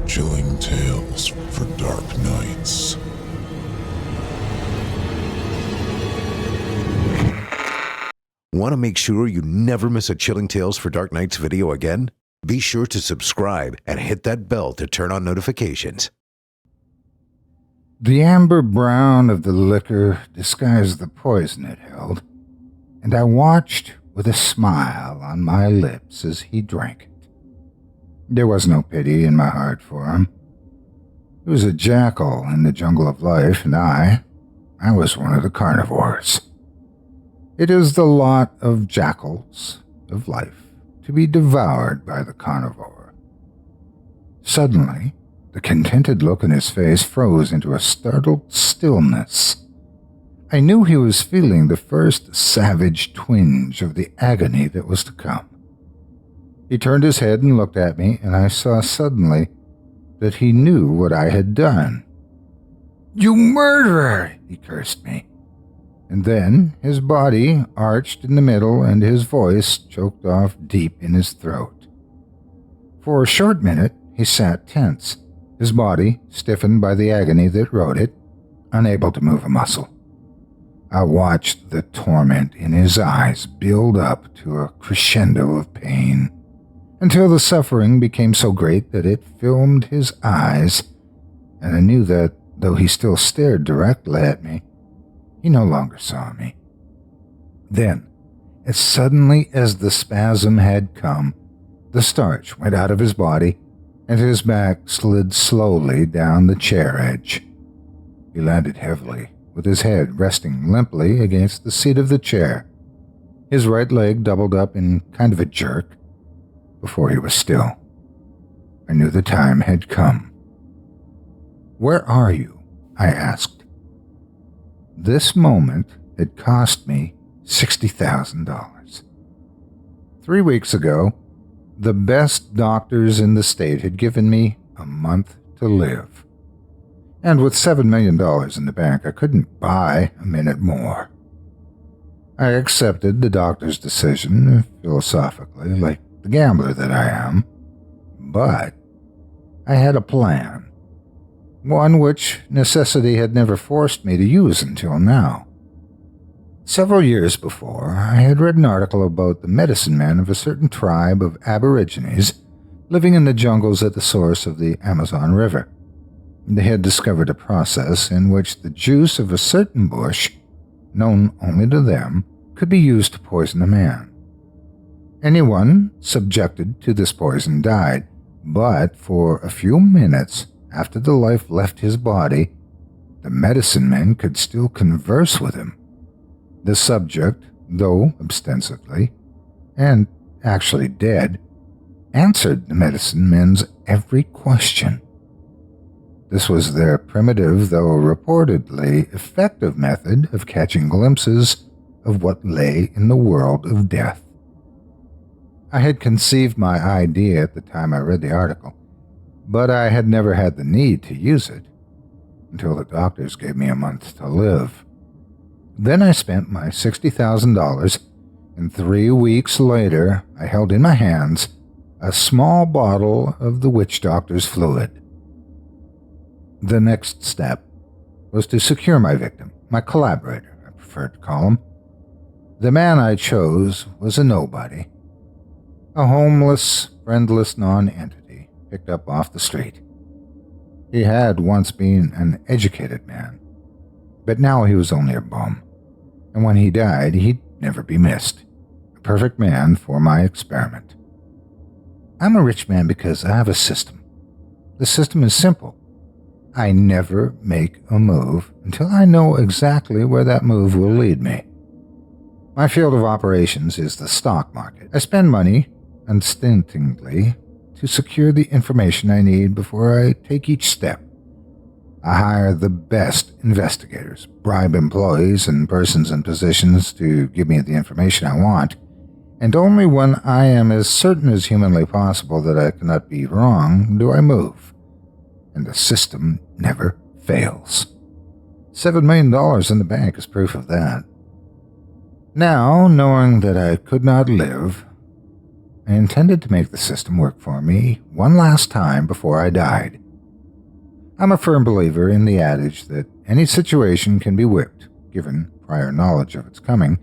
Chilling tales for dark nights. Want to make sure you never miss a Chilling Tales for Dark Nights video again? Be sure to subscribe and hit that bell to turn on notifications. The amber brown of the liquor disguised the poison it held, and I watched with a smile on my lips as he drank it. There was no pity in my heart for him. He was a jackal in the jungle of life, and I was one of the carnivores. It is the lot of jackals of life to be devoured by the carnivore. Suddenly, the contented look in his face froze into a startled stillness. I knew he was feeling the first savage twinge of the agony that was to come. He turned his head and looked at me, and I saw suddenly that he knew what I had done. "You murderer!" he cursed me. And then his body arched in the middle and his voice choked off deep in his throat. For a short minute, he sat tense, his body stiffened by the agony that rode it, unable to move a muscle. I watched the torment in his eyes build up to a crescendo of pain, until the suffering became so great that it filmed his eyes, and I knew that, though he still stared directly at me, he no longer saw me. Then, as suddenly as the spasm had come, the starch went out of his body, and his back slid slowly down the chair edge. He landed heavily, with his head resting limply against the seat of the chair. His right leg doubled up in kind of a jerk. Before he was still, I knew the time had come. "Where are you?" I asked. This moment had cost me $60,000. 3 weeks ago, the best doctors in the state had given me a month to live. And with $7 million in the bank, I couldn't buy a minute more. I accepted the doctor's decision, philosophically, like the gambler that I am. But I had a plan. One which necessity had never forced me to use until now. Several years before, I had read an article about the medicine men of a certain tribe of aborigines living in the jungles at the source of the Amazon River. They had discovered a process in which the juice of a certain bush, known only to them, could be used to poison a man. Anyone subjected to this poison died, but for a few minutes after the life left his body, the medicine men could still converse with him. The subject, though ostensibly, and actually dead, answered the medicine men's every question. This was their primitive, though reportedly effective method of catching glimpses of what lay in the world of death. I had conceived my idea at the time I read the article, but I had never had the need to use it until the doctors gave me a month to live. Then I spent my $60,000, and 3 weeks later I held in my hands a small bottle of the witch doctor's fluid. The next step was to secure my victim, my collaborator, I preferred to call him. The man I chose was a nobody, a homeless, friendless non-entity picked up off the street. He had once been an educated man, but now he was only a bum, and when he died, he'd never be missed. A perfect man for my experiment. I'm a rich man because I have a system. The system is simple. I never make a move until I know exactly where that move will lead me. My field of operations is the stock market. I spend money unstintingly to secure the information I need before I take each step. I hire the best investigators, bribe employees and persons in positions to give me the information I want, and only when I am as certain as humanly possible that I cannot be wrong do I move. And the system never fails. $7 million in the bank is proof of that. Now, knowing that I could not live, I intended to make the system work for me one last time before I died. I'm a firm believer in the adage that any situation can be whipped, given prior knowledge of its coming,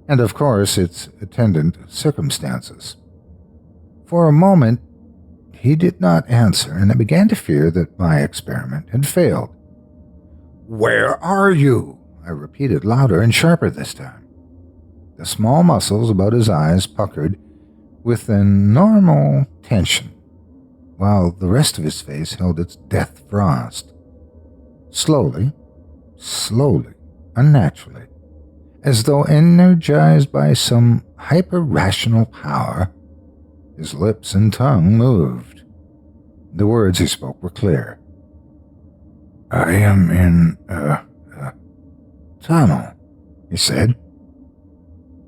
and of course its attendant circumstances. For a moment, he did not answer, and I began to fear that my experiment had failed. "Where are you?" I repeated louder and sharper this time. The small muscles about his eyes puckered with a normal tension, while the rest of his face held its death frost. Slowly, unnaturally, as though energized by some hyper-rational power, his lips and tongue moved. The words he spoke were clear. "I am in a tunnel," he said.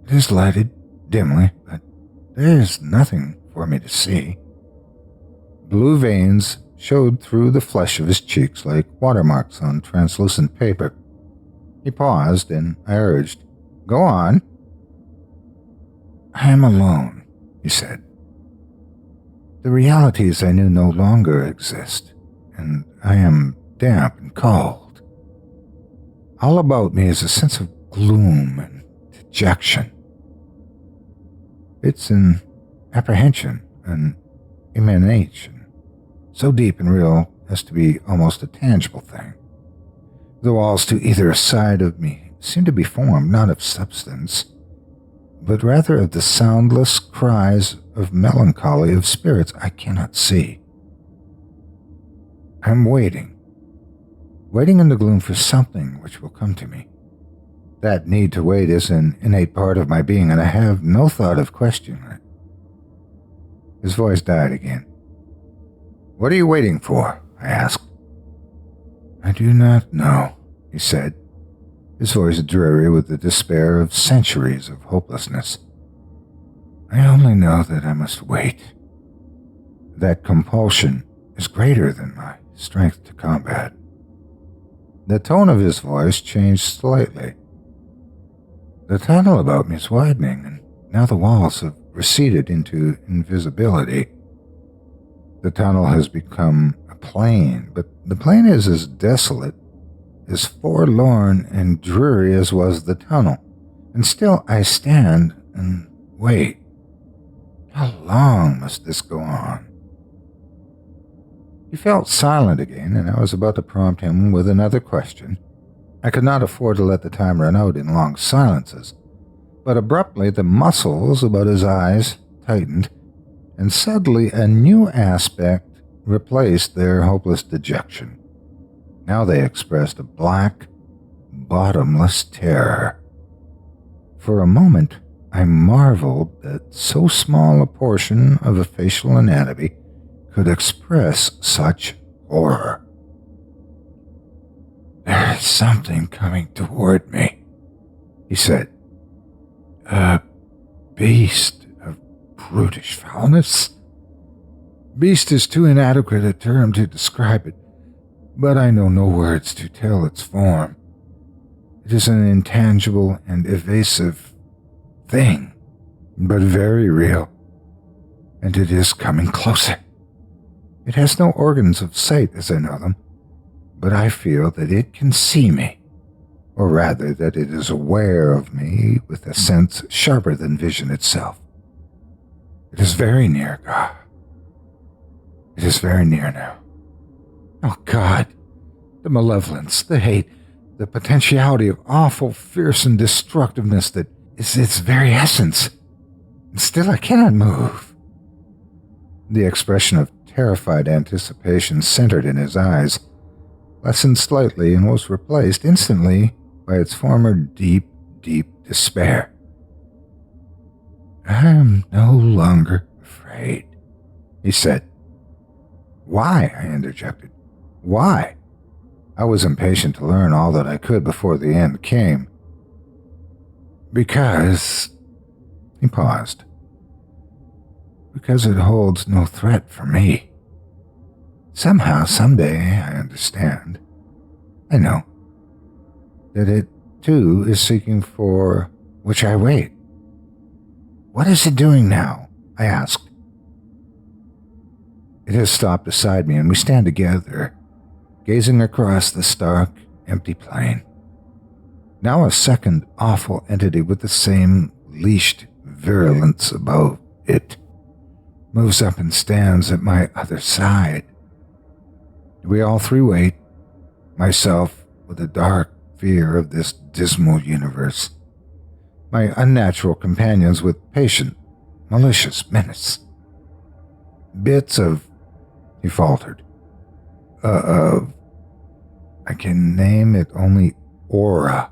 "It is lighted dimly, but there is nothing for me to see." Blue veins showed through the flesh of his cheeks like watermarks on translucent paper. He paused, and I urged, "Go on." "I am alone," he said. "The realities I knew no longer exist, and I am damp and cold. All about me is a sense of gloom and dejection. It's an apprehension, an emanation, so deep and real as to be almost a tangible thing. The walls to either side of me seem to be formed not of substance, but rather of the soundless cries of melancholy of spirits I cannot see. I'm waiting in the gloom for something which will come to me. That need to wait is an innate part of my being, and I have no thought of questioning it." His voice died again. "What are you waiting for?" I asked. "I do not know," he said, his voice dreary with the despair of centuries of hopelessness. "I only know that I must wait. That compulsion is greater than my strength to combat." The tone of his voice changed slightly. "The tunnel about me is widening, and now the walls have receded into invisibility. The tunnel has become a plain, but the plain is as desolate, as forlorn and dreary as was the tunnel, and still I stand and wait. How long must this go on?" He felt silent again, and I was about to prompt him with another question. I could not afford to let the time run out in long silences, but abruptly the muscles about his eyes tightened, and suddenly a new aspect replaced their hopeless dejection. Now they expressed a black, bottomless terror. For a moment, I marveled that so small a portion of a facial anatomy could express such horror. "There is something coming toward me," he said. "A beast of brutish foulness. Beast is too inadequate a term to describe it, but I know no words to tell its form. It is an intangible and evasive thing, but very real, and it is coming closer. It has no organs of sight as I know them, but I feel that it can see me, or rather that it is aware of me with a sense sharper than vision itself. It is very near, God. It is very near now. Oh, God, the malevolence, the hate, the potentiality of awful, fearsome destructiveness that is its very essence. And still I cannot move." The expression of terrified anticipation centered in his eyes, lessened slightly, and was replaced instantly by its former deep, deep despair. "I am no longer afraid," he said. "Why?" I interjected. "Why?" I was impatient to learn all that I could before the end came. "Because," he paused, "because it holds no threat for me. Somehow, someday, I understand. I know that it, too, is seeking for which I wait. What is it doing now? I asked. It has stopped beside me, and we stand together, gazing across the stark, empty plain. Now a second awful entity with the same leashed virulence above it moves up and stands at my other side. We all three wait, myself with a dark fear of this dismal universe, my unnatural companions with patient, malicious menace. Bits of, he faltered, I can name it only aura,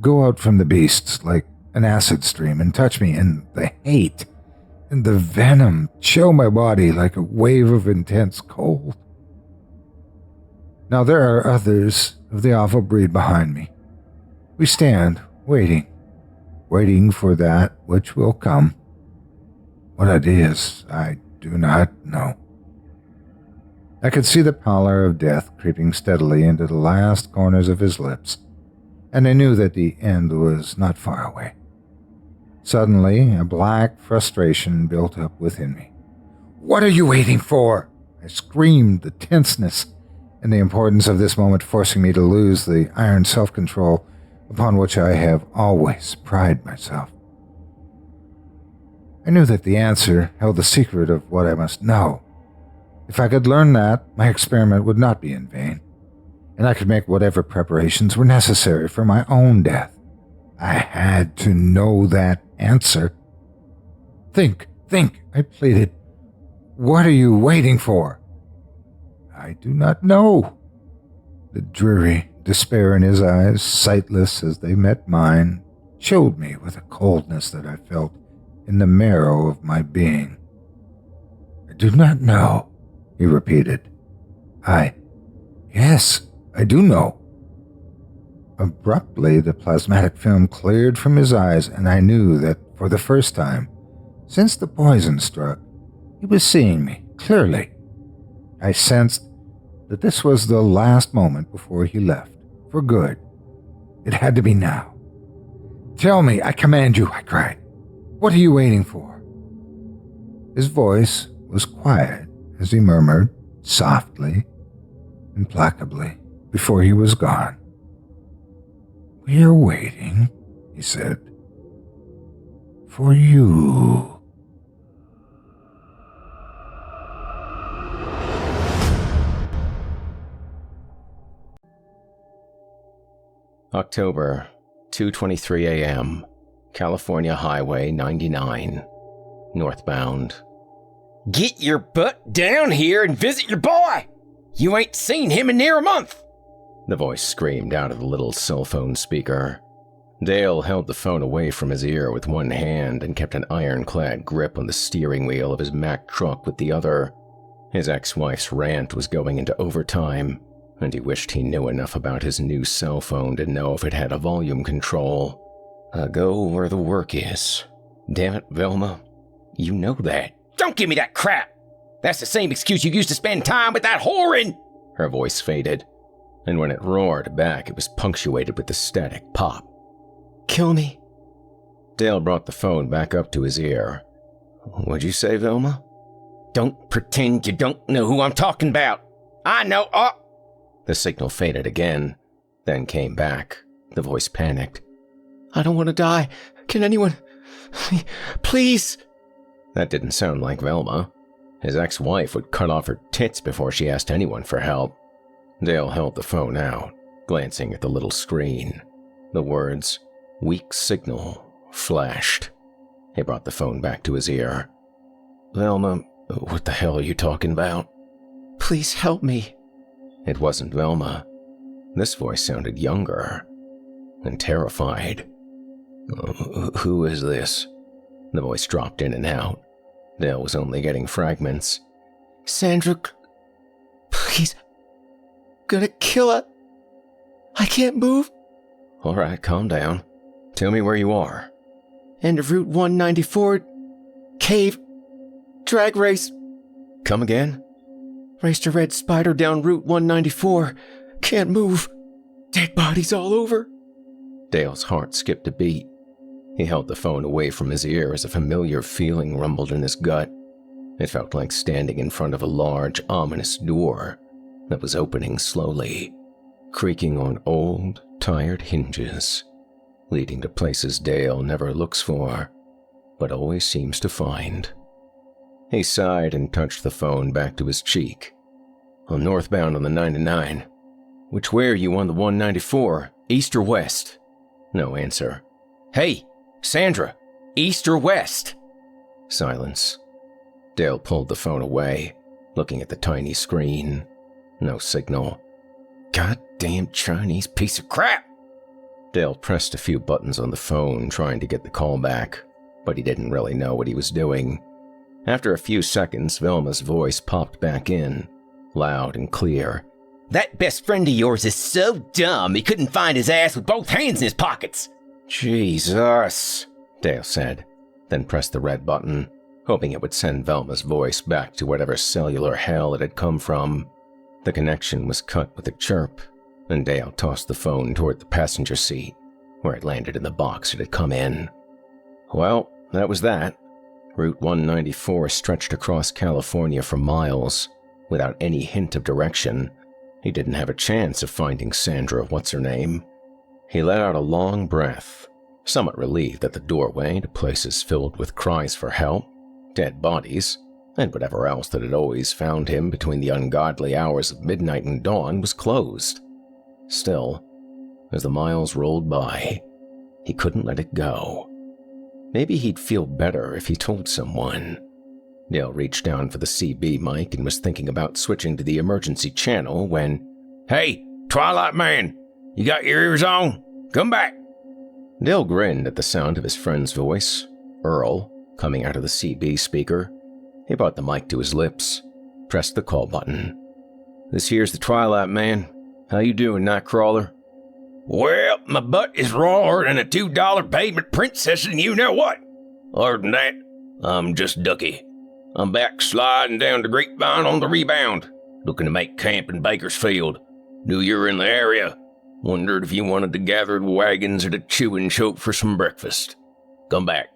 go out from the beasts like an acid stream and touch me, and the hate and the venom chill my body like a wave of intense cold. Now there are others of the awful breed behind me. We stand, waiting for that which will come. What it is, I do not know. I could see the pallor of death creeping steadily into the last corners of his lips, and I knew that the end was not far away. Suddenly, a black frustration built up within me. "What are you waiting for?" I screamed, the tenseness and the importance of this moment forcing me to lose the iron self-control upon which I have always prided myself. I knew that the answer held the secret of what I must know. If I could learn that, my experiment would not be in vain, and I could make whatever preparations were necessary for my own death. I had to know that answer. Think, I pleaded. What are you waiting for? I do not know. The dreary despair in his eyes, sightless as they met mine, chilled me with a coldness that I felt in the marrow of my being. I do not know, he repeated. Yes, I do know. Abruptly, the plasmatic film cleared from his eyes, and I knew that for the first time, since the poison struck, he was seeing me clearly. I sensed that this was the last moment before he left, for good. It had to be now. Tell me, I command you, I cried. What are you waiting for? His voice was quiet as he murmured, softly, implacably, before he was gone. We are waiting, he said, for you. October, 2:23 a.m., California Highway 99, northbound. Get your butt down here and visit your boy! You ain't seen him in near a month! The voice screamed out of the little cell phone speaker. Dale held the phone away from his ear with one hand and kept an ironclad grip on the steering wheel of his Mack truck with the other. His ex-wife's rant was going into overtime, and he wished he knew enough about his new cell phone to know if it had a volume control. I go where the work is. Damn it, Velma. You know that. Don't give me that crap! That's the same excuse you used to spend time with that whore in— Her voice faded, and when it roared back, it was punctuated with the static pop. Kill me. Dale brought the phone back up to his ear. What'd you say, Velma? Don't pretend you don't know who I'm talking about. I know— The signal faded again, then came back. The voice panicked. I don't want to die. Can anyone— please? That didn't sound like Velma. His ex-wife would cut off her tits before she asked anyone for help. Dale held the phone out, glancing at the little screen. The words, "weak signal," flashed. He brought the phone back to his ear. Velma, what the hell are you talking about? Please help me. It wasn't Velma. This voice sounded younger and terrified. Who is this? The voice dropped in and out. Dale was only getting fragments. Sandra, please. Gonna kill her. I can't move. All right, calm down. Tell me where you are. End of Route 194. Cave. Drag race. Come again? Raced a red spider down Route 194. Can't move. Dead bodies all over. Dale's heart skipped a beat. He held the phone away from his ear as a familiar feeling rumbled in his gut. It felt like standing in front of a large, ominous door that was opening slowly, creaking on old, tired hinges, leading to places Dale never looks for, but always seems to find. He sighed and touched the phone back to his cheek. "I'm northbound on the 99. Which way are you on the 194, east or west?" No answer. "Hey, Sandra, east or west?" Silence. Dale pulled the phone away, looking at the tiny screen. No signal. "Goddamn Chinese piece of crap!" Dale pressed a few buttons on the phone, trying to get the call back, but he didn't really know what he was doing. After a few seconds, Velma's voice popped back in, loud and clear. "That best friend of yours is so dumb he couldn't find his ass with both hands in his pockets." "Jesus," Dale said, then pressed the red button, hoping it would send Velma's voice back to whatever cellular hell it had come from. The connection was cut with a chirp, and Dale tossed the phone toward the passenger seat, where it landed in the box it had come in. Well, that was that. Route 194 stretched across California for miles, without any hint of direction. He didn't have a chance of finding Sandra what's-her-name. He let out a long breath, somewhat relieved at the doorway to places filled with cries for help, dead bodies, and whatever else that had always found him between the ungodly hours of midnight and dawn was closed. Still, as the miles rolled by, he couldn't let it go. Maybe he'd feel better if he told someone. Dale reached down for the CB mic and was thinking about switching to the emergency channel when, "Hey, Twilight Man, you got your ears on? Come back." Dale grinned at the sound of his friend's voice, Earl, coming out of the CB speaker. He brought the mic to his lips, pressed the call button. "This here's the Twilight Man. How you doing, Nightcrawler?" "Well, my butt is rawer than a $2 pavement princess and you know what. Other than that, I'm just Ducky. I'm back sliding down the grapevine on the rebound, looking to make camp in Bakersfield. Knew you were in the area. Wondered if you wanted to gather the wagons at a chewing choke for some breakfast. Come back."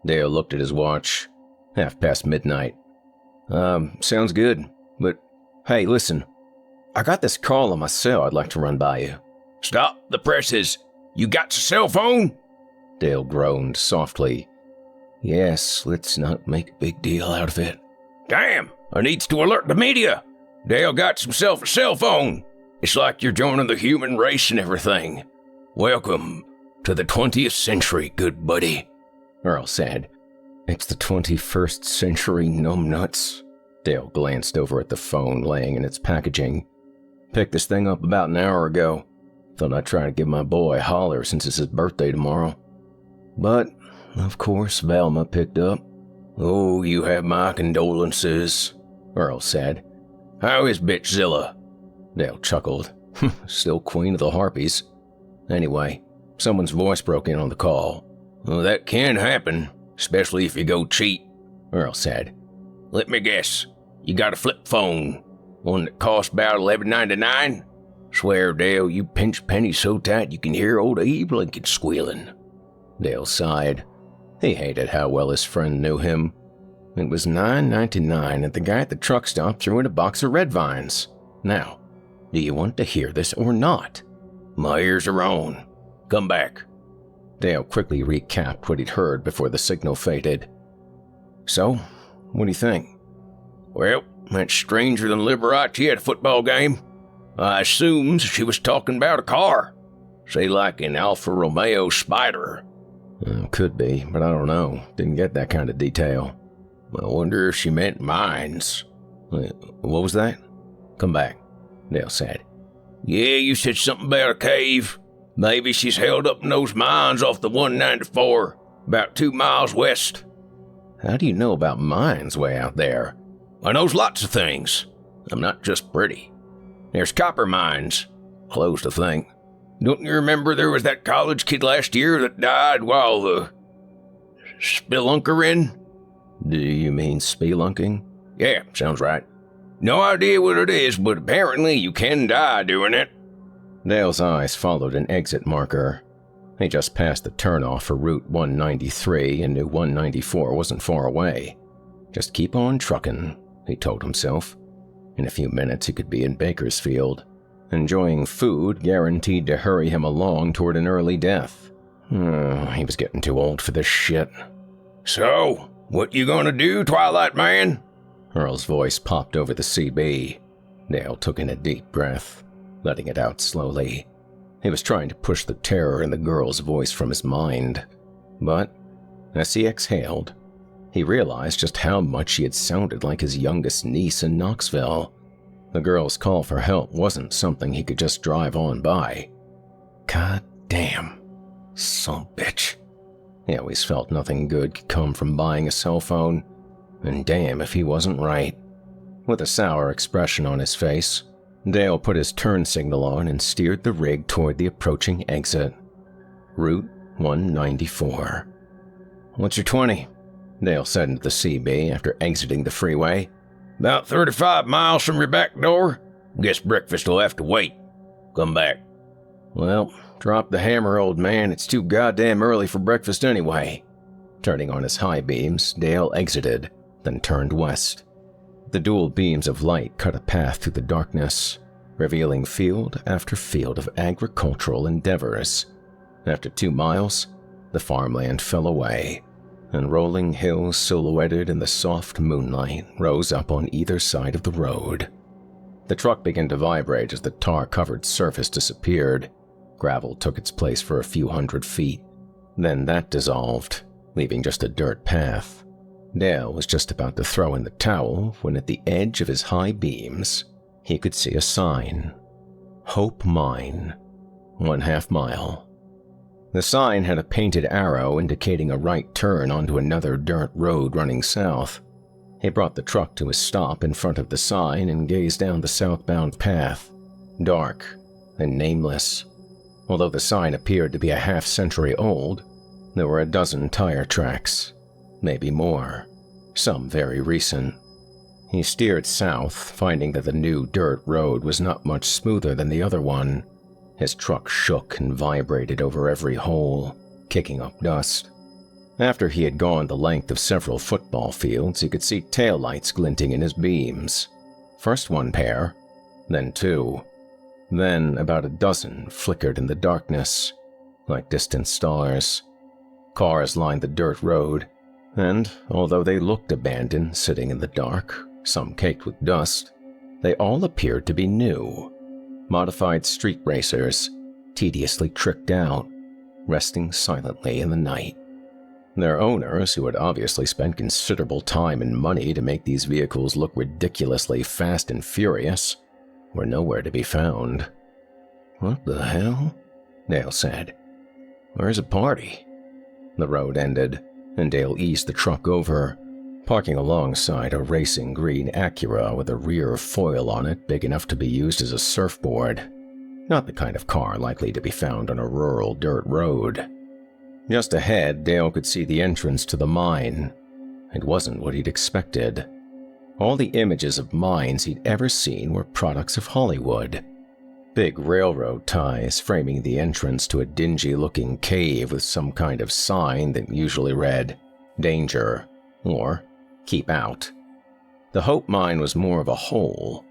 Dale looked at his watch. midnight. Sounds good, but hey, listen. I got this call on my cell I'd like to run by you. "Stop the presses. You got your cell phone?" Dale groaned softly. "Yes, let's not make a big deal out of it." "Damn, I needs to alert the media. Dale got himself a cell phone. It's like you're joining the human race and everything. Welcome to the 20th century, good buddy," Earl said. "It's the 21st century, numbnuts." Dale glanced over at the phone laying in its packaging. "Picked this thing up about an hour ago. Thought I'd try to give my boy a holler since it's his birthday tomorrow. But, of course, Velma picked up." "Oh, you have my condolences," Earl said. "How is Bitchzilla?" Dale chuckled. "Still queen of the harpies. Anyway, someone's voice broke in on the call." "Well, that can happen, especially if you go cheap," Earl said. "Let me guess. You got a flip phone. One that costs about $11.99? Swear, Dale, you pinch pennies so tight you can hear old Abe Lincoln squealing." Dale sighed. He hated how well his friend knew him. It was $9.99 and the guy at the truck stop threw in a box of red vines. Now, do you want to hear this or not? "My ears are on. Come back." Dale quickly recapped what he'd heard before the signal faded. "So, what do you think?" "Well, that's stranger than Liberace at a football game. I assumes she was talking about a car. Say like an Alfa Romeo Spider." Could be, but I don't know. Didn't get that kind of detail. "I wonder if she meant mines." What was that? "Come back," Dale said. "Yeah, you said something about a cave. Maybe she's held up in those mines off the 194, about 2 miles west." "How do you know about mines way out there?" "I knows lots of things. I'm not just pretty. There's copper mines. Closed, I think. Don't you remember there was that college kid last year that died while spelunkering?" "Do you mean spelunking?" "Yeah, sounds right. No idea what it is, but apparently you can die doing it." Dale's eyes followed an exit marker. He just passed the turnoff for Route 193 and knew 194 wasn't far away. Just keep on trucking, he told himself. In a few minutes he could be in Bakersfield, enjoying food guaranteed to hurry him along toward an early death. He was getting too old for this shit. So, what you gonna do, Twilight Man? Earl's voice popped over the CB. Dale took in a deep breath, letting it out slowly. He was trying to push the terror in the girl's voice from his mind. But, as he exhaled, he realized just how much she had sounded like his youngest niece in Knoxville. The girl's call for help wasn't something he could just drive on by. God damn. Son bitch. He always felt nothing good could come from buying a cell phone. And damn if he wasn't right. With a sour expression on his face, Dale put his turn signal on and steered the rig toward the approaching exit. Route 194. "What's your 20? Dale said into the CB after exiting the freeway. About 35 miles from your back door. Guess breakfast will have to wait. Come back. Well, drop the hammer, old man. It's too goddamn early for breakfast anyway. Turning on his high beams, Dale exited, then turned west. The dual beams of light cut a path through the darkness, revealing field after field of agricultural endeavors. After 2 miles, the farmland fell away, and rolling hills silhouetted in the soft moonlight rose up on either side of the road. The truck began to vibrate as the tar-covered surface disappeared. Gravel took its place for a few hundred feet. Then that dissolved, leaving just a dirt path. Dale was just about to throw in the towel when at the edge of his high beams, he could see a sign. Hope Mine, 1/2 mile. The sign had a painted arrow indicating a right turn onto another dirt road running south. He brought the truck to a stop in front of the sign and gazed down the southbound path, dark and nameless. Although the sign appeared to be a half-century old, there were a dozen tire tracks, maybe more, some very recent. He steered south, finding that the new dirt road was not much smoother than the other one. His truck shook and vibrated over every hole, kicking up dust. After he had gone the length of several football fields, he could see taillights glinting in his beams. First 1 pair, then 2. Then about a dozen flickered in the darkness, like distant stars. Cars lined the dirt road, and although they looked abandoned sitting in the dark, some caked with dust, they all appeared to be new. Modified street racers, tediously tricked out, resting silently in the night. Their owners, who had obviously spent considerable time and money to make these vehicles look ridiculously fast and furious, were nowhere to be found. "What the hell?" Dale said. "Where's a party?" The road ended, and Dale eased the truck over, parking alongside a racing green Acura with a rear foil on it big enough to be used as a surfboard. Not the kind of car likely to be found on a rural dirt road. Just ahead, Dale could see the entrance to the mine. It wasn't what he'd expected. All the images of mines he'd ever seen were products of Hollywood. Big railroad ties framing the entrance to a dingy-looking cave with some kind of sign that usually read, "Danger," or "Keep out." The Hope Mine was more of a hole,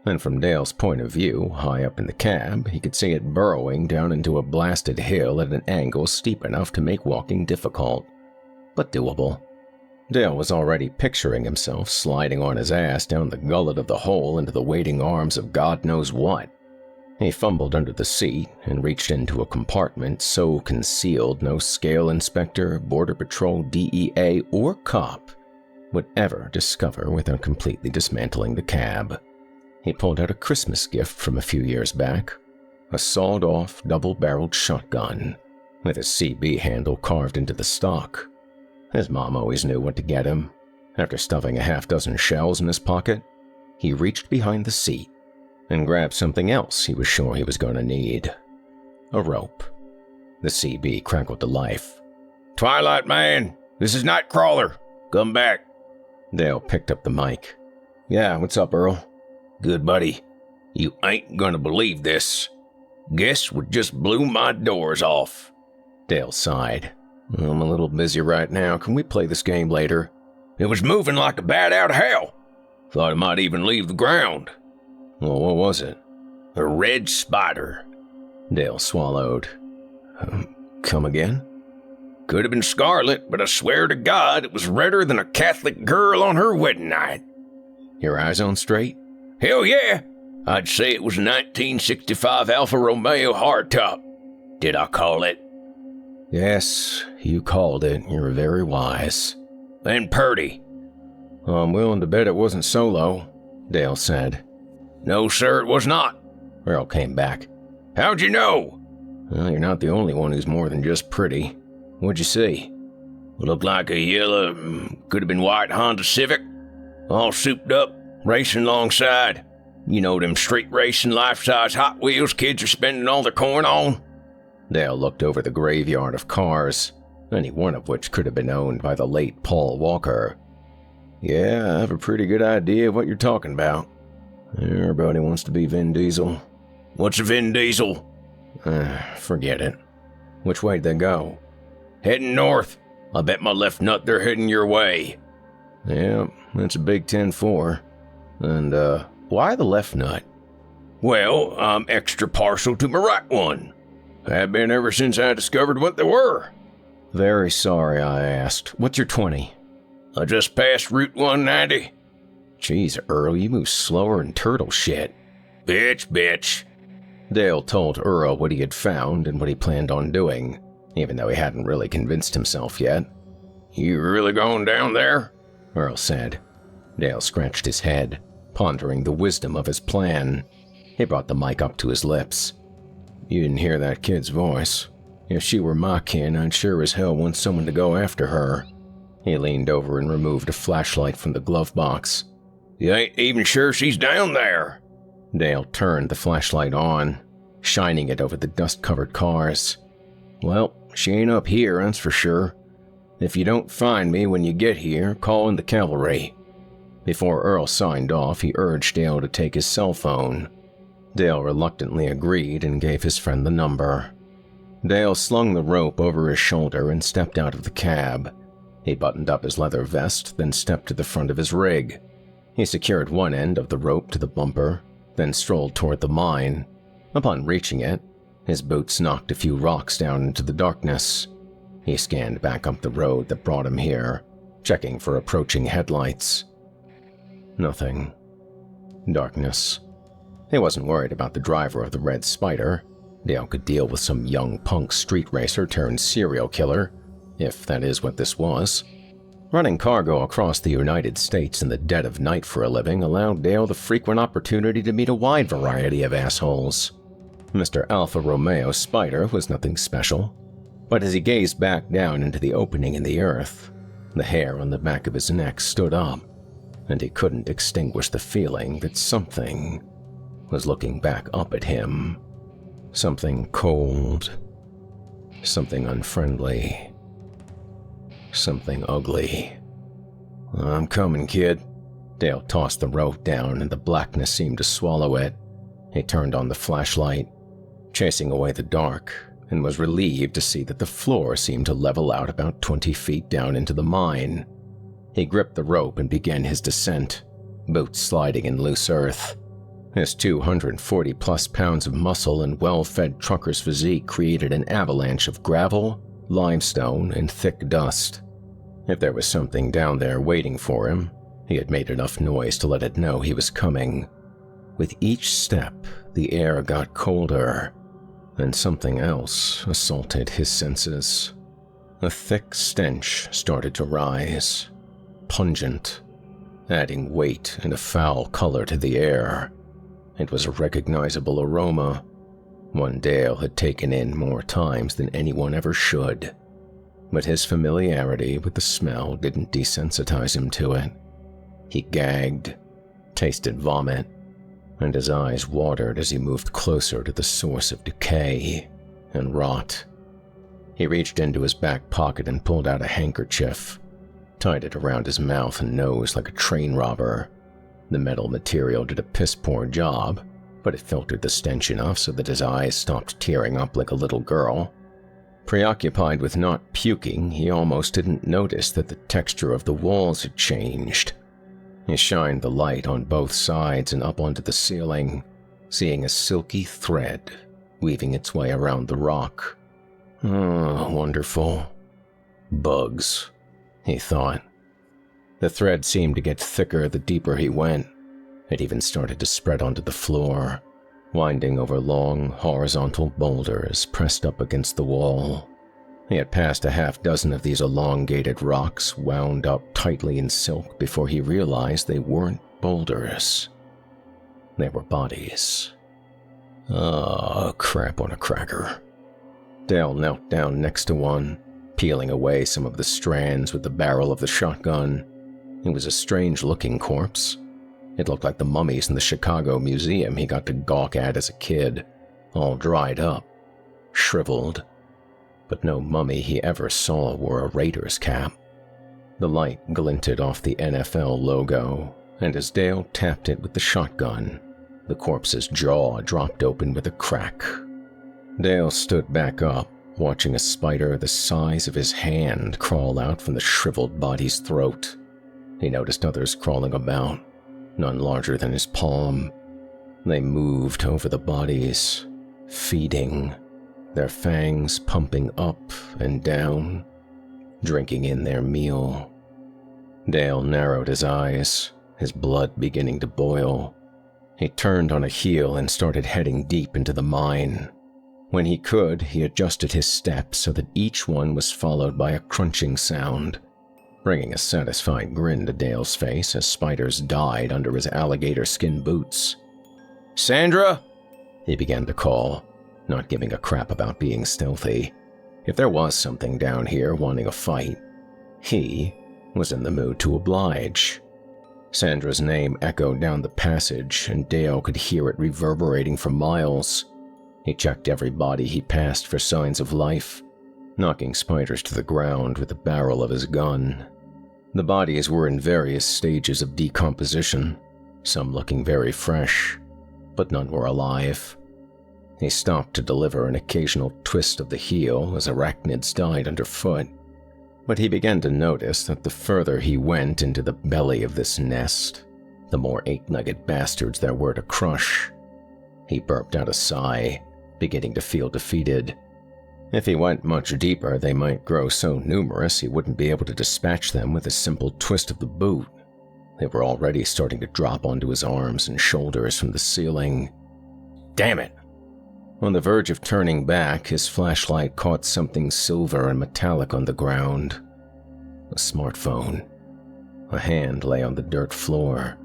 and from Dale's point of view, high up in the cab, he could see it burrowing down into a blasted hill at an angle steep enough to make walking difficult, but doable. Dale was already picturing himself sliding on his ass down the gullet of the hole into the waiting arms of God knows what. He fumbled under the seat and reached into a compartment so concealed no scale inspector, border patrol, DEA, or cop would ever discover without completely dismantling the cab. He pulled out a Christmas gift from a few years back, a sawed-off, double-barreled shotgun with a CB handle carved into the stock. His mom always knew what to get him. After stuffing a half-dozen shells in his pocket, he reached behind the seat and grabbed something else he was sure he was going to need. A rope. The CB crackled to life. "Twilight Man, this is Nightcrawler. Come back." Dale picked up the mic. "Yeah, what's up, Earl?" "Good, buddy. You ain't gonna believe this. Guess what just blew my doors off. Dale sighed. I'm a little busy right now. Can we play this game later? It was moving like a bat out of hell. Thought it might even leave the ground. Well, what was it? A red spider. Dale swallowed. Come again? Could have been scarlet, but I swear to God it was redder than a Catholic girl on her wedding night. Your eyes on straight? Hell yeah! I'd say it was a 1965 Alfa Romeo hardtop. Did I call it? Yes, you called it. You're very wise. And purty. I'm willing to bet it wasn't Solo, Dale said. No, sir, it was not. Earl came back. How'd you know? Well, you're not the only one who's more than just pretty. What'd you see? Looked like a yellow, could have been white Honda Civic. All souped up, racing alongside. You know them street racing life-size Hot Wheels kids are spending all their coin on? Dale looked over the graveyard of cars, any one of which could have been owned by the late Paul Walker. Yeah, I have a pretty good idea of what you're talking about. Everybody wants to be Vin Diesel. What's a Vin Diesel? Forget it. Which way'd they go? Heading north. I bet my left nut they're heading your way. Yeah, that's a big 10-4. And, why the left nut? Well, I'm extra partial to my right one. Have been ever since I discovered what they were. Very sorry I asked. What's your 20? I just passed Route 190. Jeez, Earl, you move slower than turtle shit. Bitch. Dale told Earl what he had found and what he planned on doing, even though he hadn't really convinced himself yet. You really going down there? Earl said. Dale scratched his head, pondering the wisdom of his plan. He brought the mic up to his lips. You didn't hear that kid's voice. If she were my kin, I'd sure as hell want someone to go after her. He leaned over and removed a flashlight from the glove box. You ain't even sure she's down there. Dale turned the flashlight on, shining it over the dust-covered cars. Well, she ain't up here, that's for sure. If you don't find me when you get here, call in the cavalry. Before Earl signed off, he urged Dale to take his cell phone. Dale reluctantly agreed and gave his friend the number. Dale slung the rope over his shoulder and stepped out of the cab. He buttoned up his leather vest, then stepped to the front of his rig. He secured one end of the rope to the bumper, then strolled toward the mine. Upon reaching it, his boots knocked a few rocks down into the darkness. He scanned back up the road that brought him here, checking for approaching headlights. Nothing. Darkness. He wasn't worried about the driver of the Red Spider. Dale could deal with some young punk street racer turned serial killer, if that is what this was. Running cargo across the United States in the dead of night for a living allowed Dale the frequent opportunity to meet a wide variety of assholes. Mr. Alfa Romeo Spider was nothing special, but as he gazed back down into the opening in the earth, the hair on the back of his neck stood up, and he couldn't extinguish the feeling that something was looking back up at him. Something cold, something unfriendly, something ugly. I'm coming, kid. Dale tossed the rope down and the blackness seemed to swallow it. He turned on the flashlight, chasing away the dark, and was relieved to see that the floor seemed to level out about 20 feet down into the mine. He gripped the rope and began his descent, boots sliding in loose earth. His 240-plus pounds of muscle and well-fed trucker's physique created an avalanche of gravel, limestone, and thick dust. If there was something down there waiting for him, he had made enough noise to let it know he was coming. With each step, the air got colder, and something else assaulted his senses. A thick stench started to rise, pungent, adding weight and a foul color to the air. It was a recognizable aroma, one Dale had taken in more times than anyone ever should. But his familiarity with the smell didn't desensitize him to it. He gagged, tasted vomit, and his eyes watered as he moved closer to the source of decay and rot. He reached into his back pocket and pulled out a handkerchief, tied it around his mouth and nose like a train robber. The metal material did a piss-poor job, but it filtered the stench enough so that his eyes stopped tearing up like a little girl. Preoccupied with not puking, he almost didn't notice that the texture of the walls had changed. He shined the light on both sides and up onto the ceiling, seeing a silky thread weaving its way around the rock. Oh, wonderful. Bugs, he thought. The thread seemed to get thicker the deeper he went. It even started to spread onto the floor, winding over long, horizontal boulders pressed up against the wall. He had passed a half-dozen of these elongated rocks wound up tightly in silk before he realized they weren't boulders. They were bodies. Ah, crap on a cracker. Dale knelt down next to one, peeling away some of the strands with the barrel of the shotgun. It was a strange-looking corpse. It looked like the mummies in the Chicago Museum he got to gawk at as a kid, all dried up, shriveled. But no mummy he ever saw wore a Raiders cap. The light glinted off the NFL logo, and as Dale tapped it with the shotgun, the corpse's jaw dropped open with a crack. Dale stood back up, watching a spider the size of his hand crawl out from the shriveled body's throat. He noticed others crawling about, none larger than his palm. They moved over the bodies, feeding, their fangs pumping up and down, drinking in their meal. Dale narrowed his eyes, his blood beginning to boil. He turned on a heel and started heading deep into the mine. When he could, he adjusted his steps so that each one was followed by a crunching sound, bringing a satisfied grin to Dale's face as spiders died under his alligator skin boots. "Sandra?" he began to call, not giving a crap about being stealthy. If there was something down here wanting a fight, he was in the mood to oblige. Sandra's name echoed down the passage, and Dale could hear it reverberating for miles. He checked every body he passed for signs of life, knocking spiders to the ground with the barrel of his gun. The bodies were in various stages of decomposition, some looking very fresh, but none were alive. He stopped to deliver an occasional twist of the heel as arachnids died underfoot, but he began to notice that the further he went into the belly of this nest, the more eight-legged bastards there were to crush. He burped out a sigh, beginning to feel defeated. If he went much deeper, they might grow so numerous he wouldn't be able to dispatch them with a simple twist of the boot. They were already starting to drop onto his arms and shoulders from the ceiling. Damn it! On the verge of turning back, his flashlight caught something silver and metallic on the ground. A smartphone. A hand lay on the dirt floor,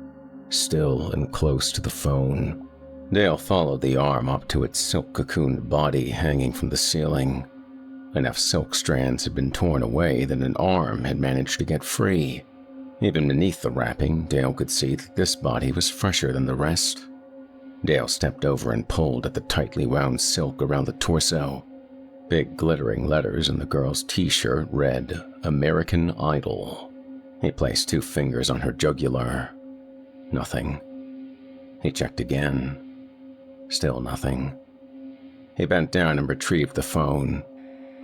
still and close to the phone. Dale followed the arm up to its silk-cocooned body hanging from the ceiling. Enough silk strands had been torn away that an arm had managed to get free. Even beneath the wrapping, Dale could see that this body was fresher than the rest. Dale stepped over and pulled at the tightly wound silk around the torso. Big glittering letters in the girl's t-shirt read, "American Idol." He placed 2 fingers on her jugular. Nothing. He checked again. Still nothing. He bent down and retrieved the phone.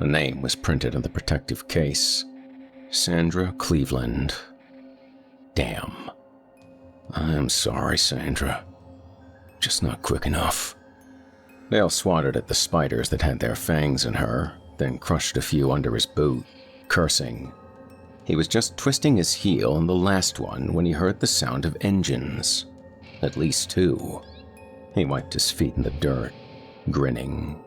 A name was printed on the protective case. Sandra Cleveland. Damn. I'm sorry, Sandra. Just not quick enough. Dale swatted at the spiders that had their fangs in her, then crushed a few under his boot, cursing. He was just twisting his heel on the last one when he heard the sound of engines. At least 2. He wiped his feet in the dirt, grinning.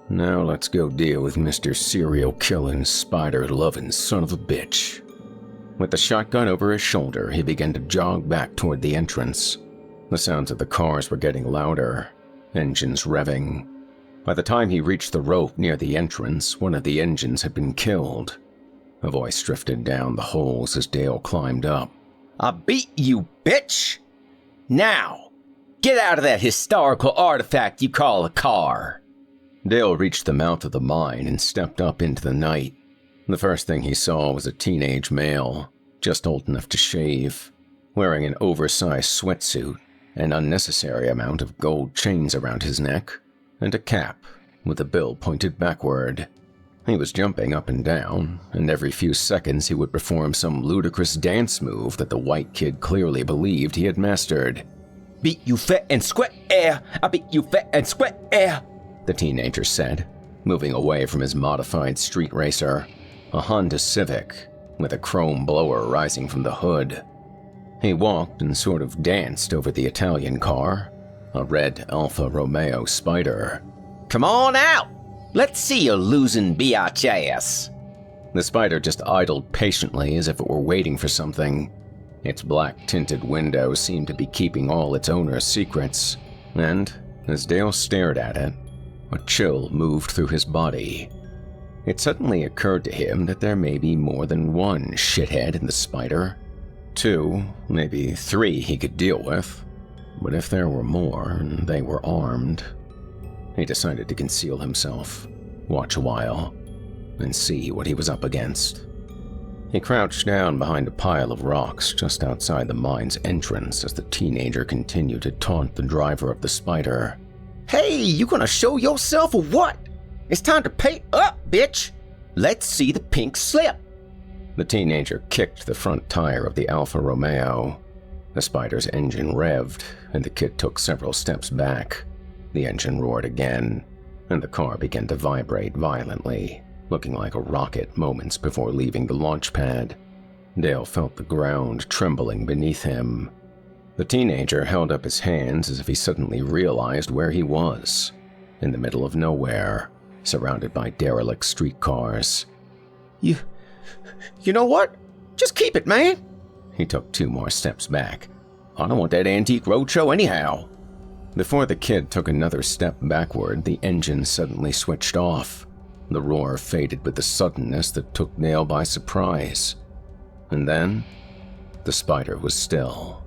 Now let's go deal with Mr. Serial-killing, spider-loving son of a bitch. With the shotgun over his shoulder, he began to jog back toward the entrance. The sounds of the cars were getting louder, engines revving. By the time he reached the rope near the entrance, one of the engines had been killed. A voice drifted down the holes as Dale climbed up. "I beat you, bitch! Now, get out of that historical artifact you call a car!" Dale reached the mouth of the mine and stepped up into the night. The first thing he saw was a teenage male, just old enough to shave, wearing an oversized sweatsuit, an unnecessary amount of gold chains around his neck, and a cap with the bill pointed backward. He was jumping up and down, and every few seconds he would perform some ludicrous dance move that the white kid clearly believed he had mastered. Beat you fat and square, I beat you fat and square. The teenager said, moving away from his modified street racer, a Honda Civic, with a chrome blower rising from the hood. He walked and sort of danced over the Italian car, a red Alfa Romeo Spider. Come on out! Let's see you losing biatch ass. The Spider just idled patiently as if it were waiting for something. Its black-tinted windows seemed to be keeping all its owner's secrets, and, as Dale stared at it, a chill moved through his body. It suddenly occurred to him that there may be more than one shithead in the Spider. 2, maybe 3 he could deal with, but if there were more and they were armed, he decided to conceal himself, watch a while, and see what he was up against. He crouched down behind a pile of rocks just outside the mine's entrance as the teenager continued to taunt the driver of the Spider. Hey, you gonna show yourself or what? It's time to pay up, bitch! Let's see the pink slip. The teenager kicked the front tire of the Alfa Romeo. The Spider's engine revved, and the kid took several steps back. The engine roared again, and the car began to vibrate violently, looking like a rocket moments before leaving the launch pad. Dale felt the ground trembling beneath him. The teenager held up his hands as if he suddenly realized where he was, in the middle of nowhere, surrounded by derelict streetcars. You know what? Just keep it, man. He took 2 more steps back. I don't want that antique roadshow anyhow. Before the kid took another step backward, the engine suddenly switched off. The roar faded with a suddenness that took Dale by surprise. And then, the Spider was still.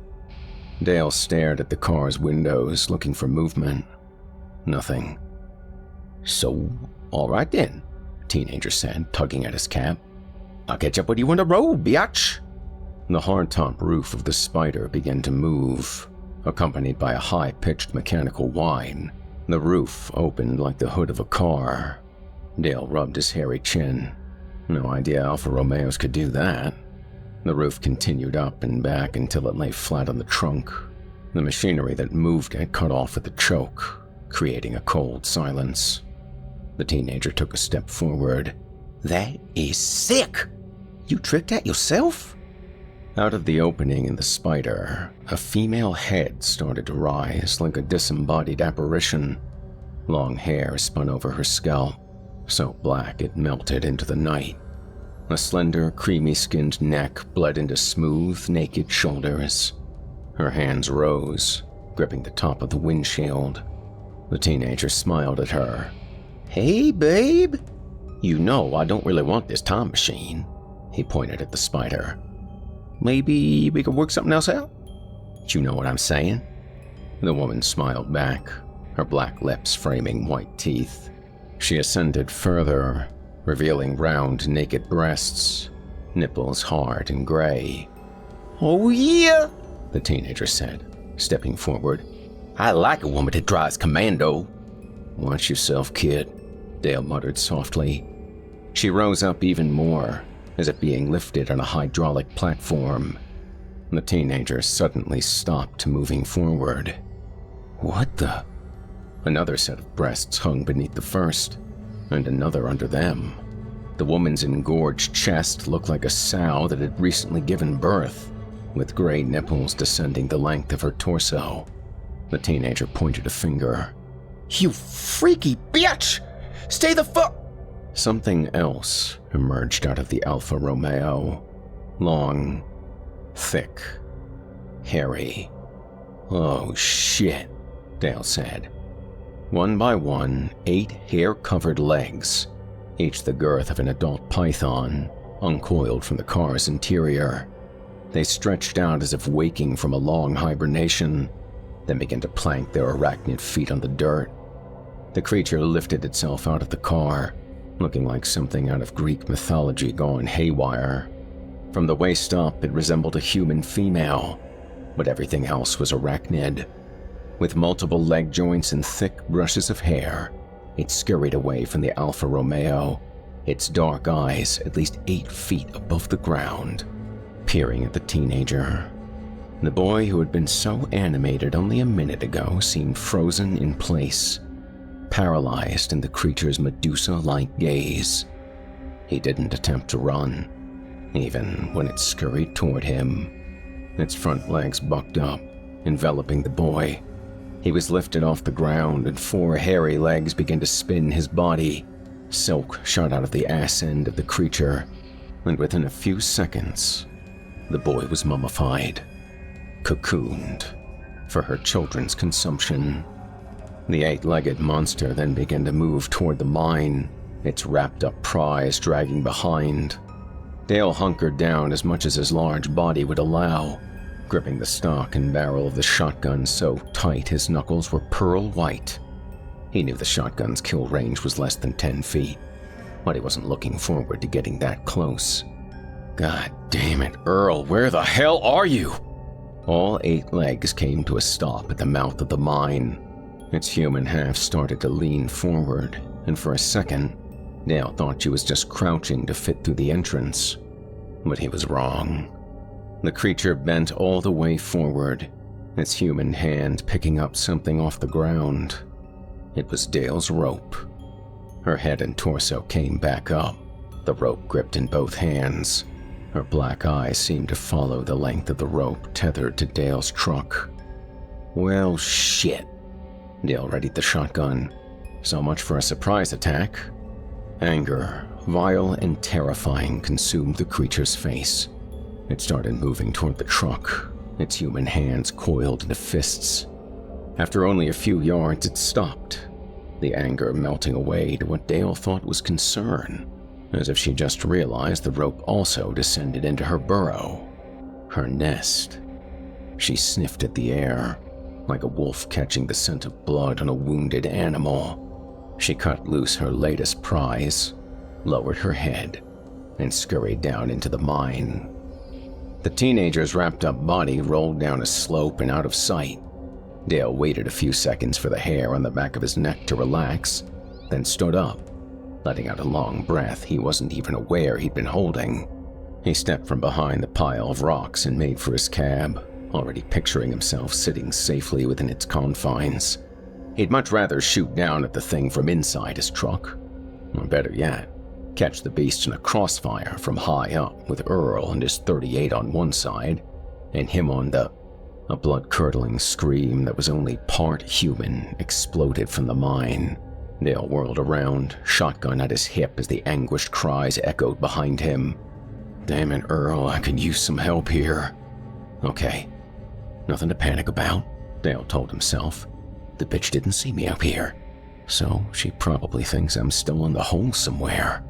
Dale stared at the car's windows, looking for movement. Nothing. So, all right then, the teenager said, tugging at his cap. I'll catch up with you on the road, biatch. The hardtop roof of the Spider began to move, accompanied by a high-pitched mechanical whine. The roof opened like the hood of a car. Dale rubbed his hairy chin. No idea Alfa Romeos could do that. The roof continued up and back until it lay flat on the trunk. The machinery that moved it cut off at the choke, creating a cold silence. The teenager took a step forward. That is sick! You tricked that yourself? Out of the opening in the Spider, a female head started to rise like a disembodied apparition. Long hair spun over her scalp, so black it melted into the night. A slender, creamy-skinned neck bled into smooth, naked shoulders. Her hands rose, gripping the top of the windshield. The teenager smiled at her. Hey, babe. You know I don't really want this time machine. He pointed at the Spider. Maybe we could work something else out? You know what I'm saying? The woman smiled back, her black lips framing white teeth. She ascended further, revealing round, naked breasts, nipples hard and gray. Oh yeah, the teenager said, stepping forward. I like a woman that drives commando. Watch yourself, kid, Dale muttered softly. She rose up even more, as if being lifted on a hydraulic platform. The teenager suddenly stopped moving forward. What the? Another set of breasts hung beneath the first, and another under them. The woman's engorged chest looked like a sow that had recently given birth, with gray nipples descending the length of her torso. The teenager pointed a finger. You freaky bitch! Stay the fuck! Something else emerged out of the Alfa Romeo. Long, thick, hairy. Oh shit, Dale said. One by one, 8 hair-covered legs, each the girth of an adult python, uncoiled from the car's interior. They stretched out as if waking from a long hibernation, then began to plank their arachnid feet on the dirt. The creature lifted itself out of the car, looking like something out of Greek mythology gone haywire. From the waist up, it resembled a human female, but everything else was arachnid. With multiple leg joints and thick brushes of hair, it scurried away from the Alfa Romeo, its dark eyes at least 8 feet above the ground, peering at the teenager. The boy who had been so animated only a minute ago seemed frozen in place, paralyzed in the creature's Medusa-like gaze. He didn't attempt to run, even when it scurried toward him. Its front legs bucked up, enveloping the boy. He was lifted off the ground, and 4 hairy legs began to spin his body. Silk shot out of the ass end of the creature, and within a few seconds, the boy was mummified, cocooned for her children's consumption. The 8-legged monster then began to move toward the mine, its wrapped-up prize dragging behind. Dale hunkered down as much as his large body would allow, gripping the stock and barrel of the shotgun so tight his knuckles were pearl white. He knew the shotgun's kill range was less than 10 feet, but he wasn't looking forward to getting that close. God damn it, Earl, where the hell are you? All 8 legs came to a stop at the mouth of the mine. Its human half started to lean forward, and for a second, Dale thought she was just crouching to fit through the entrance. But he was wrong. The creature bent all the way forward, its human hand picking up something off the ground. It was Dale's rope. Her head and torso came back up, the rope gripped in both hands. Her black eyes seemed to follow the length of the rope tethered to Dale's truck. Well, shit. Dale readied the shotgun. So much for a surprise attack. Anger, vile and terrifying, consumed the creature's face. It started moving toward the truck, its human hands coiled into fists. After only a few yards, it stopped, the anger melting away to what Dale thought was concern, as if she just realized the rope also descended into her burrow, her nest. She sniffed at the air, like a wolf catching the scent of blood on a wounded animal. She cut loose her latest prize, lowered her head, and scurried down into the mine. The teenager's wrapped-up body rolled down a slope and out of sight. Dale waited a few seconds for the hair on the back of his neck to relax, then stood up, letting out a long breath he wasn't even aware he'd been holding. He stepped from behind the pile of rocks and made for his cab, already picturing himself sitting safely within its confines. He'd much rather shoot down at the thing from inside his truck, or better yet, catch the beast in a crossfire from high up with Earl and his .38 on one side, and him on the... A blood-curdling scream that was only part human exploded from the mine. Dale whirled around, shotgun at his hip as the anguished cries echoed behind him. Damn it, Earl, I could use some help here. Okay, nothing to panic about, Dale told himself. The bitch didn't see me up here, so she probably thinks I'm still in the hole somewhere.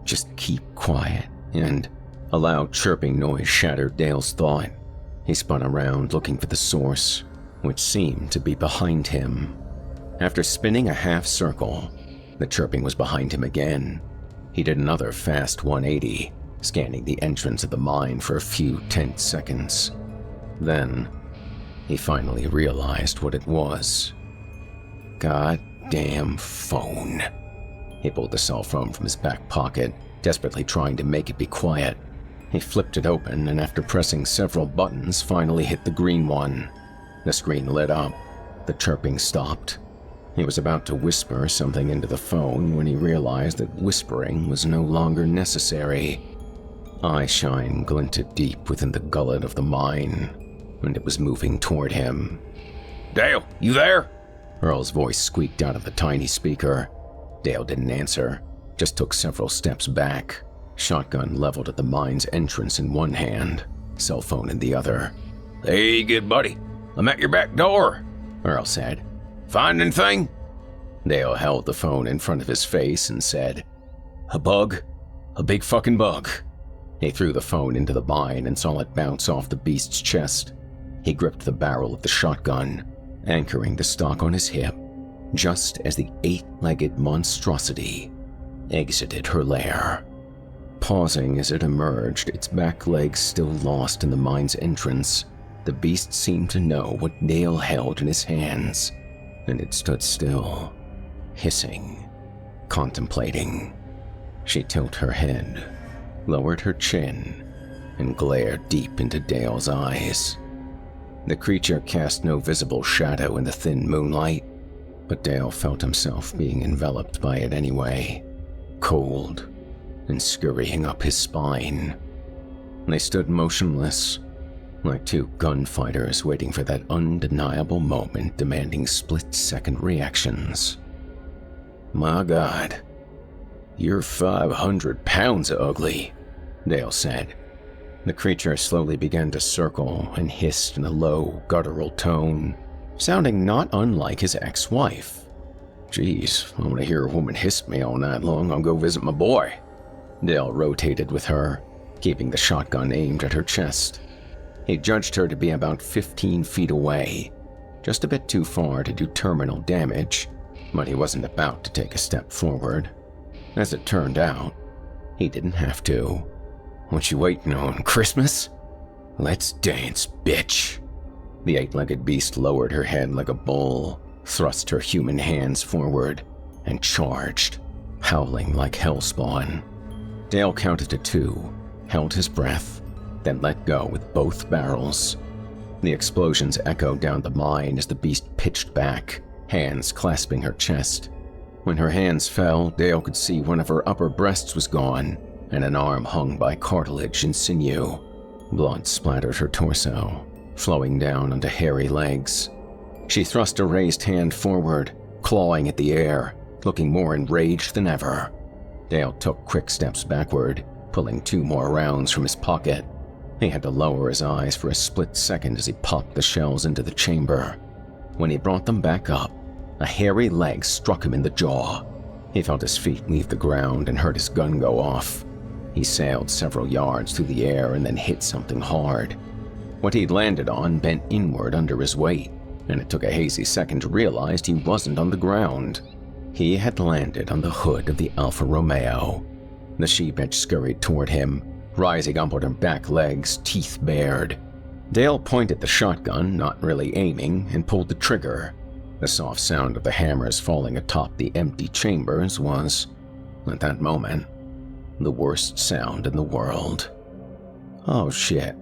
Just keep quiet, and a loud chirping noise shattered Dale's thought. He spun around looking for the source, which seemed to be behind him. After spinning a half circle, the chirping was behind him again. He did another fast 180, scanning the entrance of the mine for a few tense seconds. Then, he finally realized what it was. Goddamn phone. He pulled the cell phone from his back pocket, desperately trying to make it be quiet. He flipped it open and after pressing several buttons, finally hit the green one. The screen lit up. The chirping stopped. He was about to whisper something into the phone when he realized that whispering was no longer necessary. Eyeshine glinted deep within the gullet of the mine, and it was moving toward him. Dale, you there? Earl's voice squeaked out of the tiny speaker. Dale didn't answer, just took several steps back, shotgun leveled at the mine's entrance in one hand, cell phone in the other. Hey, good buddy. I'm at your back door, Earl said. Find anything? Dale held the phone in front of his face and said, A bug? A big fucking bug. He threw the phone into the mine and saw it bounce off the beast's chest. He gripped the barrel of the shotgun, anchoring the stock on his hip, just as the 8-legged monstrosity exited her lair. Pausing as it emerged, its back legs still lost in the mine's entrance, the beast seemed to know what Dale held in his hands, and it stood still, hissing, contemplating. She tilted her head, lowered her chin, and glared deep into Dale's eyes. The creature cast no visible shadow in the thin moonlight, but Dale felt himself being enveloped by it anyway, cold and scurrying up his spine. They stood motionless, like two gunfighters waiting for that undeniable moment demanding split-second reactions. "My God, you're 500 pounds of ugly," Dale said. The creature slowly began to circle and hissed in a low, guttural tone, sounding not unlike his ex-wife. "Geez, I want to hear a woman hiss me all night long. I'll go visit my boy." Dale rotated with her, keeping the shotgun aimed at her chest. He judged her to be about 15 feet away, just a bit too far to do terminal damage, but he wasn't about to take a step forward. As it turned out, he didn't have to. "What you waiting on, Christmas? Let's dance, bitch." The eight-legged beast lowered her head like a bull, thrust her human hands forward, and charged, howling like hellspawn. Dale counted to 2, held his breath, then let go with both barrels. The explosions echoed down the mine as the beast pitched back, hands clasping her chest. When her hands fell, Dale could see one of her upper breasts was gone, and an arm hung by cartilage and sinew. Blood splattered her torso, flowing down onto hairy legs. She thrust a raised hand forward, clawing at the air, looking more enraged than ever. Dale took quick steps backward, pulling 2 more rounds from his pocket. He had to lower his eyes for a split second as he popped the shells into the chamber. When he brought them back up, a hairy leg struck him in the jaw. He felt his feet leave the ground and heard his gun go off. He sailed several yards through the air and then hit something hard. What he'd landed on bent inward under his weight, and it took a hazy second to realize he wasn't on the ground. He had landed on the hood of the Alfa Romeo. The she-bitch scurried toward him, rising up on her back legs, teeth bared. Dale pointed the shotgun, not really aiming, and pulled the trigger. The soft sound of the hammers falling atop the empty chambers was, at that moment, the worst sound in the world. "Oh shit."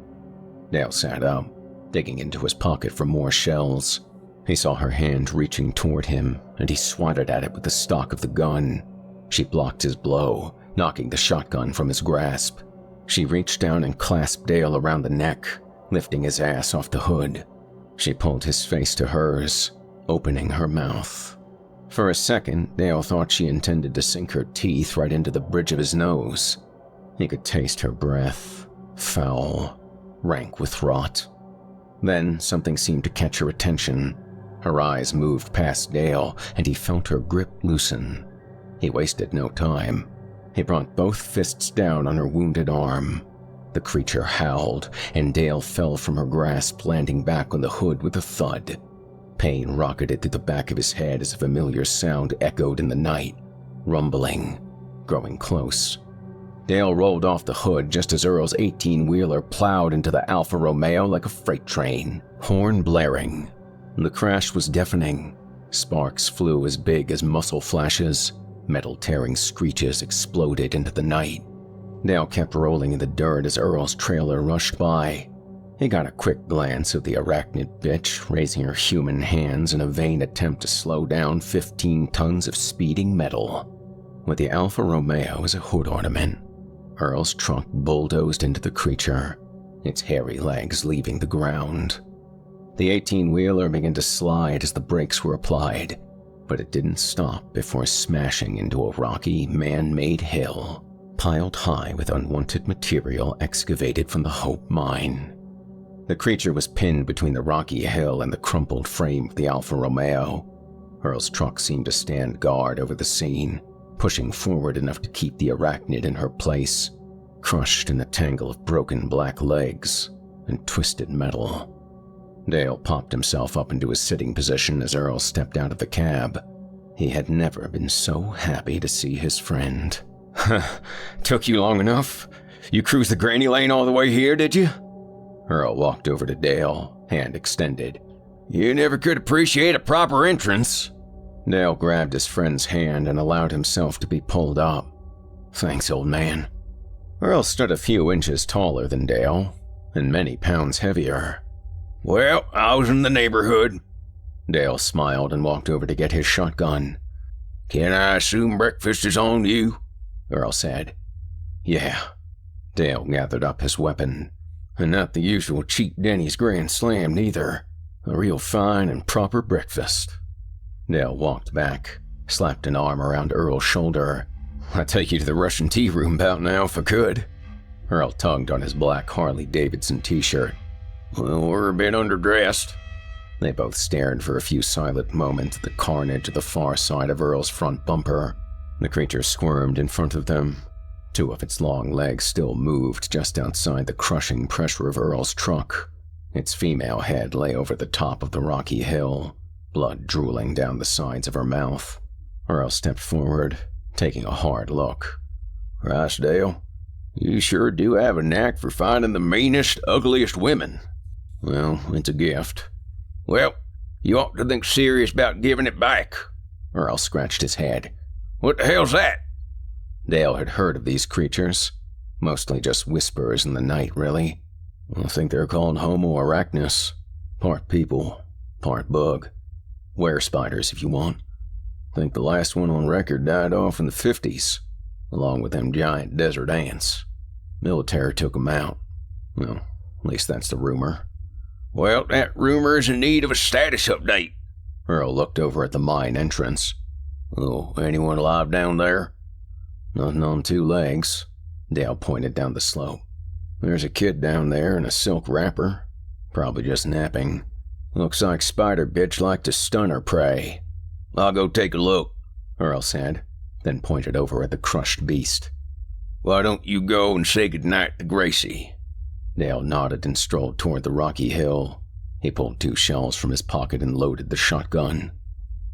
Dale sat up, digging into his pocket for more shells. He saw her hand reaching toward him, and he swatted at it with the stock of the gun. She blocked his blow, knocking the shotgun from his grasp. She reached down and clasped Dale around the neck, lifting his ass off the hood. She pulled his face to hers, opening her mouth. For a second, Dale thought she intended to sink her teeth right into the bridge of his nose. He could taste her breath, foul, rank with rot. Then something seemed to catch her attention. Her eyes moved past Dale, and he felt her grip loosen. He wasted no time. He brought both fists down on her wounded arm. The creature howled, and Dale fell from her grasp, landing back on the hood with a thud. Pain rocketed through the back of his head as a familiar sound echoed in the night, rumbling, growing close. Dale rolled off the hood just as Earl's 18-wheeler plowed into the Alfa Romeo like a freight train, horn blaring. The crash was deafening. Sparks flew as big as muzzle flashes. Metal-tearing screeches exploded into the night. Dale kept rolling in the dirt as Earl's trailer rushed by. He got a quick glance of the arachnid bitch raising her human hands in a vain attempt to slow down 15 tons of speeding metal. With the Alfa Romeo as a hood ornament, Earl's truck bulldozed into the creature, its hairy legs leaving the ground. The 18-wheeler began to slide as the brakes were applied, but it didn't stop before smashing into a rocky, man-made hill, piled high with unwanted material excavated from the Hope mine. The creature was pinned between the rocky hill and the crumpled frame of the Alfa Romeo. Earl's truck seemed to stand guard over the scene, pushing forward enough to keep the arachnid in her place, crushed in the tangle of broken black legs and twisted metal. Dale popped himself up into a sitting position as Earl stepped out of the cab. He had never been so happy to see his friend. Took you long enough? You cruised the granny lane all the way here, did you? Earl walked over to Dale, hand extended. You never could appreciate a proper entrance. Dale grabbed his friend's hand and allowed himself to be pulled up. Thanks, old man. Earl stood a few inches taller than Dale, and many pounds heavier. Well, I was in the neighborhood. Dale smiled and walked over to get his shotgun. Can I assume breakfast is on you? Earl said. Yeah. Dale gathered up his weapon. And not the usual cheap Denny's Grand Slam, neither. A real fine and proper breakfast. Dale walked back, slapped an arm around Earl's shoulder. I'd take you to the Russian tea room about now if I could. Earl tugged on his black Harley-Davidson t-shirt. Well, we're a bit underdressed. They both stared for a few silent moments at the carnage at the far side of Earl's front bumper. The creature squirmed in front of them. Two of its long legs still moved just outside the crushing pressure of Earl's truck. Its female head lay over the top of the rocky hill, blood drooling down the sides of her mouth. Earl stepped forward, taking a hard look. Christ, Dale, you sure do have a knack for finding the meanest, ugliest women. Well, it's a gift. Well, you ought to think serious about giving it back. Earl scratched his head. What the hell's that? Dale had heard of these creatures. Mostly just whispers in the night, really. I think they're called Homo arachnus. Part people, part bug. Were spiders, if you want. Think the last one on record died off in the 50s, along with them giant desert ants. Military took 'em out. Well, at least that's the rumor. Well, that rumor is in need of a status update. Earl looked over at the mine entrance. Oh, anyone alive down there? Nothing on two legs. Dale pointed down the slope. There's a kid down there in a silk wrapper. Probably just napping. Looks like spider bitch like to stun her prey. I'll go take a look, Earl said, then pointed over at the crushed beast. Why don't you go and say goodnight to Gracie? Dale nodded and strolled toward the rocky hill. He pulled 2 shells from his pocket and loaded the shotgun.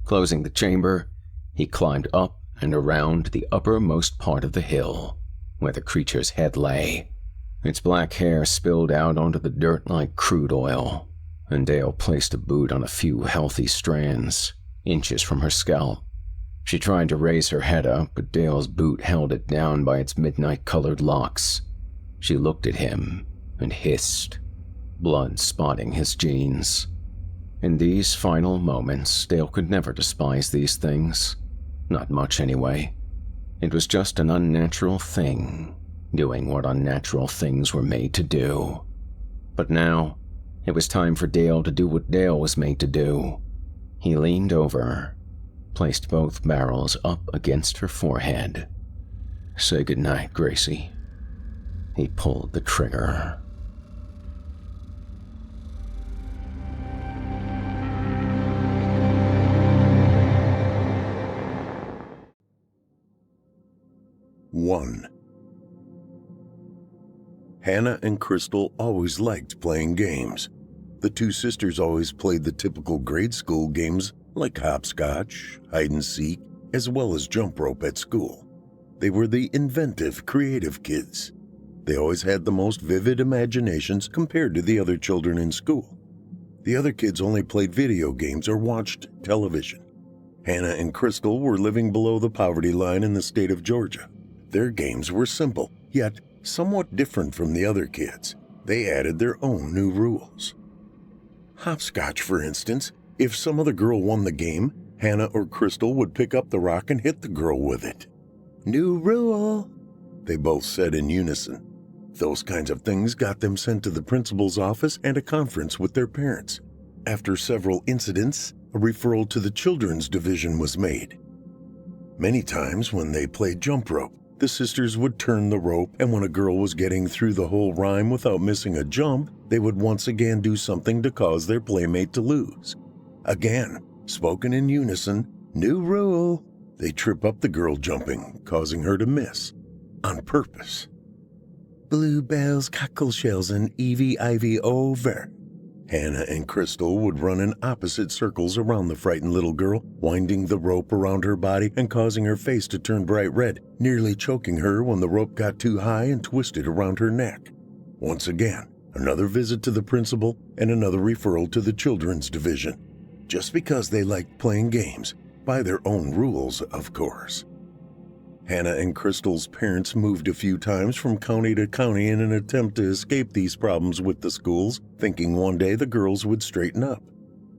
Closing the chamber, he climbed up and around the uppermost part of the hill, where the creature's head lay. Its black hair spilled out onto the dirt like crude oil, and Dale placed a boot on a few healthy strands, inches from her scalp. She tried to raise her head up, but Dale's boot held it down by its midnight-colored locks. She looked at him and hissed, blood spotting his jeans. In these final moments, Dale could never despise these things. Not much, anyway. It was just an unnatural thing, doing what unnatural things were made to do. But now, it was time for Dale to do what Dale was made to do. He leaned over, placed both barrels up against her forehead. Say goodnight, Gracie. He pulled the trigger. One. Hannah and Crystal always liked playing games. The two sisters always played the typical grade school games like hopscotch, hide and seek, as well as jump rope at school. They were the inventive, creative kids. They always had the most vivid imaginations compared to the other children in school. The other kids only played video games or watched television. Hannah and Crystal were living below the poverty line in the state of Georgia. Their games were simple, yet somewhat different from the other kids. They added their own new rules. Hopscotch, for instance, if some other girl won the game, Hannah or Crystal would pick up the rock and hit the girl with it. New rule, they both said in unison. Those kinds of things got them sent to the principal's office and a conference with their parents. After several incidents, a referral to the children's division was made. Many times when they played jump rope, the sisters would turn the rope, and when a girl was getting through the whole rhyme without missing a jump, they would once again do something to cause their playmate to lose. Again, spoken in unison, new rule, they trip up the girl jumping, causing her to miss. On purpose. Bluebells, cockleshells, and Evie Ivy over. Hannah and Crystal would run in opposite circles around the frightened little girl, winding the rope around her body and causing her face to turn bright red, nearly choking her when the rope got too high and twisted around her neck. Once again, another visit to the principal and another referral to the children's division. Just because they liked playing games, by their own rules, of course. Hannah and Crystal's parents moved a few times from county to county in an attempt to escape these problems with the schools, thinking one day the girls would straighten up.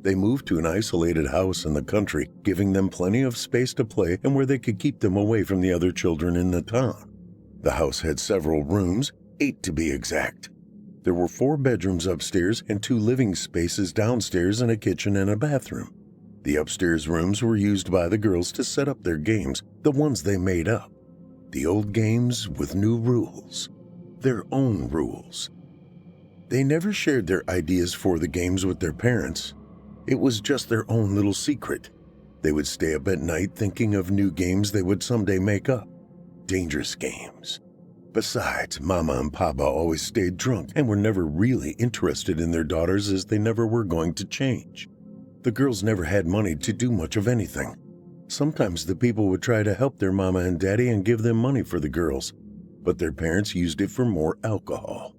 They moved to an isolated house in the country, giving them plenty of space to play and where they could keep them away from the other children in the town. The house had several rooms, 8 to be exact. There were 4 bedrooms upstairs and 2 living spaces downstairs and a kitchen and a bathroom. The upstairs rooms were used by the girls to set up their games, the ones they made up. The old games with new rules. Their own rules. They never shared their ideas for the games with their parents. It was just their own little secret. They would stay up at night thinking of new games they would someday make up. Dangerous games. Besides, Mama and Papa always stayed drunk and were never really interested in their daughters as they never were going to change. The girls never had money to do much of anything. Sometimes the people would try to help their mama and daddy and give them money for the girls, but their parents used it for more alcohol.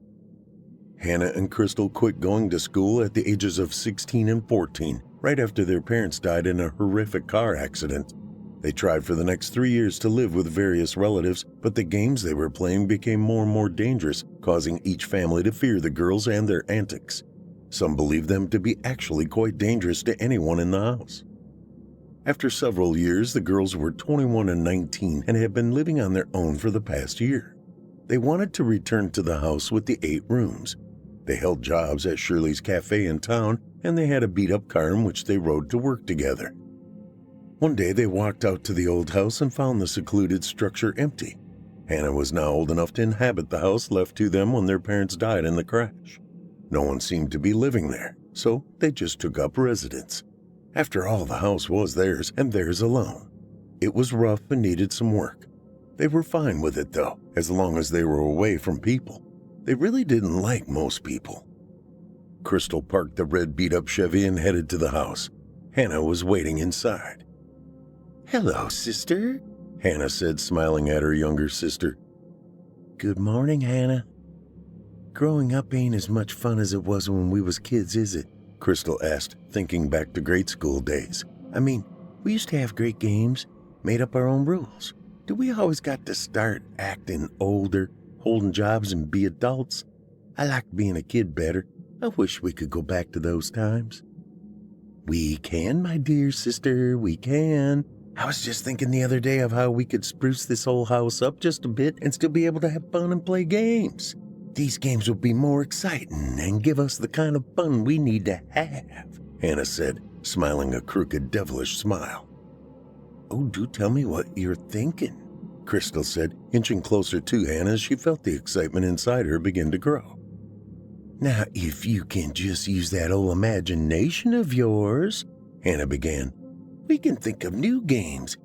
Hannah and Crystal quit going to school at the ages of 16 and 14, right after their parents died in a horrific car accident. They tried for the next 3 years to live with various relatives, but the games they were playing became more and more dangerous, causing each family to fear the girls and their antics. Some believed them to be actually quite dangerous to anyone in the house. After several years, the girls were 21 and 19 and had been living on their own for the past year. They wanted to return to the house with the 8 rooms. They held jobs at Shirley's Cafe in town, and they had a beat-up car in which they rode to work together. One day they walked out to the old house and found the secluded structure empty. Hannah was now old enough to inhabit the house left to them when their parents died in the crash. No one seemed to be living there, so they just took up residence. After all, the house was theirs and theirs alone. It was rough and needed some work. They were fine with it, though, as long as they were away from people. They really didn't like most people. Crystal parked the red beat-up Chevy and headed to the house. Hannah was waiting inside. "Hello, sister," Hannah said, smiling at her younger sister. "Good morning, Hannah." "Growing up ain't as much fun as it was when we was kids, is it?" Crystal asked, thinking back to grade school days. "I mean, we used to have great games, made up our own rules. Do we always got to start acting older, holding jobs and be adults? I liked being a kid better. I wish we could go back to those times." "We can, my dear sister, we can. I was just thinking the other day of how we could spruce this whole house up just a bit and still be able to have fun and play games. These games would be more exciting and give us the kind of fun we need to have," Hannah said, smiling a crooked, devilish smile. "Oh, do tell me what you're thinking," Crystal said, inching closer to Hannah as she felt the excitement inside her begin to grow. "Now, if you can just use that old imagination of yours," Hannah began, "we can think of new games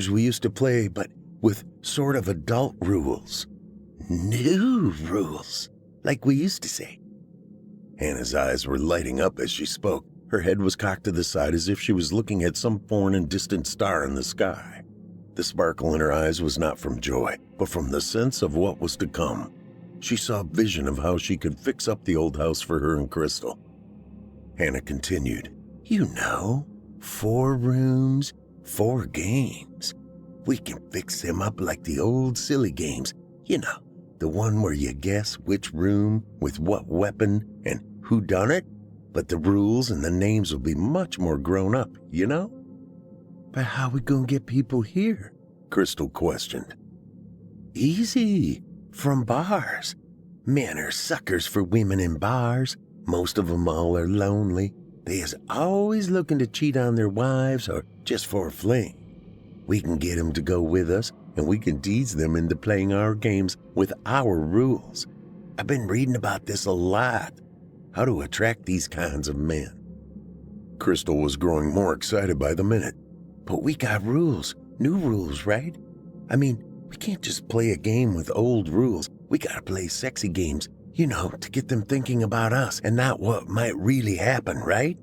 we used to play, but with sort of adult rules. New rules, like we used to say." Hannah's eyes were lighting up as she spoke. Her head was cocked to the side as if she was looking at some foreign and distant star in the sky. The sparkle in her eyes was not from joy, but from the sense of what was to come. She saw a vision of how she could fix up the old house for her and Crystal. Hannah continued, "You know, 4 rooms, 4 games. We can fix them up like the old silly games, you know. The one where you guess which room, with what weapon, and who done it, but the rules and the names will be much more grown up, you know?" "But how we gonna get people here?" Crystal questioned. "Easy. From bars. Men are suckers for women in bars. Most of 'em all are lonely. They is always looking to cheat on their wives or just for a fling. We can get 'em to go with us, and we can tease them into playing our games with our rules. I've been reading about this a lot, how to attract these kinds of men." Crystal was growing more excited by the minute. "But we got rules, new rules, right? I mean, we can't just play a game with old rules. We gotta play sexy games, you know, to get them thinking about us and not what might really happen, right?"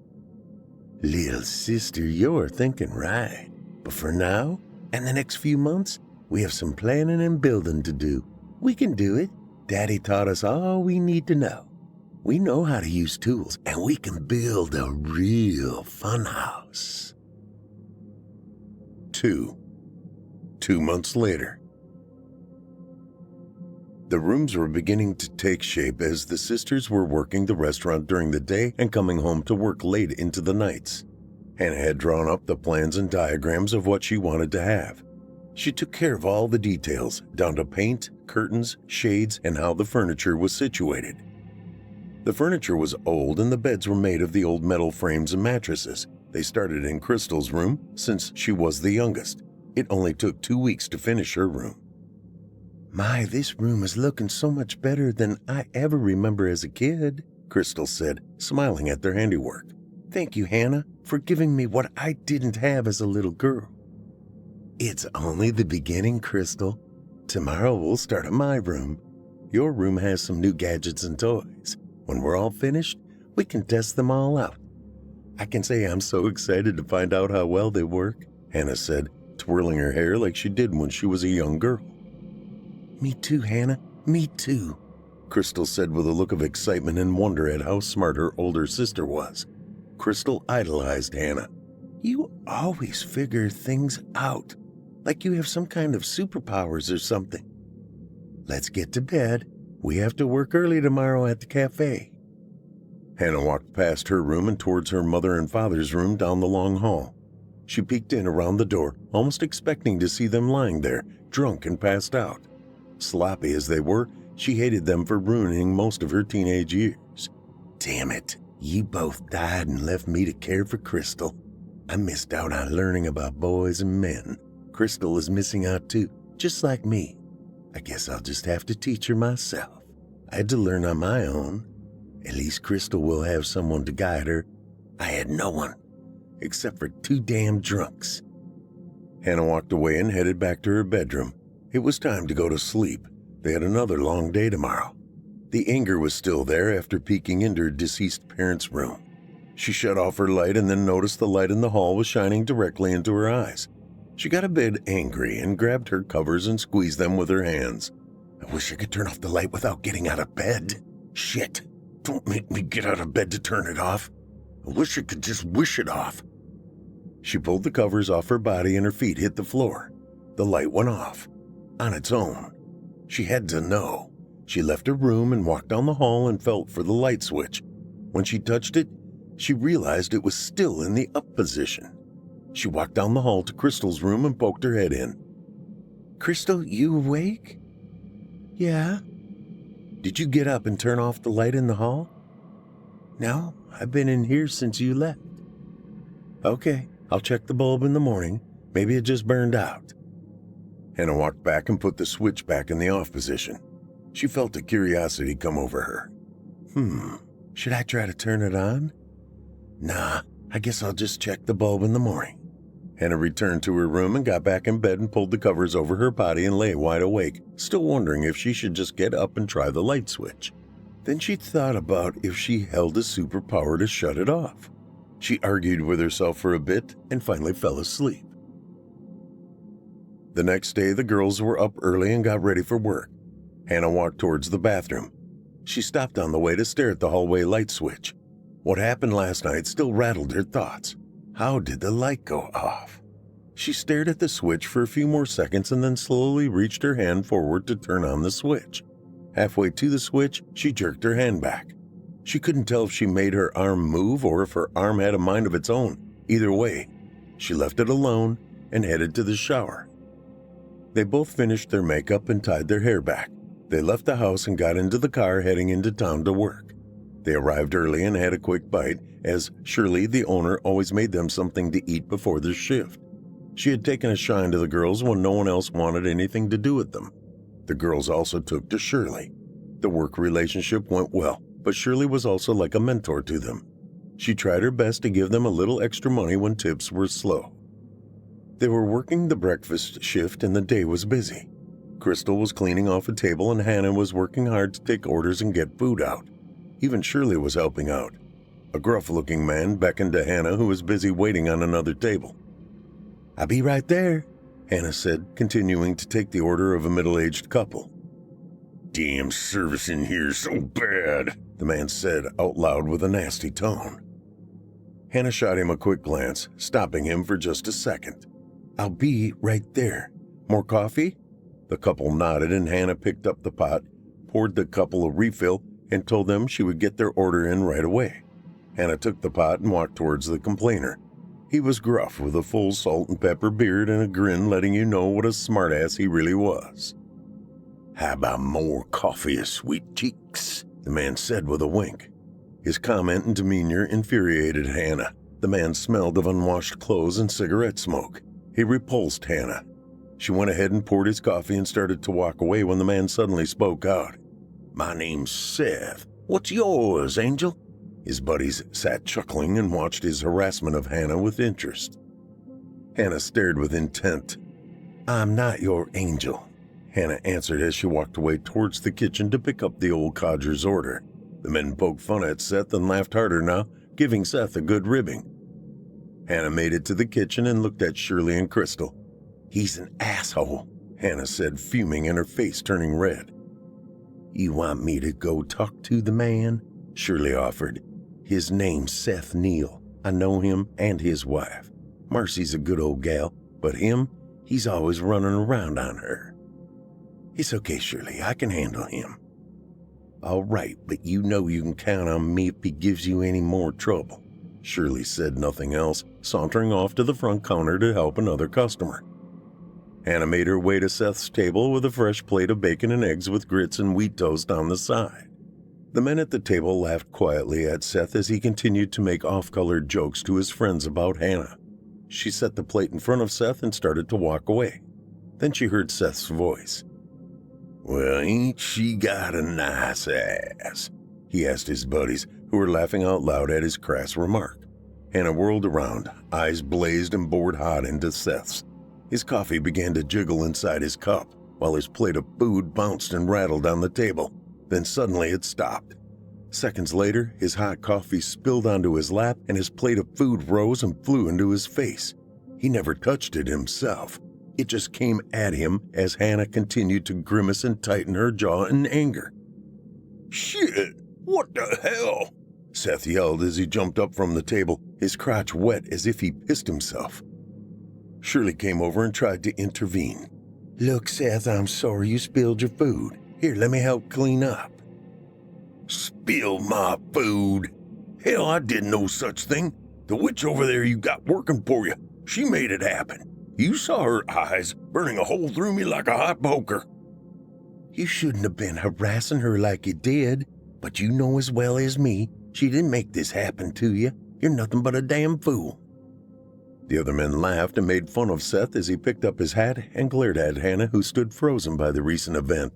"Little sister, you're thinking right. But for now, and the next few months, we have some planning and building to do. We can do it. Daddy taught us all we need to know. We know how to use tools, and we can build a real fun house." 2 months later. The rooms were beginning to take shape as the sisters were working the restaurant during the day and coming home to work late into the nights. Hannah had drawn up the plans and diagrams of what she wanted to have. She took care of all the details, down to paint, curtains, shades, and how the furniture was situated. The furniture was old and the beds were made of the old metal frames and mattresses. They started in Crystal's room since she was the youngest. It only took 2 weeks to finish her room. "My, this room is looking so much better than I ever remember as a kid," Crystal said, smiling at their handiwork. "Thank you, Hannah, for giving me what I didn't have as a little girl." "It's only the beginning, Crystal. Tomorrow we'll start in my room. Your room has some new gadgets and toys. When we're all finished, we can test them all out. I can say I'm so excited to find out how well they work," Hannah said, twirling her hair like she did when she was a young girl. "Me too, Hannah, me too," Crystal said with a look of excitement and wonder at how smart her older sister was. Crystal idolized Hannah. "You always figure things out, like you have some kind of superpowers or something. Let's get to bed. We have to work early tomorrow at the cafe." Hannah walked past her room and towards her mother and father's room down the long hall. She peeked in around the door, almost expecting to see them lying there, drunk and passed out. Sloppy as they were, she hated them for ruining most of her teenage years. "Damn it, you both died and left me to care for Crystal. I missed out on learning about boys and men. Crystal is missing out too, just like me. I guess I'll just have to teach her myself. I had to learn on my own. At least Crystal will have someone to guide her. I had no one, except for 2 damn drunks." Hannah walked away and headed back to her bedroom. It was time to go to sleep. They had another long day tomorrow. The anger was still there after peeking into her deceased parents' room. She shut off her light and then noticed the light in the hall was shining directly into her eyes. She got a bit angry and grabbed her covers and squeezed them with her hands. "I wish I could turn off the light without getting out of bed. Shit, don't make me get out of bed to turn it off. I wish I could just wish it off." She pulled the covers off her body and her feet hit the floor. The light went off. On its own. She had to know. She left her room and walked down the hall and felt for the light switch. When she touched it, she realized it was still in the up position. She walked down the hall to Crystal's room and poked her head in. "Crystal, you awake?" "Yeah." "Did you get up and turn off the light in the hall?" "No, I've been in here since you left." "Okay, I'll check the bulb in the morning. Maybe it just burned out." Hannah walked back and put the switch back in the off position. She felt a curiosity come over her. Should I try to turn it on? Nah, I guess I'll just check the bulb in the morning. Hannah returned to her room and got back in bed and pulled the covers over her body and lay wide awake, still wondering if she should just get up and try the light switch. Then she thought about if she held a superpower to shut it off. She argued with herself for a bit and finally fell asleep. The next day, the girls were up early and got ready for work. Hannah walked towards the bathroom. She stopped on the way to stare at the hallway light switch. What happened last night still rattled her thoughts. How did the light go off? She stared at the switch for a few more seconds and then slowly reached her hand forward to turn on the switch. Halfway to the switch, she jerked her hand back. She couldn't tell if she made her arm move or if her arm had a mind of its own. Either way, she left it alone and headed to the shower. They both finished their makeup and tied their hair back. They left the house and got into the car heading into town to work. They arrived early and had a quick bite, as Shirley, the owner, always made them something to eat before their shift. She had taken a shine to the girls when no one else wanted anything to do with them. The girls also took to Shirley. The work relationship went well, but Shirley was also like a mentor to them. She tried her best to give them a little extra money when tips were slow. They were working the breakfast shift and the day was busy. Crystal was cleaning off a table and Hannah was working hard to take orders and get food out. Even Shirley was helping out. A gruff-looking man beckoned to Hannah, who was busy waiting on another table. "I'll be right there," Hannah said, continuing to take the order of a middle-aged couple. "Damn service in here's so bad," the man said out loud with a nasty tone. Hannah shot him a quick glance, stopping him for just a second. "I'll be right there. More coffee?" The couple nodded and Hannah picked up the pot, poured the couple a refill and told them she would get their order in right away. Hannah took the pot and walked towards the complainer. He was gruff with a full salt and pepper beard and a grin letting you know what a smartass he really was. "How about more coffee, sweet cheeks?" the man said with a wink. His comment and demeanor infuriated Hannah. The man smelled of unwashed clothes and cigarette smoke. He repulsed Hannah. She went ahead and poured his coffee and started to walk away when the man suddenly spoke out. "My name's Seth. What's yours, Angel?" His buddies sat chuckling and watched his harassment of Hannah with interest. Hannah stared with intent. "I'm not your angel," Hannah answered as she walked away towards the kitchen to pick up the old codger's order. The men poked fun at Seth and laughed harder now, giving Seth a good ribbing. Hannah made it to the kitchen and looked at Shirley and Crystal. "He's an asshole," Hannah said, fuming and her face turning red. "You want me to go talk to the man?" Shirley offered. "His name's Seth Neal. I know him and his wife. Marcy's a good old gal, but him, he's always running around on her." "It's okay, Shirley. I can handle him." "All right, but you know you can count on me if he gives you any more trouble." Shirley said nothing else, sauntering off to the front counter to help another customer. Hannah made her way to Seth's table with a fresh plate of bacon and eggs with grits and wheat toast on the side. The men at the table laughed quietly at Seth as he continued to make off-colored jokes to his friends about Hannah. She set the plate in front of Seth and started to walk away. Then she heard Seth's voice. "Well, ain't she got a nice ass?" he asked his buddies, who were laughing out loud at his crass remark. Hannah whirled around, eyes blazed and bored hot into Seth's. His coffee began to jiggle inside his cup, while his plate of food bounced and rattled on the table. Then suddenly it stopped. Seconds later, his hot coffee spilled onto his lap and his plate of food rose and flew into his face. He never touched it himself. It just came at him as Hannah continued to grimace and tighten her jaw in anger. "Shit! What the hell?" Seth yelled as he jumped up from the table, his crotch wet as if he pissed himself. Shirley came over and tried to intervene. "Look, Seth, I'm sorry you spilled your food. Here, let me help clean up." "Spill my food? Hell, I did no such thing. The witch over there you got working for you, she made it happen. You saw her eyes burning a hole through me like a hot poker." "You shouldn't have been harassing her like you did, but you know as well as me, she didn't make this happen to you. You're nothing but a damn fool." The other men laughed and made fun of Seth as he picked up his hat and glared at Hannah, who stood frozen by the recent event.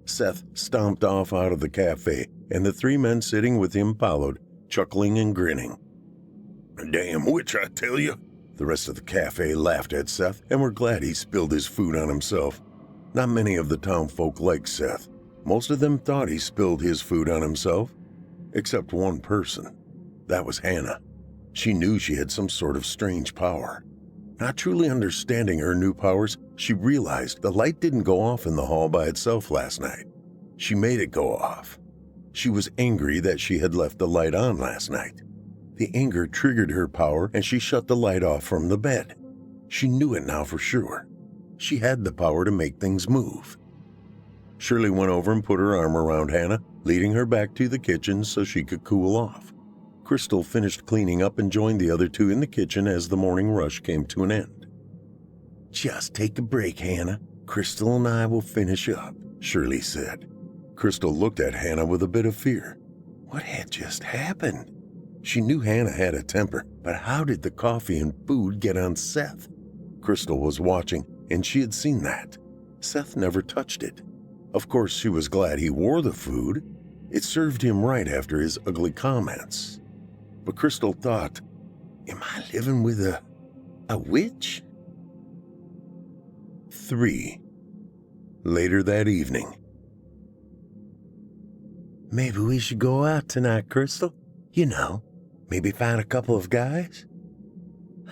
Seth stomped off out of the cafe, and the three men sitting with him followed, chuckling and grinning. "Damn witch, I tell you." The rest of the cafe laughed at Seth and were glad he spilled his food on himself. Not many of the townfolk liked Seth. Most of them thought he spilled his food on himself, except one person. That was Hannah. She knew she had some sort of strange power. Not truly understanding her new powers, she realized the light didn't go off in the hall by itself last night. She made it go off. She was angry that she had left the light on last night. The anger triggered her power and she shut the light off from the bed. She knew it now for sure. She had the power to make things move. Shirley went over and put her arm around Hannah, leading her back to the kitchen so she could cool off. Crystal finished cleaning up and joined the other two in the kitchen as the morning rush came to an end. "Just take a break, Hannah. Crystal and I will finish up," Shirley said. Crystal looked at Hannah with a bit of fear. What had just happened? She knew Hannah had a temper, but how did the coffee and food get on Seth? Crystal was watching, and she had seen that. Seth never touched it. Of course, she was glad he wore the food. It served him right after his ugly comments. But Crystal thought, am I living with a witch? 3. Later that evening. Maybe we should go out tonight, Crystal. You know, maybe find a couple of guys.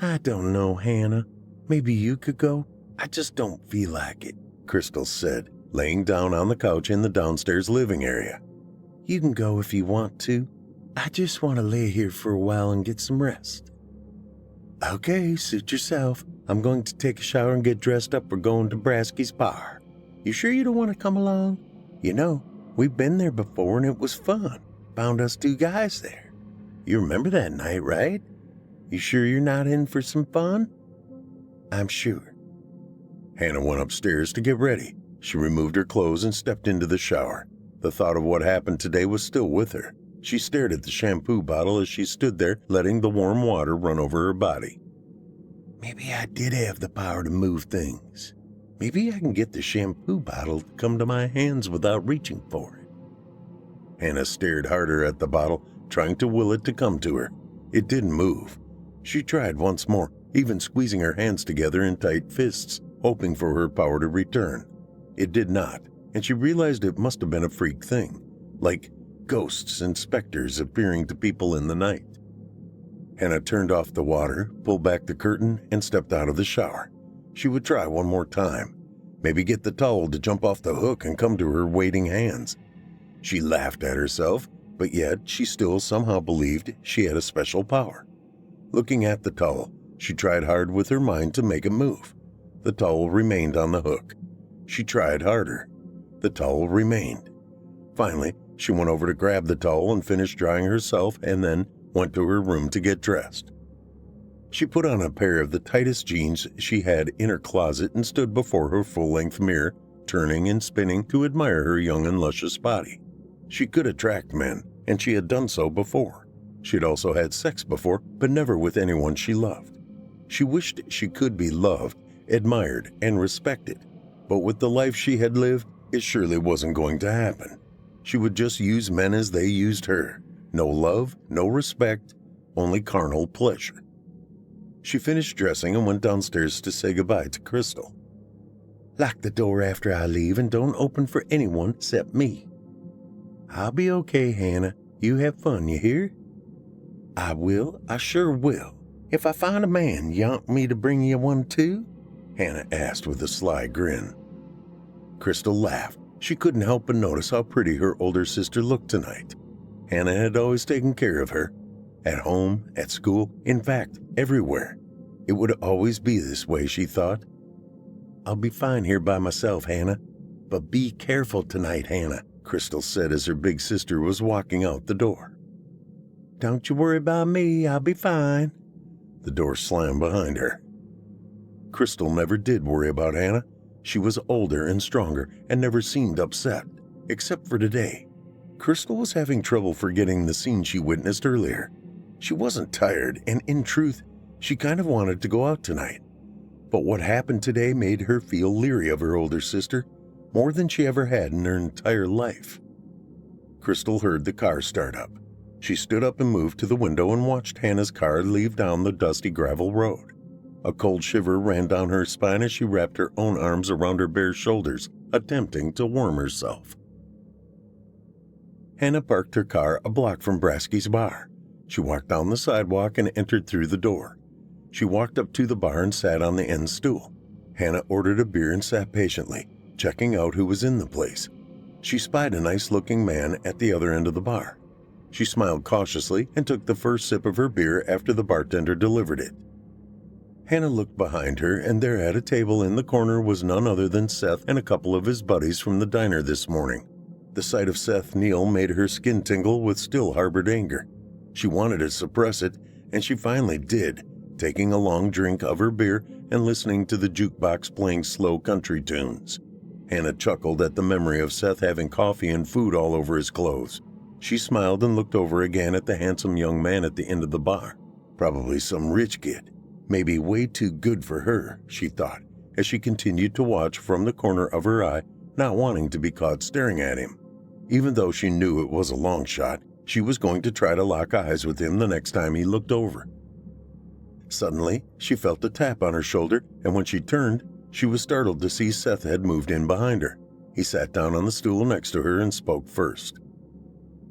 I don't know, Hannah. Maybe you could go. I just don't feel like it, Crystal said, laying down on the couch in the downstairs living area. You can go if you want to. I just want to lay here for a while and get some rest. Okay, suit yourself. I'm going to take a shower and get dressed up for going to Brasky's bar. You sure you don't want to come along? You know, We've been there before and it was fun. Found us 2 guys there. You remember that night, right? You sure you're not in for some fun?" "I'm sure." Hannah went upstairs to get ready. She removed her clothes and stepped into the shower. The thought of what happened today was still with her. She stared at the shampoo bottle as she stood there, letting the warm water run over her body. Maybe I did have the power to move things. Maybe I can get the shampoo bottle to come to my hands without reaching for it. Hannah stared harder at the bottle, trying to will it to come to her. It didn't move. She tried once more, even squeezing her hands together in tight fists, hoping for her power to return. It did not, and she realized it must have been a freak thing, like ghosts and specters appearing to people in the night. Hannah turned off the water, pulled back the curtain, and stepped out of the shower. She would try one more time. Maybe get the towel to jump off the hook and come to her waiting hands. She laughed at herself, but yet she still somehow believed she had a special power. Looking at the towel, she tried hard with her mind to make it move. The towel remained on the hook. She tried harder. The towel remained. Finally, she went over to grab the towel and finished drying herself and then went to her room to get dressed. She put on a pair of the tightest jeans she had in her closet and stood before her full-length mirror, turning and spinning to admire her young and luscious body. She could attract men, and she had done so before. She had also had sex before, but never with anyone she loved. She wished she could be loved, admired, and respected, but with the life she had lived, it surely wasn't going to happen. She would just use men as they used her. No love, no respect, only carnal pleasure. She finished dressing and went downstairs to say goodbye to Crystal. "Lock the door after I leave and don't open for anyone except me." "I'll be okay, Hannah. You have fun, you hear?" "I will. I sure will. If I find a man, you want me to bring you one too?" Hannah asked with a sly grin. Crystal laughed. She couldn't help but notice how pretty her older sister looked tonight. Hannah had always taken care of her. At home, at school, in fact, everywhere. It would always be this way, she thought. "I'll be fine here by myself, Hannah. But be careful tonight, Hannah," Crystal said as her big sister was walking out the door. "Don't you worry about me, I'll be fine." The door slammed behind her. Crystal never did worry about Hannah. She was older and stronger and never seemed upset, except for today. Crystal was having trouble forgetting the scene she witnessed earlier. She wasn't tired, and in truth, she kind of wanted to go out tonight. But what happened today made her feel leery of her older sister, more than she ever had in her entire life. Crystal heard the car start up. She stood up and moved to the window and watched Hannah's car leave down the dusty gravel road. A cold shiver ran down her spine as she wrapped her own arms around her bare shoulders, attempting to warm herself. Hannah parked her car a block from Brasky's bar. She walked down the sidewalk and entered through the door. She walked up to the bar and sat on the end stool. Hannah ordered a beer and sat patiently, checking out who was in the place. She spied a nice-looking man at the other end of the bar. She smiled cautiously and took the first sip of her beer after the bartender delivered it. Hannah looked behind her, and there at a table in the corner was none other than Seth and a couple of his buddies from the diner this morning. The sight of Seth kneel made her skin tingle with still harbored anger. She wanted to suppress it, and she finally did, taking a long drink of her beer and listening to the jukebox playing slow country tunes. Hannah chuckled at the memory of Seth having coffee and food all over his clothes. She smiled and looked over again at the handsome young man at the end of the bar. Probably some rich kid. Maybe way too good for her, she thought, as she continued to watch from the corner of her eye, not wanting to be caught staring at him. Even though she knew it was a long shot, she was going to try to lock eyes with him the next time he looked over. Suddenly, she felt a tap on her shoulder, and when she turned, she was startled to see Seth had moved in behind her. He sat down on the stool next to her and spoke first.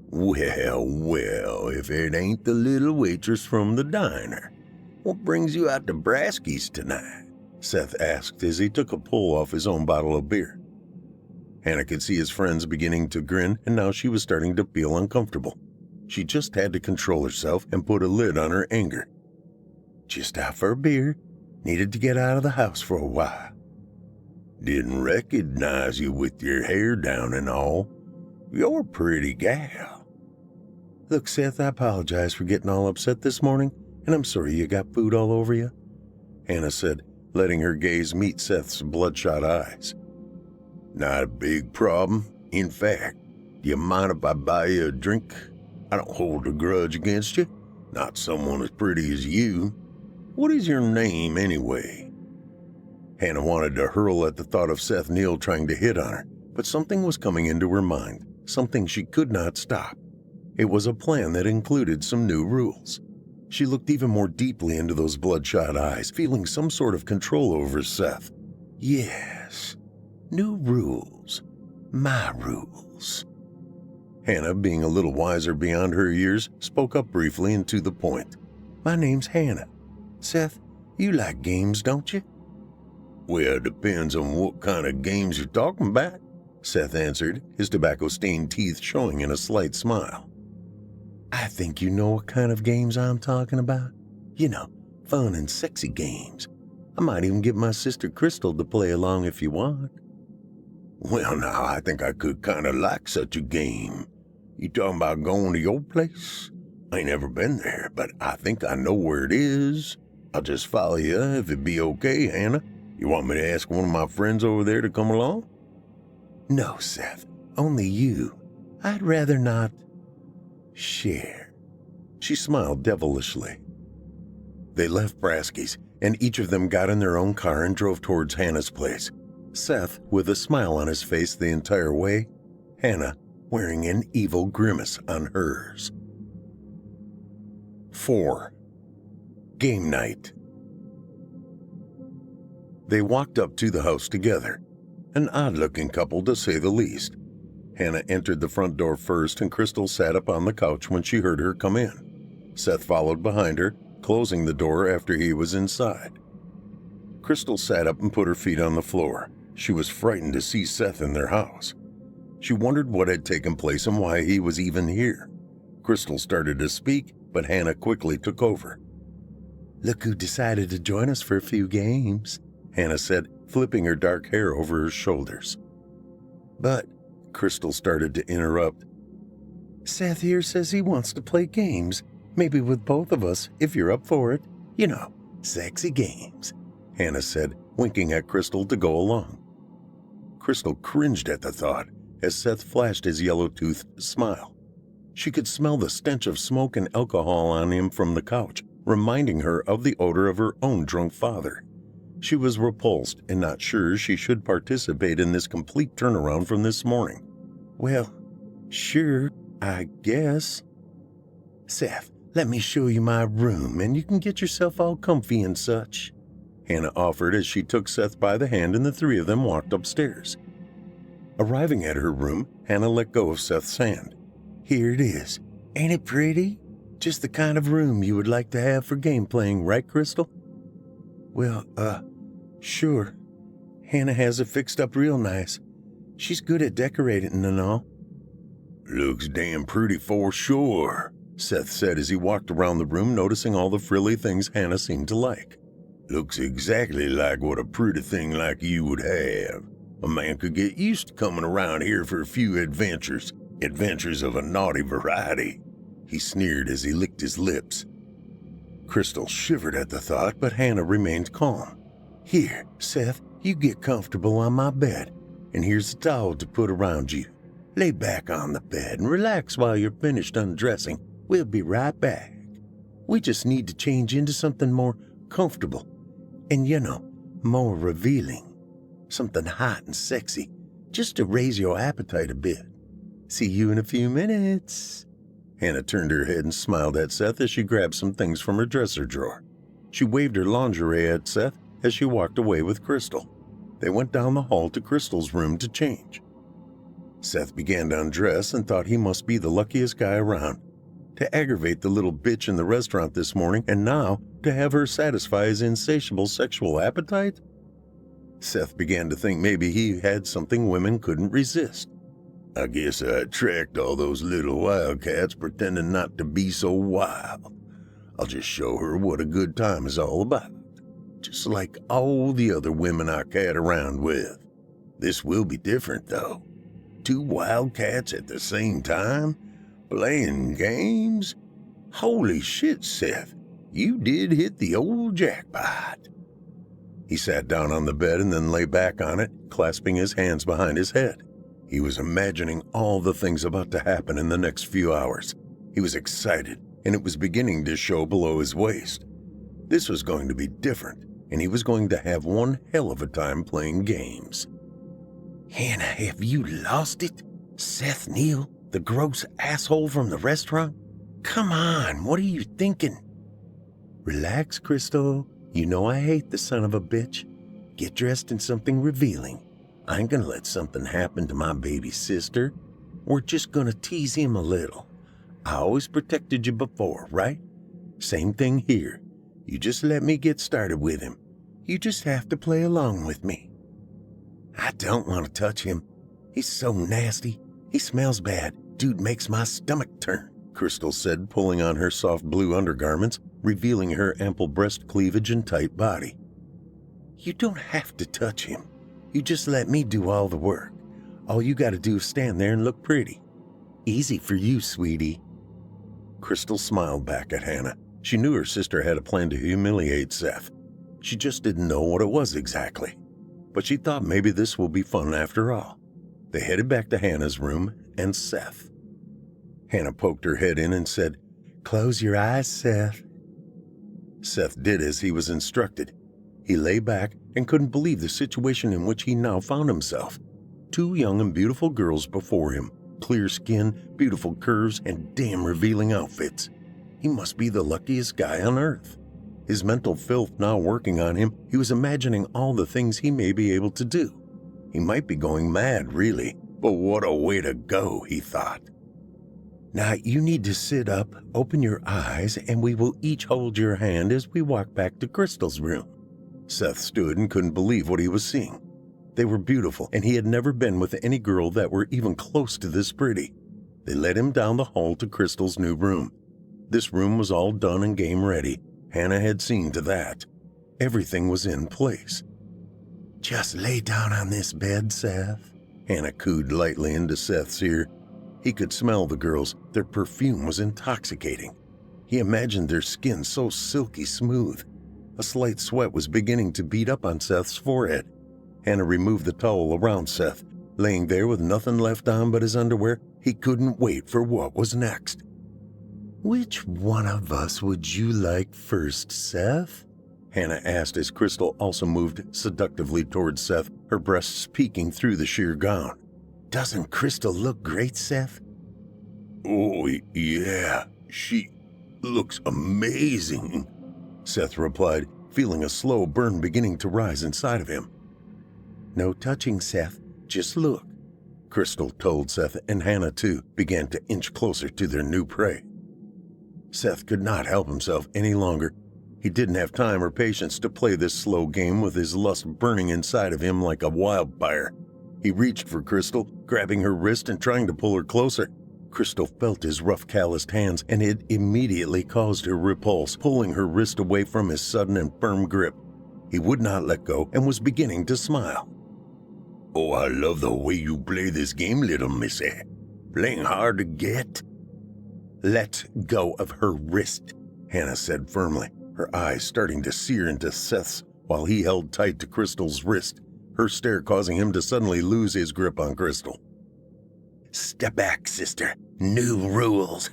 "Well, well, if it ain't the little waitress from the diner. What brings you out to Brasky's tonight?" Seth asked as he took a pull off his own bottle of beer. Hannah could see his friends beginning to grin, and now she was starting to feel uncomfortable. She just had to control herself and put a lid on her anger. "Just out for a beer. Needed to get out of the house for a while." "Didn't recognize you with your hair down and all. You're a pretty gal. Look, Seth, I apologize for getting all upset this morning, and I'm sorry you got food all over you, Hannah said, letting her gaze meet Seth's bloodshot eyes. Not a big problem. In fact, do you mind if I buy you a drink? I don't hold a grudge against you. Not someone as pretty as you. What is your name, anyway? Hannah wanted to hurl at the thought of Seth Neal trying to hit on her, but something was coming into her mind, something she could not stop. It was a plan that included some new rules. She looked even more deeply into those bloodshot eyes, feeling some sort of control over Seth. Yes, new rules. My rules. Hannah, being a little wiser beyond her years, spoke up briefly and to the point. My name's Hannah. Seth, you like games, don't you? Well, it depends on what kind of games you're talking about, Seth answered, his tobacco-stained teeth showing in a slight smile. I think you know what kind of games I'm talking about. You know, fun and sexy games. I might even get my sister Crystal to play along if you want. Well, now, I think I could kind of like such a game. You talking about going to your place? I ain't never been there, but I think I know where it is. I'll just follow you if it be okay, Hannah. You want me to ask one of my friends over there to come along? No, Seth, only you. I'd rather not share. She smiled devilishly. They left Brasky's, and each of them got in their own car and drove towards Hannah's place. Seth with a smile on his face the entire way, Hannah wearing an evil grimace on hers. 4. Game night. They walked up to the house together, an odd-looking couple to say the least. Hannah entered the front door first, and Crystal sat up on the couch when she heard her come in. Seth followed behind her, closing the door after he was inside. Crystal sat up and put her feet on the floor. She was frightened to see Seth in their house. She wondered what had taken place and why he was even here. Crystal started to speak, but Hannah quickly took over. Look who decided to join us for a few games, Hannah said, flipping her dark hair over her shoulders. But, Crystal started to interrupt. Seth here says he wants to play games, maybe with both of us, if you're up for it. You know, sexy games, Hannah said, winking at Crystal to go along. Crystal cringed at the thought as Seth flashed his yellow-toothed smile. She could smell the stench of smoke and alcohol on him from the couch, reminding her of the odor of her own drunk father. She was repulsed and not sure she should participate in this complete turnaround from this morning. Well, sure, I guess. Seth, let me show you my room and you can get yourself all comfy and such, Hannah offered as she took Seth by the hand and the three of them walked upstairs. Arriving at her room, Hannah let go of Seth's hand. Here it is. Ain't it pretty? Just the kind of room you would like to have for game playing, right, Crystal? Well, sure. Hannah has it fixed up real nice. She's good at decorating and all. Looks damn pretty for sure, Seth said as he walked around the room, noticing all the frilly things Hannah seemed to like. Looks exactly like what a pretty thing like you would have. A man could get used to coming around here for a few adventures of a naughty variety. He sneered as he licked his lips. Crystal shivered at the thought, but Hannah remained calm. Here, Seth, you get comfortable on my bed, and here's a towel to put around you. Lay back on the bed and relax while you're finished undressing. We'll be right back. We just need to change into something more comfortable and, more revealing. Something hot and sexy, just to raise your appetite a bit. See you in a few minutes. Hannah turned her head and smiled at Seth as she grabbed some things from her dresser drawer. She waved her lingerie at Seth as she walked away with Crystal. They went down the hall to Crystal's room to change. Seth began to undress and thought he must be the luckiest guy around. To aggravate the little bitch in the restaurant this morning and now to have her satisfy his insatiable sexual appetite? Seth began to think maybe he had something women couldn't resist. I guess I attract all those little wildcats pretending not to be so wild. I'll just show her what a good time is all about. Just like all the other women I cat around with. This will be different, though. 2 wildcats at the same time? Playing games? Holy shit, Seth. You did hit the old jackpot. He sat down on the bed and then lay back on it, clasping his hands behind his head. He was imagining all the things about to happen in the next few hours. He was excited, and it was beginning to show below his waist. This was going to be different, and he was going to have one hell of a time playing games. Hannah, have you lost it? Seth Neal, the gross asshole from the restaurant? Come on, what are you thinking? Relax, Crystal. You know I hate the son of a bitch. Get dressed in something revealing. I ain't gonna let something happen to my baby sister. We're just gonna tease him a little. I always protected you before, right? Same thing here. You just let me get started with him. You just have to play along with me. I don't want to touch him. He's so nasty. He smells bad. Dude makes my stomach turn, Crystal said, pulling on her soft blue undergarments, revealing her ample breast cleavage and tight body. You don't have to touch him. You just let me do all the work. All you gotta do is stand there and look pretty. Easy for you, sweetie. Crystal smiled back at Hannah. She knew her sister had a plan to humiliate Seth. She just didn't know what it was exactly. But she thought maybe this will be fun after all. They headed back to Hannah's room and Seth. Hannah poked her head in and said, "Close your eyes, Seth." Seth did as he was instructed. He lay back and couldn't believe the situation in which he now found himself. 2 young and beautiful girls before him, clear skin, beautiful curves, and damn revealing outfits. He must be the luckiest guy on earth. His mental filth now working on him, he was imagining all the things he may be able to do. He might be going mad, really, but what a way to go, he thought. Now you need to sit up, open your eyes, and we will each hold your hand as we walk back to Crystal's room. Seth stood and couldn't believe what he was seeing. They were beautiful, and he had never been with any girl that were even close to this pretty. They led him down the hall to Crystal's new room. This room was all done and game ready. Hannah had seen to that. Everything was in place. Just lay down on this bed, Seth. Hannah cooed lightly into Seth's ear. He could smell the girls. Their perfume was intoxicating. He imagined their skin so silky smooth. A slight sweat was beginning to bead up on Seth's forehead. Hannah removed the towel around Seth. Laying there with nothing left on but his underwear, he couldn't wait for what was next. Which one of us would you like first, Seth? Hannah asked as Crystal also moved seductively towards Seth, her breasts peeking through the sheer gown. Doesn't Crystal look great, Seth? Oh, yeah, she looks amazing, Seth replied, feeling a slow burn beginning to rise inside of him. No touching, Seth, just look, Crystal told Seth, and Hannah, too, began to inch closer to their new prey. Seth could not help himself any longer. He didn't have time or patience to play this slow game with his lust burning inside of him like a wildfire. He reached for Crystal, grabbing her wrist and trying to pull her closer. Crystal felt his rough, calloused hands, and it immediately caused her repulse, pulling her wrist away from his sudden and firm grip. He would not let go and was beginning to smile. Oh, I love the way you play this game, little missy. Playing hard to get. Let go of her wrist, Hannah said firmly, her eyes starting to sear into Seth's while he held tight to Crystal's wrist, her stare causing him to suddenly lose his grip on Crystal. Step back, sister. New rules,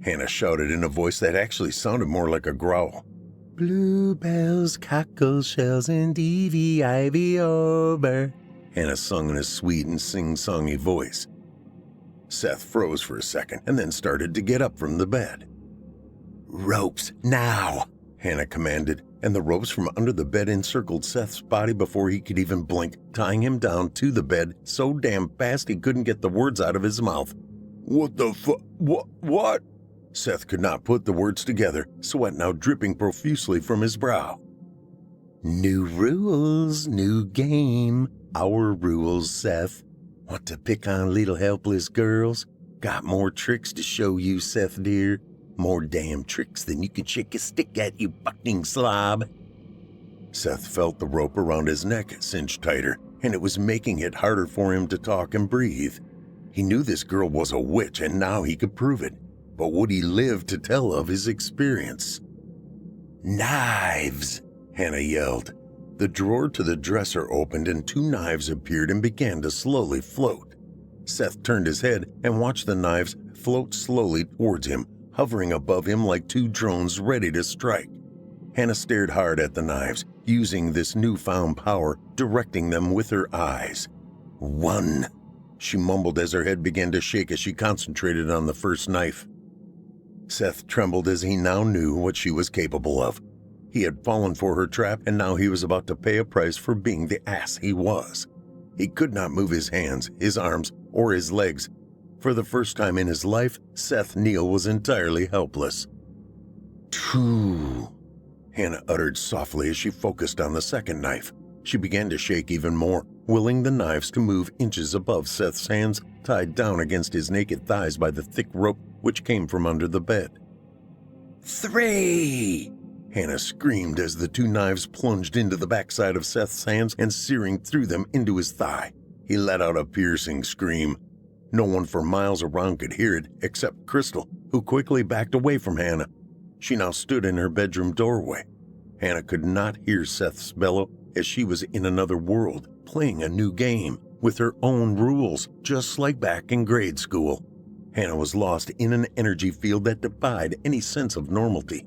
Hannah shouted in a voice that actually sounded more like a growl. Bluebells, cockle shells, and ivy over, Hannah sung in a sweet and sing-songy voice. Seth froze for a second and then started to get up from the bed. Ropes, now, Hannah commanded, and the ropes from under the bed encircled Seth's body before he could even blink, tying him down to the bed so damn fast he couldn't get the words out of his mouth. What the what? Seth could not put the words together, sweat now dripping profusely from his brow. New rules, new game. Our rules, Seth. Want to pick on little helpless girls? Got more tricks to show you, Seth dear. More damn tricks than you could shake a stick at, you bucking slob. Seth felt the rope around his neck cinch tighter, and it was making it harder for him to talk and breathe. He knew this girl was a witch, and now he could prove it. But would he live to tell of his experience? "Knives!" Hannah yelled. The drawer to the dresser opened and 2 knives appeared and began to slowly float. Seth turned his head and watched the knives float slowly towards him, hovering above him like 2 drones ready to strike. Hannah stared hard at the knives, using this newfound power, directing them with her eyes. "Run," she mumbled as her head began to shake as she concentrated on the first knife. Seth trembled as he now knew what she was capable of. He had fallen for her trap, and now he was about to pay a price for being the ass he was. He could not move his hands, his arms, or his legs. For the first time in his life, Seth Neal was entirely helpless. "True," Hannah uttered softly as she focused on the second knife. She began to shake even more, willing the knives to move inches above Seth's hands, tied down against his naked thighs by the thick rope which came from under the bed. "3!" Hannah screamed as the 2 knives plunged into the backside of Seth's hands and searing through them into his thigh. He let out a piercing scream. No one for miles around could hear it except Crystal, who quickly backed away from Hannah. She now stood in her bedroom doorway. Hannah could not hear Seth's bellow as she was in another world, playing a new game, with her own rules, just like back in grade school. Hannah was lost in an energy field that defied any sense of normality.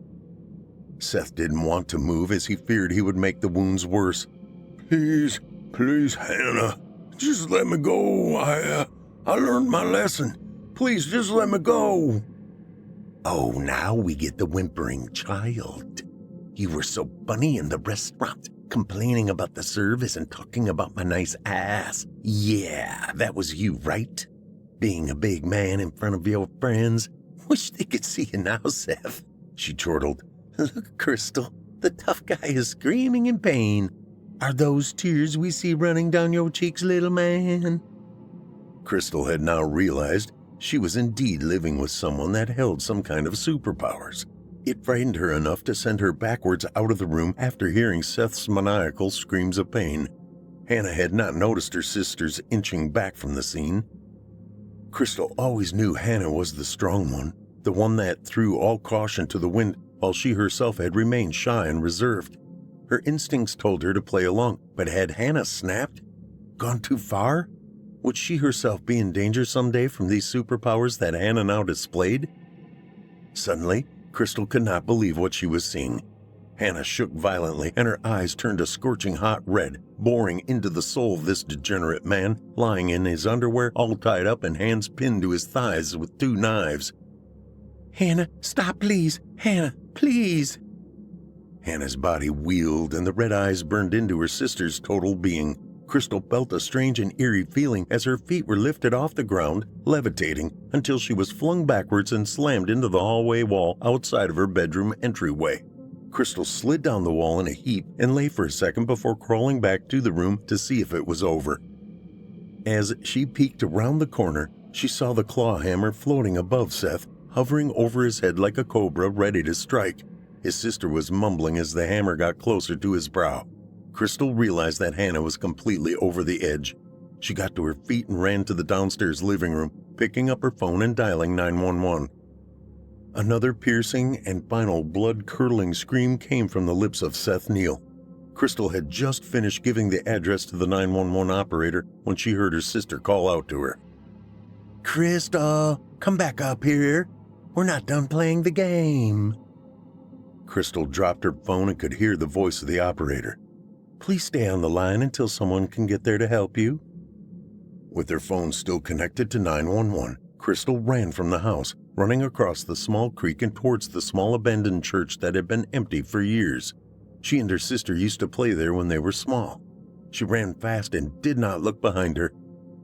Seth didn't want to move as he feared he would make the wounds worse. Please, Hannah, just let me go. I learned my lesson. Please, just let me go." "Oh, now we get the whimpering child. You were so funny in the restaurant, complaining about the service and talking about my nice ass. Yeah, that was you, right? Being a big man in front of your friends. Wish they could see you now, Seth," she chortled. "Look, Crystal, the tough guy is screaming in pain. Are those tears we see running down your cheeks, little man?" Crystal had now realized she was indeed living with someone that held some kind of superpowers. It frightened her enough to send her backwards out of the room after hearing Seth's maniacal screams of pain. Hannah had not noticed her sisters inching back from the scene. Crystal always knew Hannah was the strong one, the one that threw all caution to the wind, while she herself had remained shy and reserved. Her instincts told her to play along, but had Hannah snapped? Gone too far? Would she herself be in danger someday from these superpowers that Hannah now displayed? Suddenly, Crystal could not believe what she was seeing. Hannah shook violently, and her eyes turned a scorching hot red, boring into the soul of this degenerate man, lying in his underwear, all tied up and hands pinned to his thighs with 2 knives. "Hannah, stop, please! Hannah, please!" Hannah's body wheeled, and the red eyes burned into her sister's total being. Crystal felt a strange and eerie feeling as her feet were lifted off the ground, levitating, until she was flung backwards and slammed into the hallway wall outside of her bedroom entryway. Crystal slid down the wall in a heap and lay for a second before crawling back to the room to see if it was over. As she peeked around the corner, she saw the claw hammer floating above Seth, hovering over his head like a cobra ready to strike. His sister was mumbling as the hammer got closer to his brow. Crystal realized that Hannah was completely over the edge. She got to her feet and ran to the downstairs living room, picking up her phone and dialing 911. Another piercing and final blood-curdling scream came from the lips of Seth Neal. Crystal had just finished giving the address to the 911 operator when she heard her sister call out to her. "Crystal, come back up here. We're not done playing the game." Crystal dropped her phone and could hear the voice of the operator. "Please stay on the line until someone can get there to help you." With her phone still connected to 911, Crystal ran from the house, running across the small creek and towards the small abandoned church that had been empty for years. She and her sister used to play there when they were small. She ran fast and did not look behind her.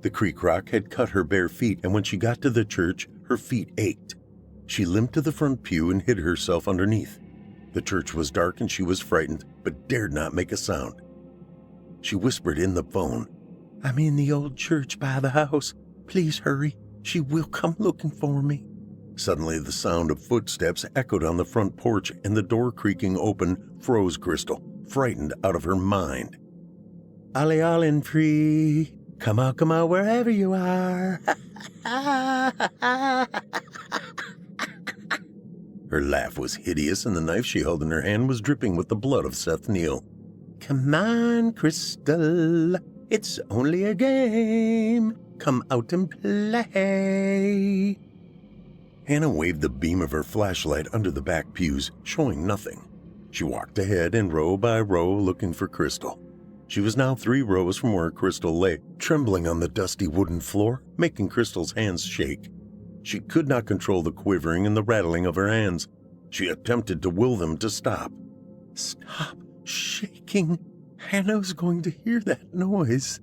The creek rock had cut her bare feet, and when she got to the church, her feet ached. She limped to the front pew and hid herself underneath. The church was dark and she was frightened, but dared not make a sound. She whispered in the phone, "I'm in the old church by the house. Please hurry. She will come looking for me." Suddenly, the sound of footsteps echoed on the front porch, and the door creaking open froze Crystal, frightened out of her mind. ollie ollin' free. Come out, wherever you are. Her laugh was hideous, and the knife she held in her hand was dripping with the blood of Seth Neal. Come on, Crystal. It's only a game. Come out and play. Hannah waved the beam of her flashlight under the back pews, showing nothing. She walked ahead and row by row looking for Crystal. She was now 3 rows from where Crystal lay, trembling on the dusty wooden floor, making Crystal's hands shake. She could not control the quivering and the rattling of her hands. She attempted to will them to stop. Stop shaking. Hannah's going to hear that noise.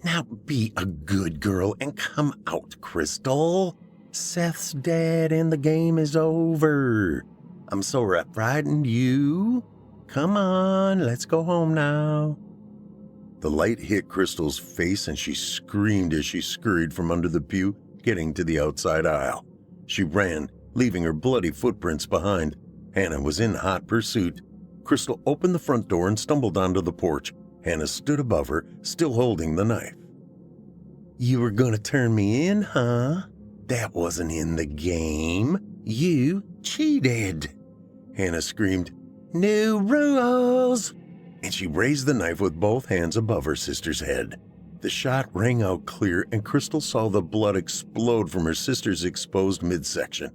Now be a good girl and come out, Crystal. Seth's dead and the game is over. I'm sorry I frightened you. Come on, let's go home now. The light hit Crystal's face and she screamed as she scurried from under the pew, getting to the outside aisle. She ran, leaving her bloody footprints behind. Hannah was in hot pursuit. Crystal opened the front door and stumbled onto the porch. Hannah stood above her, still holding the knife. You were going to turn me in, huh? That wasn't in the game. You cheated. Hannah screamed, New rules! And she raised the knife with both hands above her sister's head. The shot rang out clear, and Crystal saw the blood explode from her sister's exposed midsection.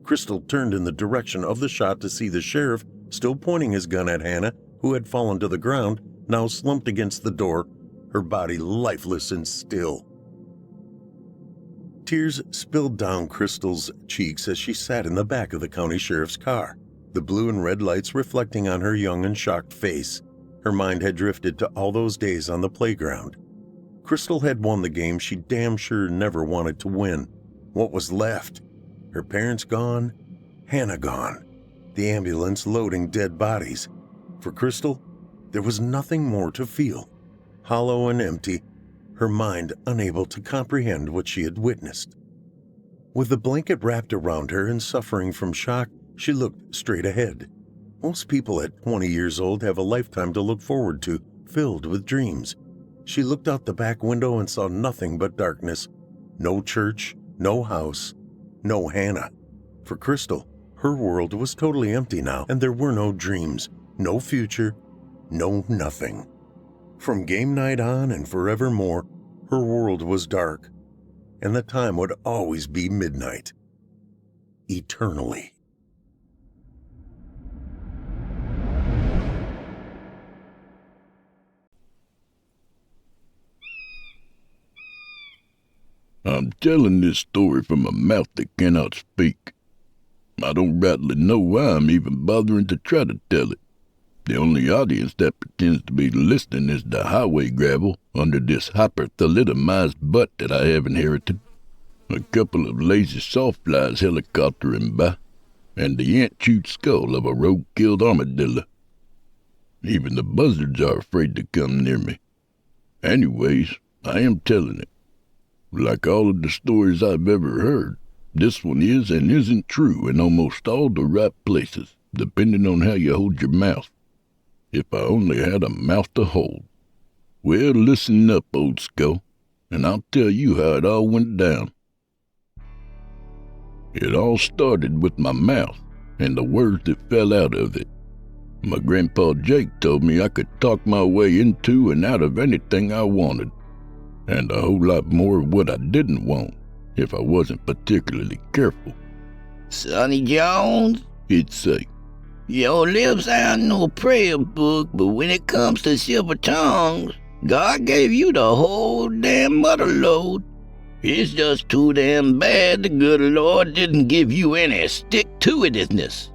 Crystal turned in the direction of the shot to see the sheriff still pointing his gun at Hannah, who had fallen to the ground, now slumped against the door, her body lifeless and still. Tears spilled down Crystal's cheeks as she sat in the back of the county sheriff's car, the blue and red lights reflecting on her young and shocked face. Her mind had drifted to all those days on the playground. Crystal had won the game she damn sure never wanted to win. What was left? Her parents gone, Hannah gone, the ambulance loading dead bodies. For Crystal, there was nothing more to feel. Hollow and empty, her mind unable to comprehend what she had witnessed. With the blanket wrapped around her and suffering from shock, she looked straight ahead. Most people at 20 years old have a lifetime to look forward to, filled with dreams. She looked out the back window and saw nothing but darkness. No church, no house, no Hannah. For Crystal, her world was totally empty now, and there were no dreams, no future, no nothing. From game night on and forevermore, her world was dark, and the time would always be midnight. Eternally. I'm telling this story from a mouth that cannot speak. I don't rightly know why I'm even bothering to try to tell it. The only audience that pretends to be listening is the highway gravel under this hyperthalidomized butt that I have inherited. A couple of lazy sawflies helicoptering by, and the ant-chewed skull of a road-killed armadillo. Even the buzzards are afraid to come near me. Anyways, I am telling it. Like all of the stories I've ever heard, this one is and isn't true in almost all the right places, depending on how you hold your mouth. If I only had a mouth to hold. Well, listen up, old skull, and I'll tell you how it all went down. It all started with my mouth and the words that fell out of it. My grandpa Jake told me I could talk my way into and out of anything I wanted, and a whole lot more of what I didn't want if I wasn't particularly careful. Sonny Jones, He'd say, your lips ain't no prayer book, but when it comes to silver tongues, God gave you the whole damn mother load. It's just too damn bad the good Lord didn't give you any stick-to-itiveness.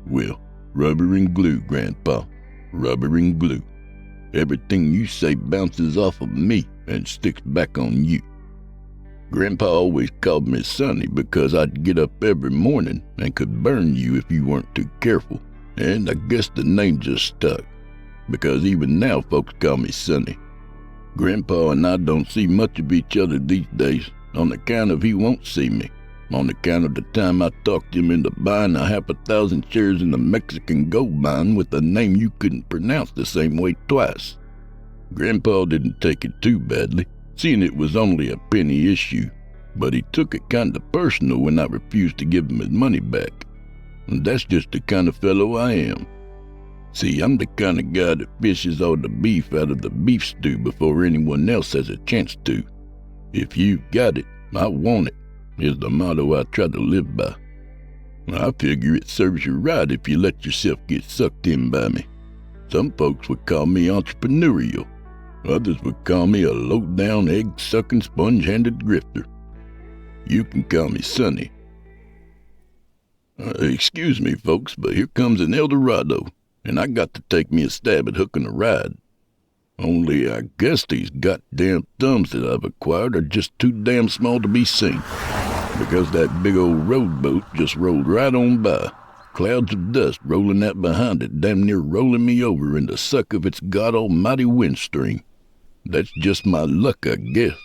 Well, rubber and glue, Grandpa. Rubber and glue. Everything you say bounces off of me and sticks back on you. Grandpa always called me Sonny because I'd get up every morning and could burn you if you weren't too careful, and I guess the name just stuck, because even now folks call me Sonny. Grandpa and I don't see much of each other these days on account of he won't see me, on account of the time I talked him into buying 500,000 shares in the Mexican gold mine with a name you couldn't pronounce the same way twice. Grandpa didn't take it too badly, seeing it was only a penny issue, but he took it kinda personal when I refused to give him his money back. And that's just the kind of fellow I am. See, I'm the kind of guy that fishes all the beef out of the beef stew before anyone else has a chance to. If you've got it, I want it, is the motto I try to live by. I figure it serves you right if you let yourself get sucked in by me. Some folks would call me entrepreneurial. Others would call me a low-down, egg-sucking, sponge-handed grifter. You can call me Sonny. Excuse me, folks, but here comes an Eldorado, and I got to take me a stab at hooking a ride. Only I guess these goddamn thumbs that I've acquired are just too damn small to be seen, because that big old rowboat just rolled right on by, clouds of dust rolling out behind it, damn near rolling me over in the suck of its god-almighty windstream. That's just my luck, I guess.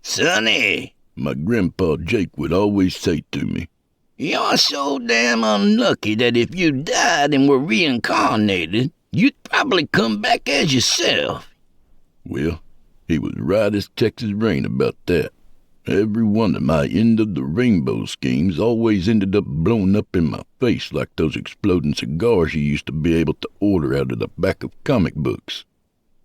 Sonny, My grandpa Jake would always say to me, you're so damn unlucky that if you died and were reincarnated, you'd probably come back as yourself. Well, he was right as Texas rain about that. Every one of my end-of-the-rainbow schemes always ended up blown up in my face like those exploding cigars you used to be able to order out of the back of comic books.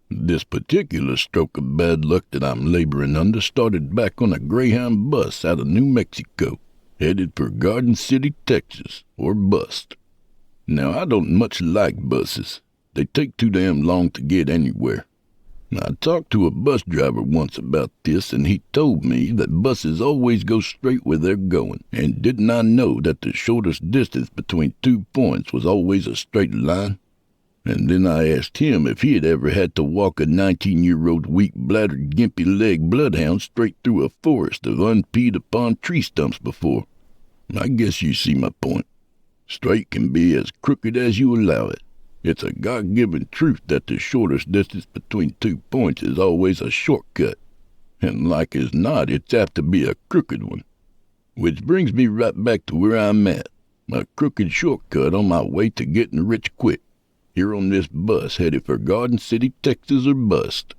This particular stroke of bad luck that I'm laboring under started back on a Greyhound bus out of New Mexico, headed for Garden City, Texas, or bust. Now, I don't much like buses. They take too damn long to get anywhere. I talked to a bus driver once about this, and he told me that buses always go straight where they're going, and didn't I know that the shortest distance between 2 points was always a straight line? And then I asked him if he had ever had to walk a 19-year-old weak-bladdered, gimpy-legged bloodhound straight through a forest of unpeed-upon tree stumps before. I guess you see my point. Straight can be as crooked as you allow it. It's a God-given truth that the shortest distance between 2 points is always a shortcut. And like as not, it's apt to be a crooked one. Which brings me right back to where I'm at. A crooked shortcut on my way to getting rich quick. Here on this bus headed for Garden City, Texas or bust.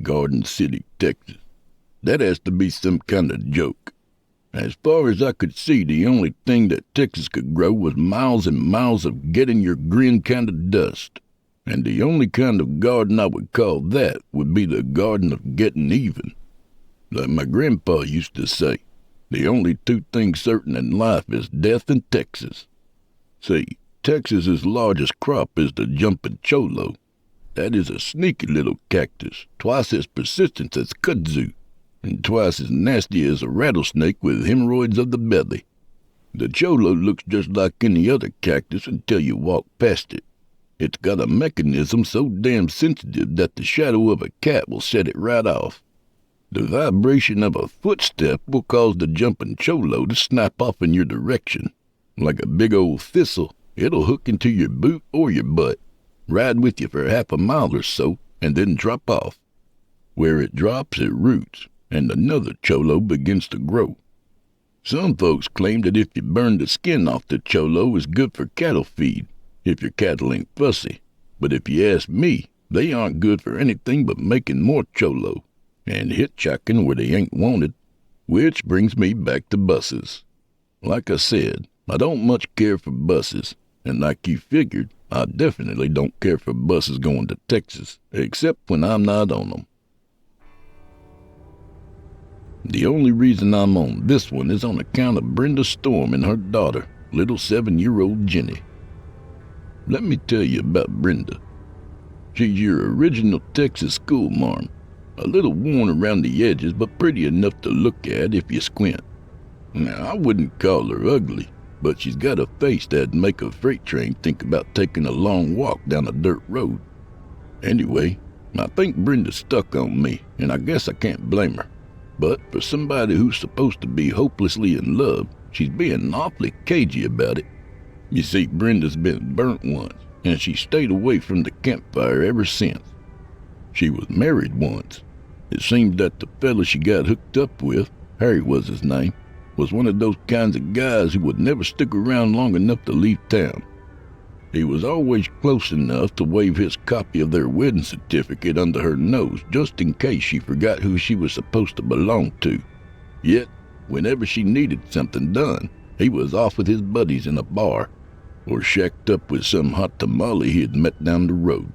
Garden City, Texas. That has to be some kind of joke. As far as I could see, the only thing that Texas could grow was miles and miles of get-in-your-grin kind of dust. And the only kind of garden I would call that would be the garden of getting even. Like my grandpa used to say, the only 2 things certain in life is death and Texas. See, Texas's largest crop is the jumping Chollo. That is a sneaky little cactus, twice as persistent as kudzu, and twice as nasty as a rattlesnake with hemorrhoids of the belly. The Chollo looks just like any other cactus until you walk past it. It's got a mechanism so damn sensitive that the shadow of a cat will set it right off. The vibration of a footstep will cause the jumping Chollo to snap off in your direction. Like a big old thistle, it'll hook into your boot or your butt, ride with you for half a mile or so, and then drop off. Where it drops, it roots, and another Chollo begins to grow. Some folks claim that if you burn the skin off the Chollo, it's good for cattle feed, if your cattle ain't fussy. But if you ask me, they aren't good for anything but making more Chollo, and hitchhiking where they ain't wanted. Which brings me back to buses. Like I said, I don't much care for buses, and like you figured, I definitely don't care for buses going to Texas, except when I'm not on them. The only reason I'm on this one is on account of Brenda Storm and her daughter, little 7-year-old Jenny. Let me tell you about Brenda. She's your original Texas schoolmarm, a little worn around the edges but pretty enough to look at if you squint. Now, I wouldn't call her ugly, but she's got a face that'd make a freight train think about taking a long walk down a dirt road. Anyway, I think Brenda's stuck on me, and I guess I can't blame her. But for somebody who's supposed to be hopelessly in love, she's being awfully cagey about it. You see, Brenda's been burnt once, and she stayed away from the campfire ever since. She was married once. It seemed that the fella she got hooked up with, Harry was his name, was one of those kinds of guys who would never stick around long enough to leave town. He was always close enough to wave his copy of their wedding certificate under her nose just in case she forgot who she was supposed to belong to. Yet, whenever she needed something done, he was off with his buddies in a bar, or shacked up with some hot tamale he had met down the road.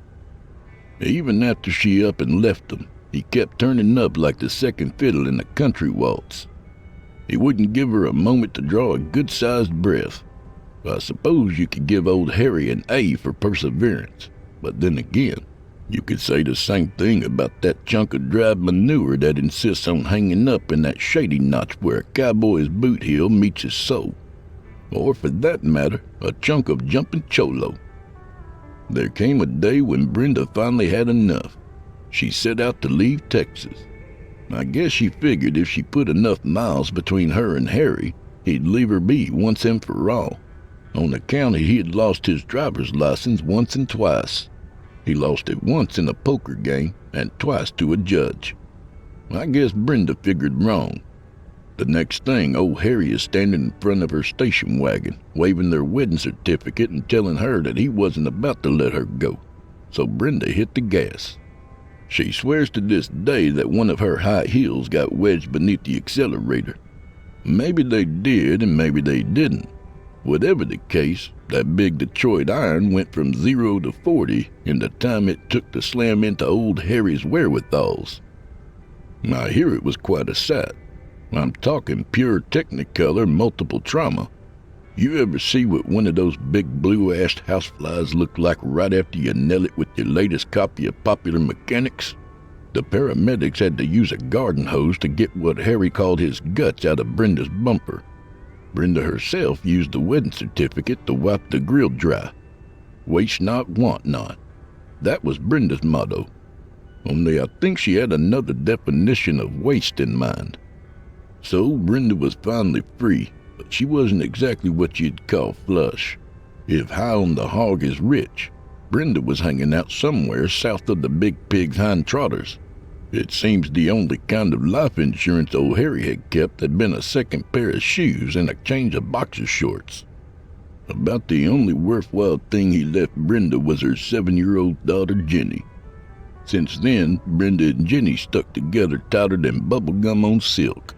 Even after she up and left him, he kept turning up like the second fiddle in a country waltz. He wouldn't give her a moment to draw a good-sized breath. I suppose you could give old Harry an A for perseverance, but then again, you could say the same thing about that chunk of dry manure that insists on hanging up in that shady notch where a cowboy's boot heel meets his soul. Or for that matter, a chunk of jumping Chollo. There came a day when Brenda finally had enough. She set out to leave Texas. I guess she figured if she put enough miles between her and Harry, he'd leave her be once and for all. On account he had lost his driver's license once and twice. He lost it once in a poker game and twice to a judge. I guess Brenda figured wrong. The next thing, old Harry is standing in front of her station wagon, waving their wedding certificate and telling her that he wasn't about to let her go. So Brenda hit the gas. She swears to this day that one of her high heels got wedged beneath the accelerator. Maybe they did and maybe they didn't. Whatever the case, that big Detroit iron went from 0 to 40 in the time it took to slam into old Harry's wherewithals. I hear it was quite a sight. I'm talking pure technicolor multiple trauma. You ever see what one of those big blue-assed houseflies look like right after you nail it with your latest copy of Popular Mechanics? The paramedics had to use a garden hose to get what Harry called his guts out of Brenda's bumper. Brenda herself used the wedding certificate to wipe the grill dry. Waste not, want not. That was Brenda's motto. Only I think she had another definition of waste in mind. So Brenda was finally free, but she wasn't exactly what you'd call flush. If high on the hog is rich, Brenda was hanging out somewhere south of the Big Pig's hind trotters. It seems the only kind of life insurance old Harry had kept had been a second pair of shoes and a change of boxer shorts. About the only worthwhile thing he left Brenda was her 7-year-old daughter, Jenny. Since then, Brenda and Jenny stuck together tighter than bubblegum on silk.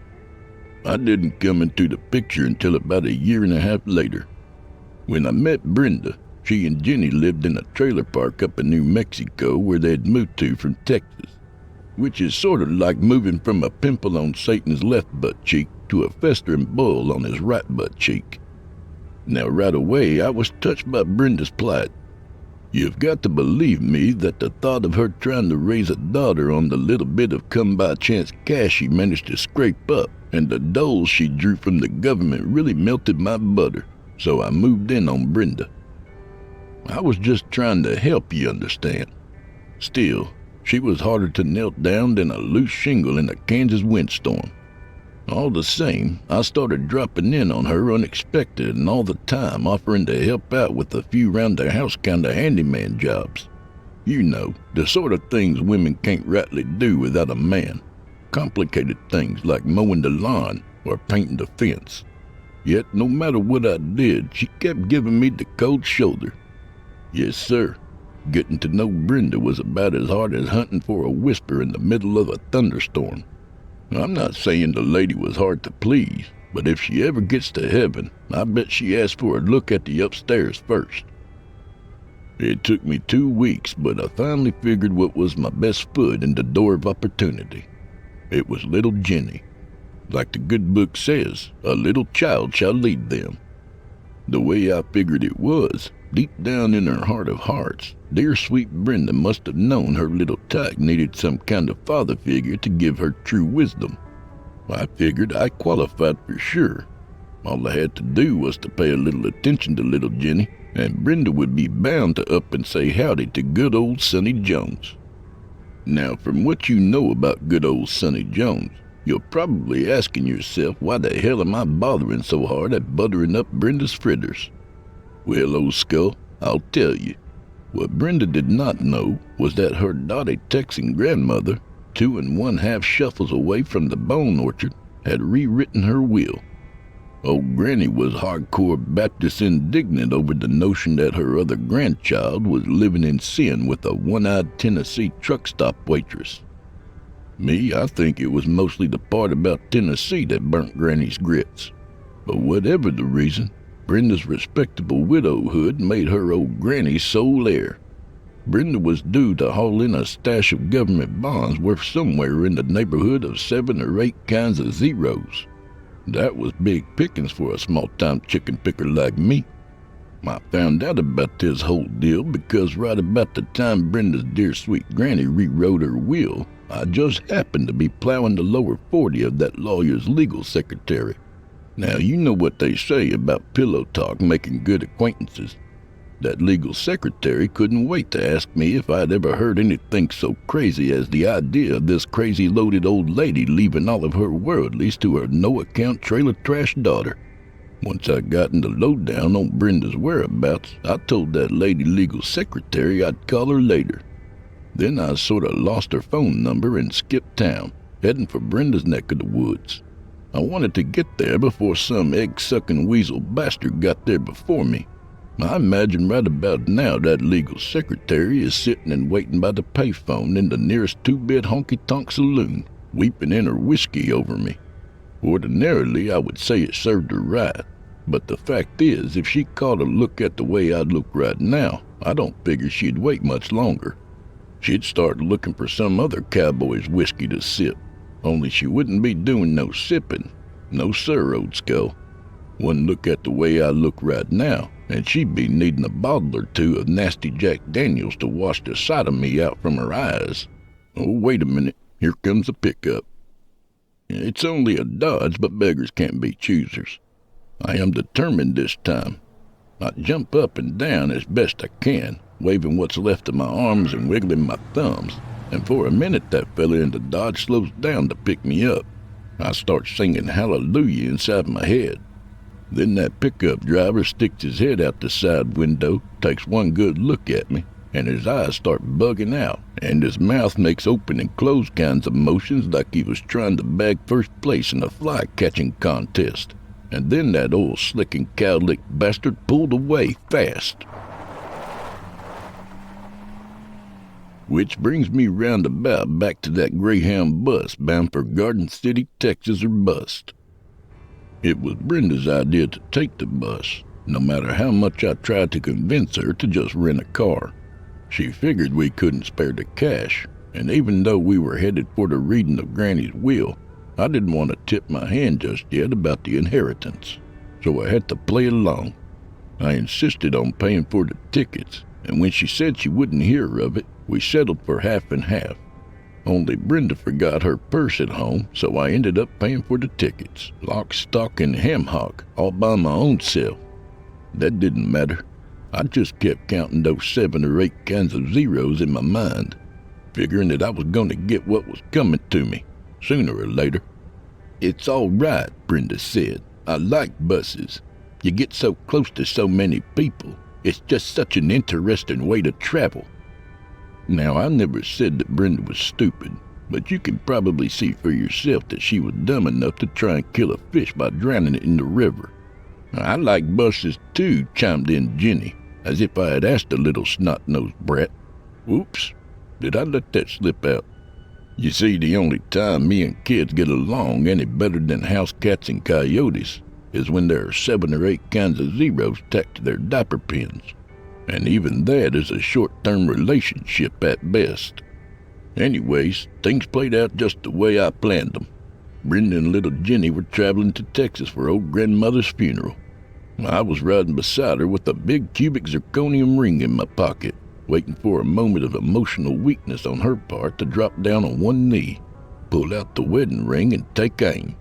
I didn't come into the picture until about 1.5 years later. When I met Brenda, she and Jenny lived in a trailer park up in New Mexico where they'd moved to from Texas, which is sort of like moving from a pimple on Satan's left butt cheek to a festering boil on his right butt cheek. Now right away I was touched by Brenda's plight. You've got to believe me that the thought of her trying to raise a daughter on the little bit of come-by-chance cash she managed to scrape up and the doles she drew from the government really melted my butter, so I moved in on Brenda. I was just trying to help, you understand. Still, she was harder to nail down than a loose shingle in a Kansas windstorm. All the same, I started dropping in on her unexpected and all the time offering to help out with a few round-the-house kind of handyman jobs. You know, the sort of things women can't rightly do without a man. Complicated things like mowing the lawn or painting the fence. Yet, no matter what I did, she kept giving me the cold shoulder. Yes, sir. Getting to know Brenda was about as hard as hunting for a whisper in the middle of a thunderstorm. I'm not saying the lady was hard to please, but if she ever gets to heaven, I bet she asks for a look at the upstairs first. It took me 2 weeks, but I finally figured what was my best foot in the door of opportunity. It was little Jenny. Like the good book says, a little child shall lead them. The way I figured it was, deep down in her heart of hearts, dear sweet Brenda must have known her little tyke needed some kind of father figure to give her true wisdom. I figured I qualified for sure. All I had to do was to pay a little attention to little Jenny, and Brenda would be bound to up and say howdy to good old Sonny Jones. Now, from what you know about good old Sonny Jones, you're probably asking yourself why the hell am I bothering so hard at buttering up Brenda's fritters? Well, old skull, I'll tell you. What Brenda did not know was that her dotty Texan grandmother, 2 1/2 shuffles away from the bone orchard, had rewritten her will. Old Granny was hardcore Baptist indignant over the notion that her other grandchild was living in sin with a one-eyed Tennessee truck stop waitress. Me, I think it was mostly the part about Tennessee that burnt Granny's grits. But whatever the reason, Brenda's respectable widowhood made her old Granny sole heir. Brenda was due to haul in a stash of government bonds worth somewhere in the neighborhood of 7 or 8 kinds of zeros. That was big pickings for a small-time chicken picker like me. I found out about this whole deal because right about the time Brenda's dear sweet Granny rewrote her will, I just happened to be plowing the lower 40 of that lawyer's legal secretary. Now, you know what they say about pillow talk making good acquaintances. That legal secretary couldn't wait to ask me if I'd ever heard anything so crazy as the idea of this crazy loaded old lady leaving all of her worldlies to her no-account trailer trash daughter. Once I got in the lowdown on Brenda's whereabouts, I told that lady legal secretary I'd call her later. Then I sort of lost her phone number and skipped town, heading for Brenda's neck of the woods. I wanted to get there before some egg-sucking weasel bastard got there before me. I imagine right about now that legal secretary is sitting and waiting by the payphone in the nearest two-bit honky-tonk saloon, weeping in her whiskey over me. Ordinarily, I would say it served her right, but the fact is, if she caught a look at the way I look right now, I don't figure she'd wait much longer. She'd start looking for some other cowboy's whiskey to sip, only she wouldn't be doing no sipping. No sir, old skull. One look at the way I look right now, and she'd be needing a bottle or two of nasty Jack Daniels to wash the sight of me out from her eyes. Oh, wait a minute. Here comes a pickup. It's only a Dodge, but beggars can't be choosers. I am determined this time. I jump up and down as best I can, waving what's left of my arms and wiggling my thumbs, and for a minute that fella in the Dodge slows down to pick me up. I start singing hallelujah inside my head. Then that pickup driver sticks his head out the side window, takes one good look at me, and his eyes start bugging out, and his mouth makes open and close kinds of motions like he was trying to bag first place in a fly-catching contest. And then that old slicking cowlick bastard pulled away fast. Which brings me roundabout back to that Greyhound bus bound for Garden City, Texas or bust. It was Brenda's idea to take the bus, no matter how much I tried to convince her to just rent a car. She figured we couldn't spare the cash, and even though we were headed for the reading of Granny's will, I didn't want to tip my hand just yet about the inheritance, so I had to play along. I insisted on paying for the tickets, and when she said she wouldn't hear of it, we settled for half and half. Only Brenda forgot her purse at home, so I ended up paying for the tickets, lock, stock, and ham hock, all by my own self. That didn't matter. I just kept counting those 7 or 8 kinds of zeros in my mind, figuring that I was going to get what was coming to me, sooner or later. "It's all right," Brenda said. "I like buses. You get so close to so many people. It's just such an interesting way to travel." Now, I never said that Brenda was stupid, but you can probably see for yourself that she was dumb enough to try and kill a fish by drowning it in the river. "I like buses too," chimed in Jenny, as if I had asked the little snot-nosed brat. Oops, did I let that slip out? You see, the only time me and kids get along any better than house cats and coyotes is when there are 7 or 8 kinds of zeros tacked to their diaper pins. And even that is a short-term relationship at best. Anyways, things played out just the way I planned them. Brenda and little Jenny were traveling to Texas for old grandmother's funeral. I was riding beside her with a big cubic zirconium ring in my pocket, waiting for a moment of emotional weakness on her part to drop down on one knee, pull out the wedding ring, and take aim.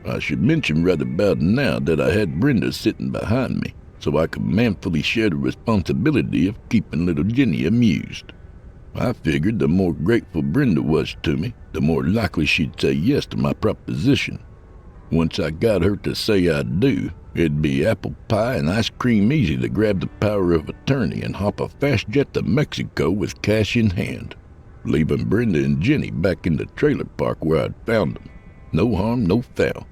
I should mention right about now that I had Brenda sitting behind me, so I could manfully share the responsibility of keeping little Jenny amused. I figured the more grateful Brenda was to me, the more likely she'd say yes to my proposition. Once I got her to say I do, it'd be apple pie and ice cream easy to grab the power of attorney and hop a fast jet to Mexico with cash in hand, leaving Brenda and Jenny back in the trailer park where I'd found them. No harm, no foul.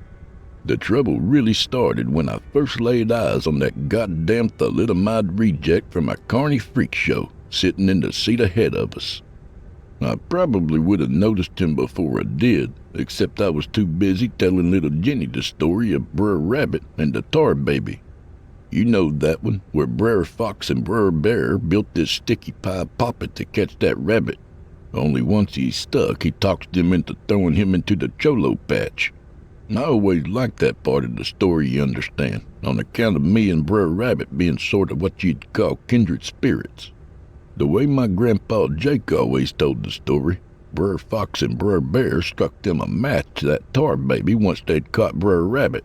The trouble really started when I first laid eyes on that goddamn thalidomide reject from a carny freak show sitting in the seat ahead of us. I probably would have noticed him before I did, except I was too busy telling little Jenny the story of Brer Rabbit and the Tar Baby. You know that one, where Brer Fox and Brer Bear built this sticky pie poppet to catch that rabbit. Only once he's stuck, he talks them into throwing him into the Chollo patch. I always liked that part of the story, you understand, on account of me and Brer Rabbit being sort of what you'd call kindred spirits. The way my grandpa Jake always told the story, Brer Fox and Brer Bear struck them a match to that Tar Baby once they'd caught Brer Rabbit,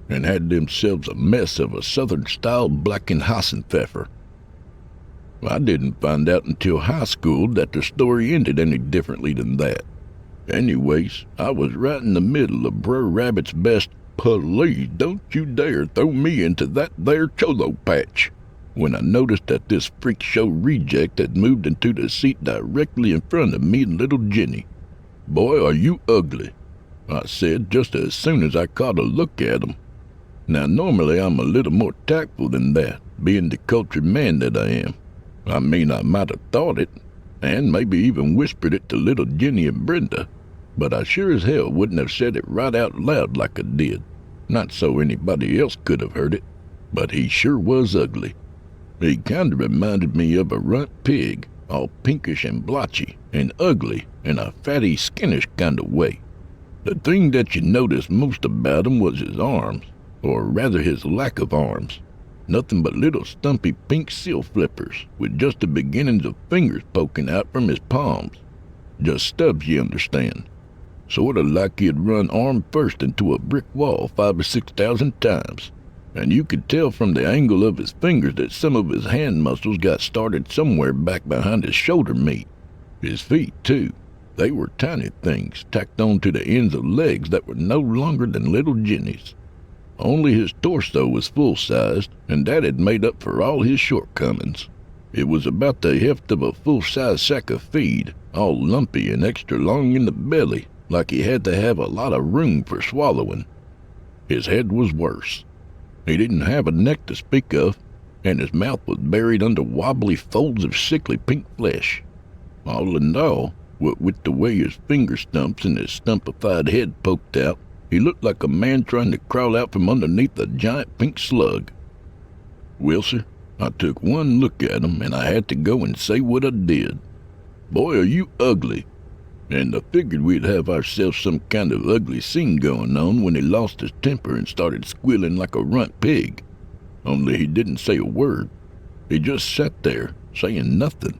and had themselves a mess of a Southern-style blackened Hassenpfeffer. I didn't find out until high school that the story ended any differently than that. Anyways, I was right in the middle of Brer Rabbit's best "Please don't you dare throw me into that there Chollo patch," when I noticed that this freak show reject had moved into the seat directly in front of me and little Jenny. "Boy, are you ugly," I said just as soon as I caught a look at him. Now, normally I'm a little more tactful than that, being the cultured man that I am. I mean, I might have thought it, and maybe even whispered it to little Jenny and Brenda, but I sure as hell wouldn't have said it right out loud like I did. Not so anybody else could have heard it, but he sure was ugly. He kind of reminded me of a runt pig, all pinkish and blotchy, and ugly in a fatty, skinnish kind of way. The thing that you noticed most about him was his arms, or rather his lack of arms. Nothing but little stumpy pink seal flippers, with just the beginnings of fingers poking out from his palms. Just stubs, you understand. Sort of like he'd run arm first into a brick wall 5,000 or 6,000 times. And you could tell from the angle of his fingers that some of his hand muscles got started somewhere back behind his shoulder meat. His feet, too. They were tiny things tacked on to the ends of legs that were no longer than little Jenny's. Only his torso was full-sized, and that had made up for all his shortcomings. It was about the heft of a full-size sack of feed, all lumpy and extra long in the belly, like he had to have a lot of room for swallowing. His head was worse. He didn't have a neck to speak of, and his mouth was buried under wobbly folds of sickly pink flesh. All in all, what with the way his finger stumps and his stumpified head poked out, he looked like a man trying to crawl out from underneath a giant pink slug. Well, sir, I took one look at him, and I had to go and say what I did. "Boy, are you ugly." And I figured we'd have ourselves some kind of ugly scene going on when he lost his temper and started squealing like a runt pig. Only he didn't say a word. He just sat there, saying nothing.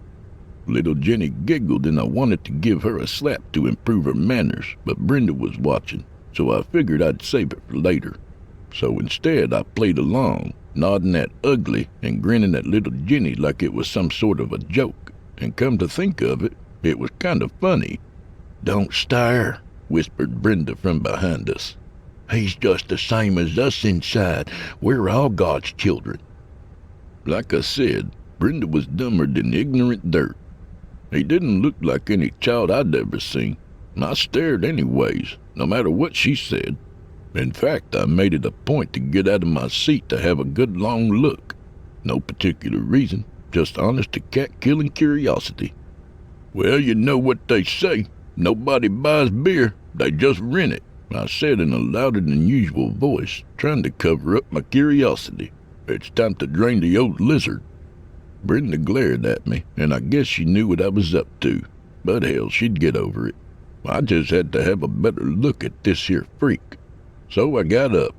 Little Jenny giggled, and I wanted to give her a slap to improve her manners, but Brenda was watching, so I figured I'd save it for later. So instead, I played along, nodding at ugly and grinning at little Jenny like it was some sort of a joke. And come to think of it, it was kind of funny. "Don't stare," whispered Brenda from behind us. "He's just the same as us inside. We're all God's children." Like I said, Brenda was dumber than ignorant dirt. He didn't look like any child I'd ever seen, and I stared anyways, no matter what she said. In fact, I made it a point to get out of my seat to have a good long look. No particular reason, just honest-to-cat killing curiosity. "Well, you know what they say. Nobody buys beer, they just rent it," I said in a louder than usual voice, trying to cover up my curiosity. "It's time to drain the old lizard." Brenda glared at me, and I guess she knew what I was up to, but hell, she'd get over it. I just had to have a better look at this here freak. So I got up.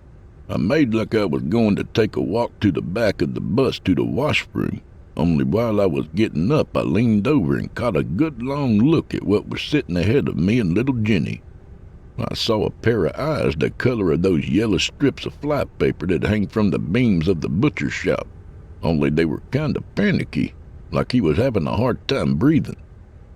I made like I was going to take a walk to the back of the bus to the washroom. Only while I was getting up, I leaned over and caught a good long look at what was sitting ahead of me and little Jenny. I saw a pair of eyes the color of those yellow strips of fly paper that hang from the beams of the butcher shop, only they were kind of panicky, like he was having a hard time breathing.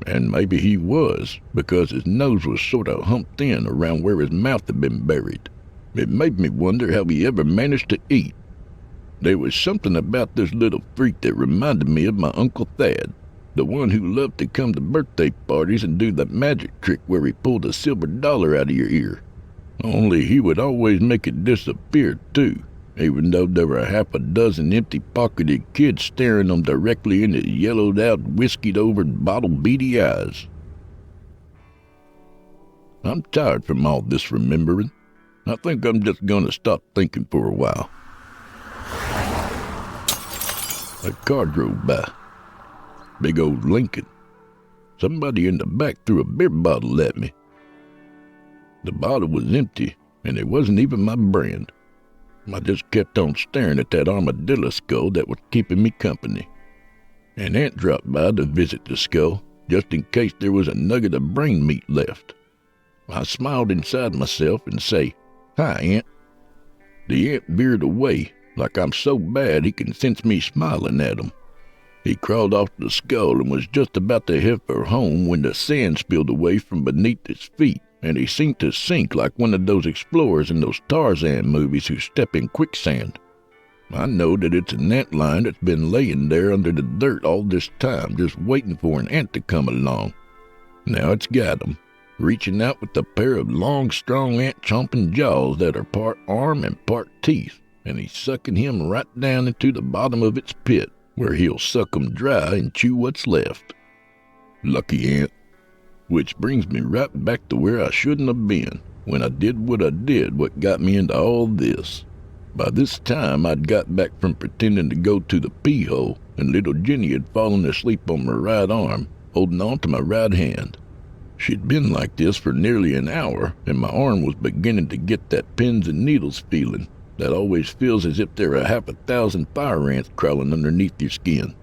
And maybe he was, because his nose was sort of humped in around where his mouth had been buried. It made me wonder how he ever managed to eat. There was something about this little freak that reminded me of my Uncle Thad, the one who loved to come to birthday parties and do the magic trick where he pulled a silver dollar out of your ear. Only he would always make it disappear, too, even though there were half a dozen empty-pocketed kids staring him directly in his yellowed-out, whiskied-over, bottle-beady eyes. I'm tired from all this remembering. I think I'm just gonna stop thinking for a while. A car drove by. Big old Lincoln. Somebody in the back threw a beer bottle at me. The bottle was empty, and it wasn't even my brand. I just kept on staring at that armadillo skull that was keeping me company. An ant dropped by to visit the skull, just in case there was a nugget of brain meat left. I smiled inside myself and say, "Hi, Ant." The ant veered away, like I'm so bad he can sense me smiling at him. He crawled off the skull and was just about to head for home when the sand spilled away from beneath his feet, and he seemed to sink like one of those explorers in those Tarzan movies who step in quicksand. I know that it's an ant lion that's been laying there under the dirt all this time, just waiting for an ant to come along. Now it's got him, reaching out with a pair of long, strong ant-chomping jaws that are part arm and part teeth, and he's sucking him right down into the bottom of its pit, where he'll suck 'em dry and chew what's left. Lucky ant. Which brings me right back to where I shouldn't have been, when I did what got me into all this. By this time, I'd got back from pretending to go to the pee hole, and little Jenny had fallen asleep on my right arm, holding on to my right hand. She'd been like this for nearly an hour, and my arm was beginning to get that pins and needles feeling that always feels as if there are 1,000 fire ants crawling underneath your skin,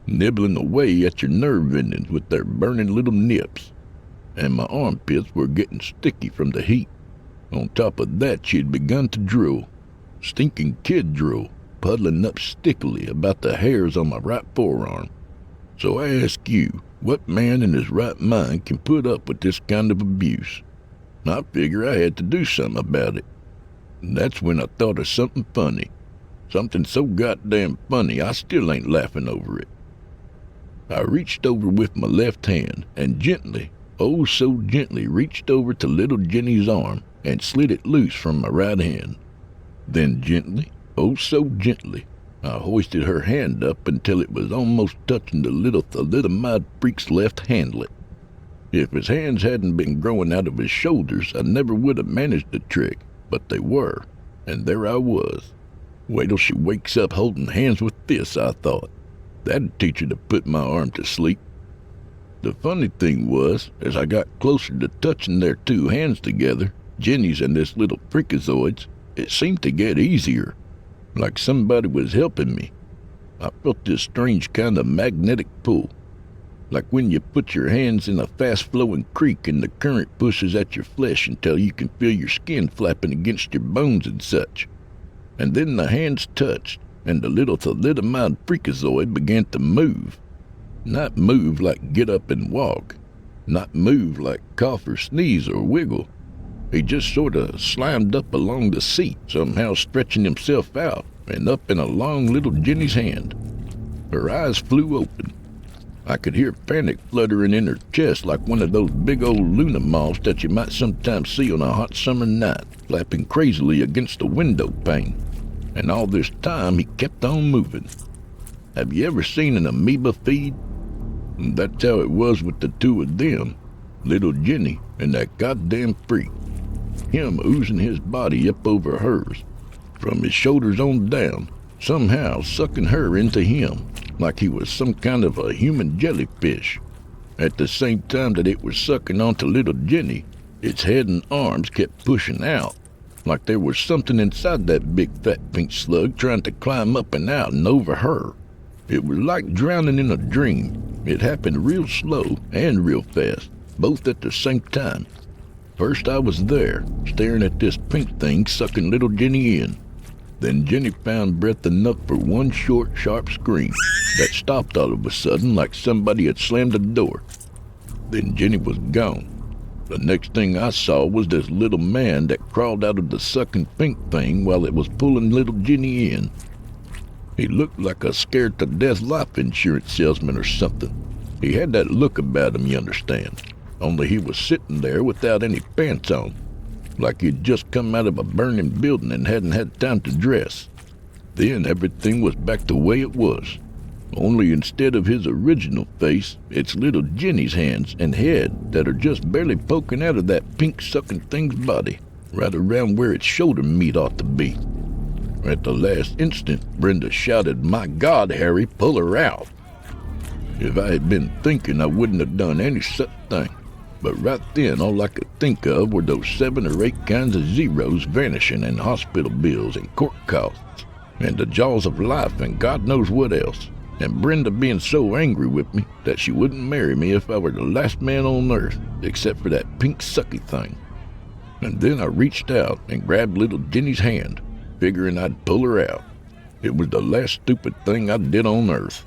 nibbling away at your nerve endings with their burning little nips. And my armpits were getting sticky from the heat. On top of that, she had begun to drool, stinking kid drool, puddling up stickily about the hairs on my right forearm. So I ask you, what man in his right mind can put up with this kind of abuse? I figure I had to do something about it. And that's when I thought of something funny. Something so goddamn funny I still ain't laughing over it. I reached over with my left hand and gently, oh so gently, reached over to little Jenny's arm and slid it loose from my right hand. Then gently, oh so gently, I hoisted her hand up until it was almost touching the little thalidomide freak's left handlet. If his hands hadn't been growing out of his shoulders, I never would have managed the trick, but they were, and there I was. Wait till she wakes up holding hands with this, I thought. That'd teach her to put my arm to sleep. The funny thing was, as I got closer to touching their two hands together, Jenny's and this little freakazoid's, it seemed to get easier, like somebody was helping me. I felt this strange kind of magnetic pull, like when you put your hands in a fast-flowing creek and the current pushes at your flesh until you can feel your skin flapping against your bones and such. And then the hands touched, and the little thalidomide freakazoid began to move. Not move like get up and walk, not move like cough or sneeze or wiggle. He just sort of slimed up along the seat, somehow stretching himself out and up and along little Jenny's hand. Her eyes flew open. I could hear panic fluttering in her chest like one of those big old Luna moths that you might sometimes see on a hot summer night, flapping crazily against the window pane. And all this time he kept on moving. Have you ever seen an amoeba feed? That's how it was with the two of them, little Jenny and that goddamn freak. Him oozing his body up over hers, from his shoulders on down, somehow sucking her into him, like he was some kind of a human jellyfish. At the same time that it was sucking onto little Jenny, its head and arms kept pushing out, like there was something inside that big fat pink slug trying to climb up and out and over her. It was like drowning in a dream. It happened real slow and real fast, both at the same time. First I was there, staring at this pink thing sucking little Jenny in. Then Jenny found breath enough for one short, sharp scream that stopped all of a sudden like somebody had slammed a door. Then Jenny was gone. The next thing I saw was this little man that crawled out of the sucking pink thing while it was pulling little Jenny in. He looked like a scared-to-death life insurance salesman or something. He had that look about him, you understand. Only he was sitting there without any pants on. like he'd just come out of a burning building and hadn't had time to dress. Then everything was back the way it was. Only instead of his original face, it's little Jenny's hands and head that are just barely poking out of that pink-sucking thing's body, right around where its shoulder meat ought to be. At the last instant, Brenda shouted, "My God, Harry, pull her out!" If I had been thinking, I wouldn't have done any such thing. But right then, all I could think of were those 7 or 8 kinds of zeros vanishing and hospital bills and court costs and the jaws of life and God knows what else. And Brenda being so angry with me that she wouldn't marry me if I were the last man on earth, except for that pink sucky thing. And then I reached out and grabbed little Jenny's hand, figuring I'd pull her out. It was the last stupid thing I did on earth.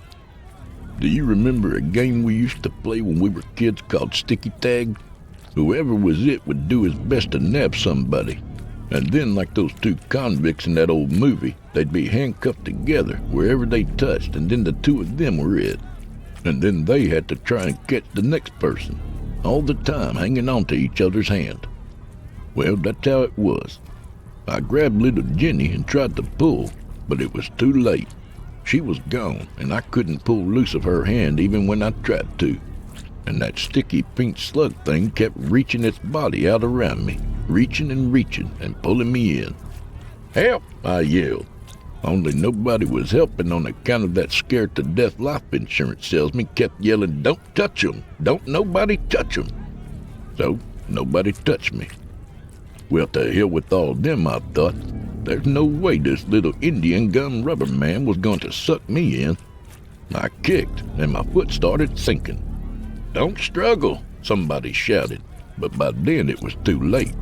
Do you remember a game we used to play when we were kids called sticky tag? Whoever was it would do his best to nab somebody. And then, like those 2 convicts in that old movie, they'd be handcuffed together wherever they touched, and then the 2 of them were it. And then they had to try and catch the next person, all the time hanging on to each other's hand. Well, that's how it was. I grabbed little Jenny and tried to pull, but it was too late. She was gone, and I couldn't pull loose of her hand even when I tried to. And that sticky pink slug thing kept reaching its body out around me, reaching and pulling me in. "Help!" I yelled. Only nobody was helping on account of that scared-to-death life insurance salesman kept yelling, "Don't touch 'em! Don't nobody touch 'em!" So, nobody touched me. Well, to hell with all them, I thought. There's no way this little Indian gum rubber man was going to suck me in. I kicked, and my foot started sinking. "Don't struggle," somebody shouted, but by then it was too late.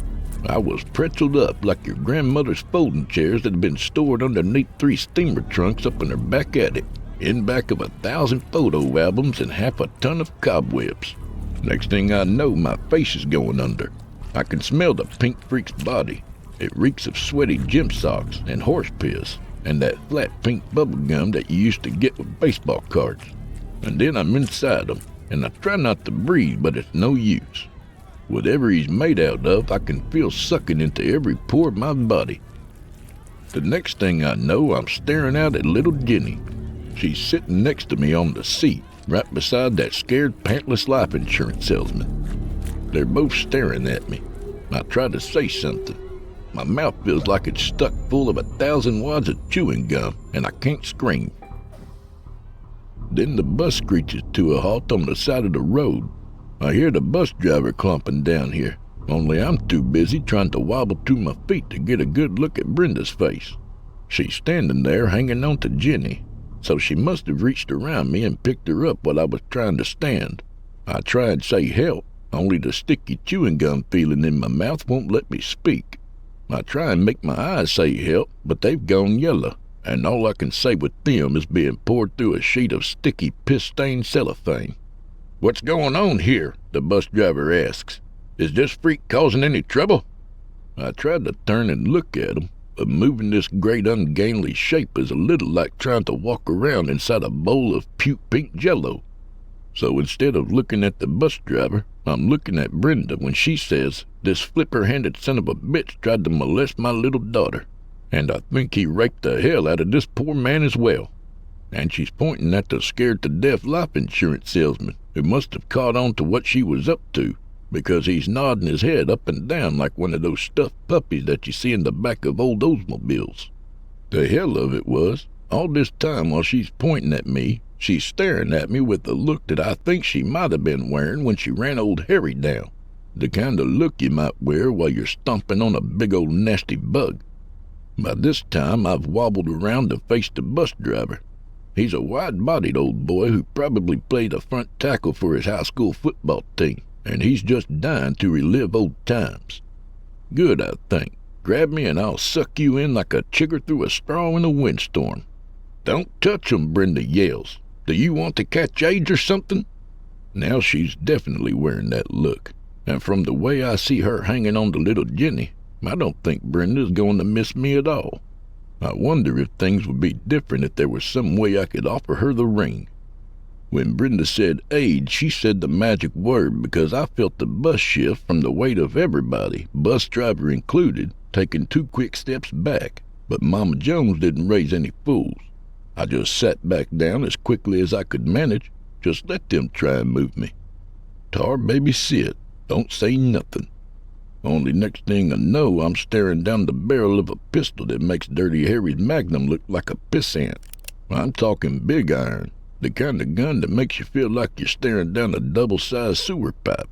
I was pretzeled up like your grandmother's folding chairs that had been stored underneath 3 steamer trunks up in her back attic, in back of 1,000 photo albums and half a ton of cobwebs. Next thing I know, my face is going under. I can smell the pink freak's body. It reeks of sweaty gym socks and horse piss and that flat pink bubble gum that you used to get with baseball cards. And then I'm inside them, and I try not to breathe, but it's no use. Whatever he's made out of, I can feel sucking into every pore of my body. The next thing I know, I'm staring out at little Jenny. She's sitting next to me on the seat, right beside that scared, pantless life insurance salesman. They're both staring at me. I try to say something. My mouth feels like it's stuck full of 1,000 wads of chewing gum, and I can't scream. Then the bus screeches to a halt on the side of the road. I hear the bus driver clumping down here, only I'm too busy trying to wobble to my feet to get a good look at Brenda's face. She's standing there hanging on to Jenny, so she must have reached around me and picked her up while I was trying to stand. I try and say help, only the sticky chewing gum feeling in my mouth won't let me speak. I try and make my eyes say help, but they've gone yellow, and all I can say with them is being poured through a sheet of sticky, piss-stained cellophane. "What's going on here?" the bus driver asks. "Is this freak causing any trouble?" I tried to turn and look at him, but moving this great ungainly shape is a little like trying to walk around inside a bowl of puke pink jello. So instead of looking at the bus driver, I'm looking at Brenda when she says, "This flipper-handed son of a bitch tried to molest my little daughter, and I think he raped the hell out of this poor man as well." And she's pointing at the scared-to-death life insurance salesman, who must have caught on to what she was up to, because he's nodding his head up and down like one of those stuffed puppies that you see in the back of old Oldsmobiles. The hell of it was, all this time while she's pointing at me, she's staring at me with the look that I think she might have been wearing when she ran old Harry down. The kind of look you might wear while you're stomping on a big old nasty bug. By this time, I've wobbled around to face the bus driver. He's a wide-bodied old boy who probably played a front tackle for his high school football team, and he's just dying to relive old times. Good, I think. Grab me and I'll suck you in like a chigger through a straw in a windstorm. "Don't touch 'em," Brenda yells. "Do you want to catch AIDS or something?" Now she's definitely wearing that look, and from the way I see her hanging on to little Jenny, I don't think Brenda's going to miss me at all. I wonder if things would be different if there was some way I could offer her the ring. When Brenda said aid, she said the magic word because I felt the bus shift from the weight of everybody, bus driver included, taking 2 quick steps back. But Mama Jones didn't raise any fools. I just sat back down as quickly as I could manage. Just let them try and move me. Tar, baby, sit. Don't say nothing. Only next thing I know, I'm staring down the barrel of a pistol that makes Dirty Harry's Magnum look like a pissant. I'm talking big iron, the kind of gun that makes you feel like you're staring down a double-sized sewer pipe.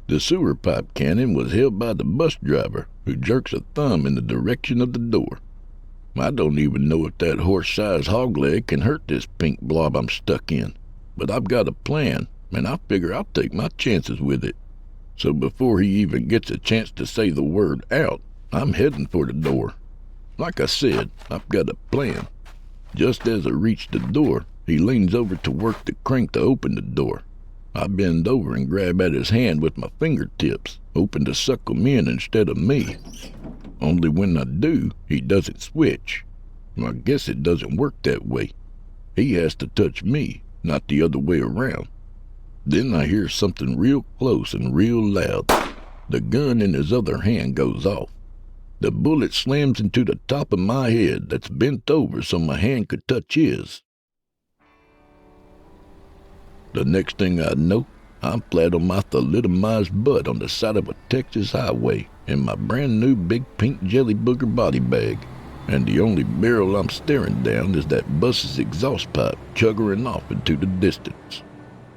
The sewer pipe cannon was held by the bus driver, who jerks a thumb in the direction of the door. I don't even know if that horse-sized hog leg can hurt this pink blob I'm stuck in, but I've got a plan, and I figure I'll take my chances with it. So before he even gets a chance to say the word out, I'm heading for the door. Like I said, I've got a plan. Just as I reach the door, he leans over to work the crank to open the door. I bend over and grab at his hand with my fingertips, hoping to suck him in instead of me. Only when I do, he doesn't switch. I guess it doesn't work that way. He has to touch me, not the other way around. Then I hear something real close and real loud. The gun in his other hand goes off. The bullet slams into the top of my head that's bent over so my hand could touch his. The next thing I know, I'm flat on my thalidomized butt on the side of a Texas highway in my brand new big pink jelly booger body bag, and the only barrel I'm staring down is that bus's exhaust pipe chuggering off into the distance.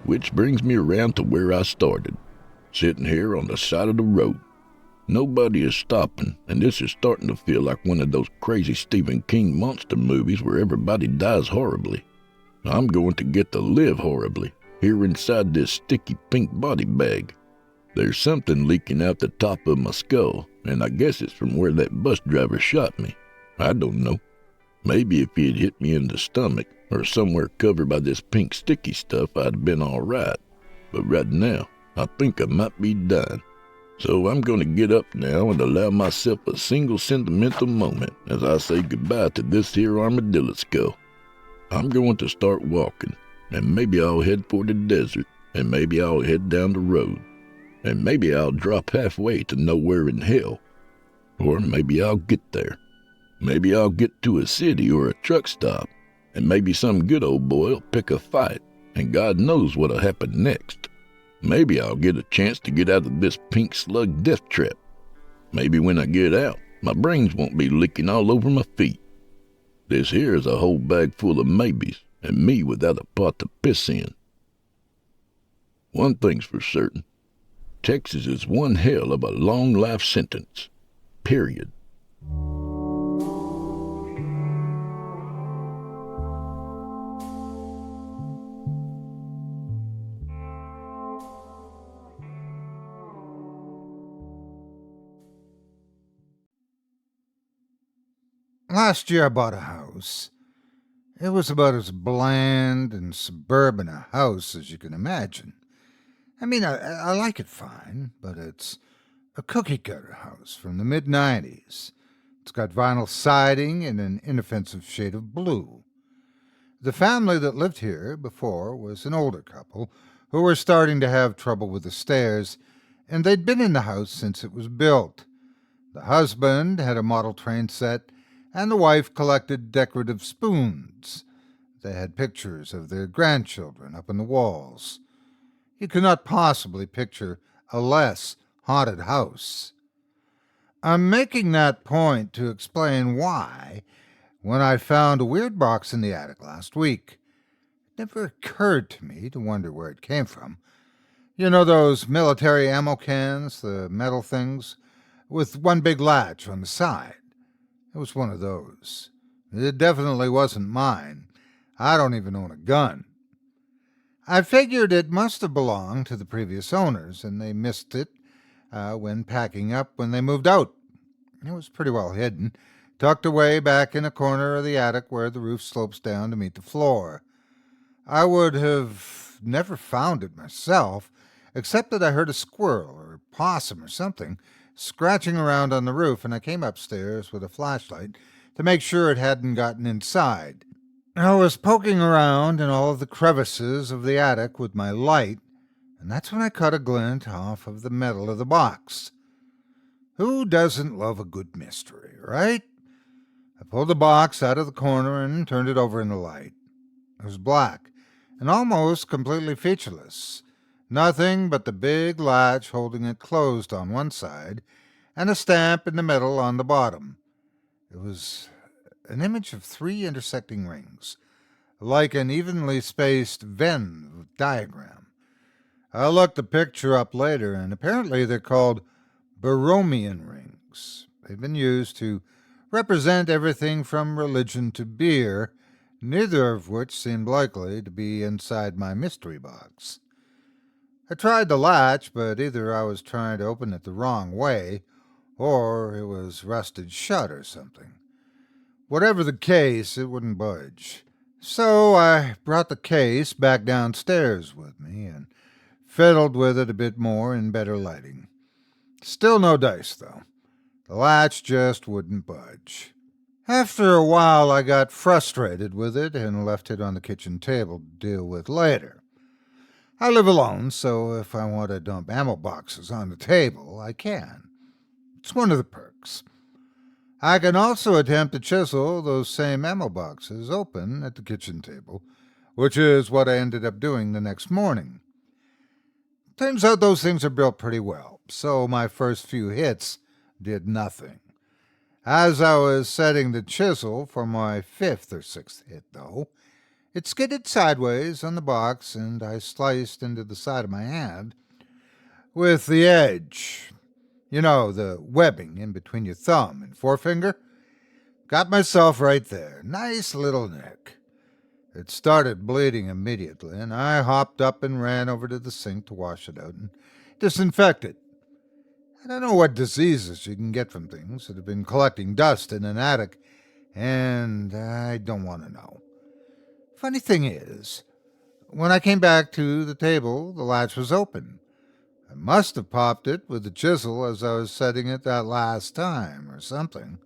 Which brings me around to where I started, sitting here on the side of the road. Nobody is stopping, and this is starting to feel like one of those crazy Stephen King monster movies where everybody dies horribly. I'm going to get to live horribly, here inside this sticky pink body bag. There's something leaking out the top of my skull, and I guess it's from where that bus driver shot me. I don't know. Maybe if he had hit me in the stomach, or somewhere covered by this pink sticky stuff, I'd have been all right. But right now, I think I might be dying. So I'm going to get up now and allow myself a single sentimental moment as I say goodbye to this here armadillo skull. I'm going to start walking, and maybe I'll head for the desert, and maybe I'll head down the road, and maybe I'll drop halfway to nowhere in hell. Or maybe I'll get there. Maybe I'll get to a city or a truck stop, and maybe some good old boy will pick a fight, and God knows what'll happen next. Maybe I'll get a chance to get out of this pink slug death trap. Maybe when I get out, my brains won't be leaking all over my feet. This here is a whole bag full of maybes, and me without a pot to piss in. One thing's for certain. Texas is one hell of a long life sentence. Period. Last year I bought a house. It was about as bland and suburban a house as you can imagine. I mean, I like it fine, but it's a cookie-cutter house from the mid-'90s. It's got vinyl siding and an inoffensive shade of blue. The family that lived here before was an older couple who were starting to have trouble with the stairs, and they'd been in the house since it was built. The husband had a model train set, and the wife collected decorative spoons. They had pictures of their grandchildren up on the walls. You could not possibly picture a less haunted house. I'm making that point to explain why, when I found a weird box in the attic last week, it never occurred to me to wonder where it came from. You know those military ammo cans, the metal things, with one big latch on the side? It was one of those. It definitely wasn't mine. I don't even own a gun. I figured it must have belonged to the previous owners, and they missed it when packing up when they moved out. It was pretty well hidden, tucked away back in a corner of the attic where the roof slopes down to meet the floor. I would have never found it myself, except that I heard a squirrel or possum or something scratching around on the roof, and I came upstairs with a flashlight to make sure it hadn't gotten inside. I was poking around in all of the crevices of the attic with my light, and that's when I caught a glint off of the metal of the box. Who doesn't love a good mystery, right? I pulled the box out of the corner and turned it over in the light. It was black and almost completely featureless. Nothing but the big latch holding it closed on one side and a stamp in the middle on the bottom. It was an image of 3 intersecting rings, like an evenly spaced Venn diagram. I looked the picture up later, and apparently they're called Borromean rings. They've been used to represent everything from religion to beer, neither of which seemed likely to be inside my mystery box. I tried the latch, but either I was trying to open it the wrong way, or it was rusted shut or something. Whatever the case, it wouldn't budge. So I brought the case back downstairs with me and fiddled with it a bit more in better lighting. Still no dice, though. The latch just wouldn't budge. After a while, I got frustrated with it and left it on the kitchen table to deal with later. I live alone, so if I want to dump ammo boxes on the table, I can. It's one of the perks. I can also attempt to chisel those same ammo boxes open at the kitchen table, which is what I ended up doing the next morning. Turns out those things are built pretty well, so my first few hits did nothing. As I was setting the chisel for my 5th or 6th hit, though, it skidded sideways on the box and I sliced into the side of my hand with the edge. You know, the webbing in between your thumb and forefinger? Got myself right there. Nice little nick. It started bleeding immediately, and I hopped up and ran over to the sink to wash it out and disinfect it. I don't know what diseases you can get from things that have been collecting dust in an attic, and I don't want to know. Funny thing is, when I came back to the table, the latch was open. I must have popped it with the chisel as I was setting it that last time, or something.